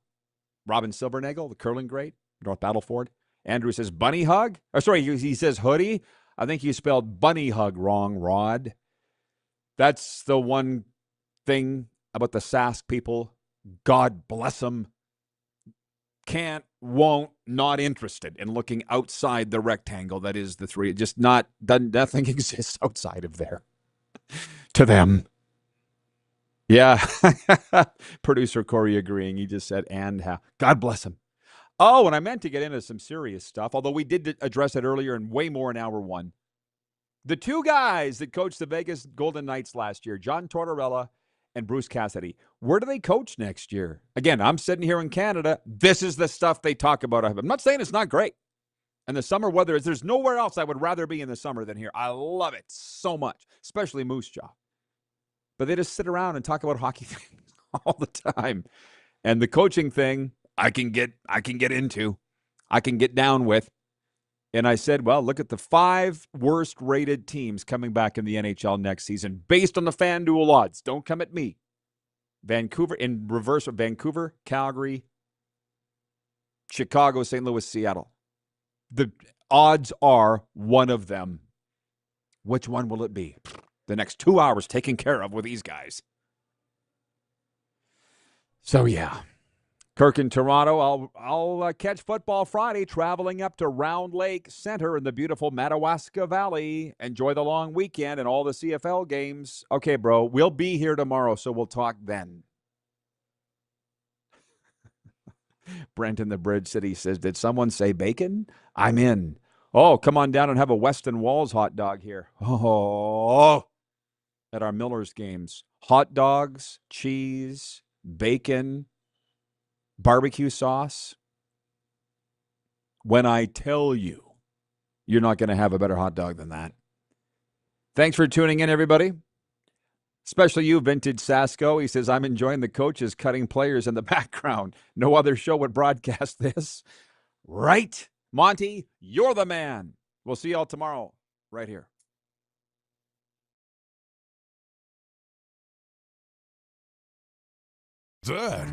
Robin Silvernagle, the curling great, North Battleford. Andrew says bunny hug. Or sorry, he says hoodie. I think you spelled bunny hug wrong, Rod. That's the one thing about the Sask people. God bless them. Can't, won't, not interested in looking outside the rectangle that is the 3. Just nothing exists outside of there. To them. Yeah. Producer Corey agreeing. He just said, and how. God bless him. Oh, and I meant to get into some serious stuff, although we did address it earlier and way more in hour 1. The 2 guys that coached the Vegas Golden Knights last year, John Tortorella and Bruce Cassidy, where do they coach next year? Again, I'm sitting here in Canada. This is the stuff they talk about. I'm not saying it's not great. And the summer weather is, there's nowhere else I would rather be in the summer than here. I love it so much, especially Moose Jaw. But they just sit around and talk about hockey things all the time. And the coaching thing, I can get into. I can get down with. And I said, well, look at the 5 worst rated teams coming back in the NHL next season based on the FanDuel odds. Don't come at me. Vancouver, in reverse of Vancouver, Calgary, Chicago, St. Louis, Seattle. The odds are one of them. Which one will it be? The next 2 hours taken care of with these guys. So, yeah. Kirk in Toronto, I'll catch football Friday traveling up to Round Lake Center in the beautiful Madawaska Valley. Enjoy the long weekend and all the CFL games. Okay, bro, we'll be here tomorrow, so we'll talk then. Brent in the Bridge City says, did someone say bacon? I'm in. Oh, come on down and have a Weston Walls hot dog here. Oh, at our Miller's games. Hot dogs, cheese, bacon, barbecue sauce. When I tell you, you're not going to have a better hot dog than that. Thanks for tuning in, everybody. Especially you, Vintage Sasko. He says, I'm enjoying the coaches cutting players in the background. No other show would broadcast this. Right? Monty, you're the man. We'll see y'all tomorrow right here. That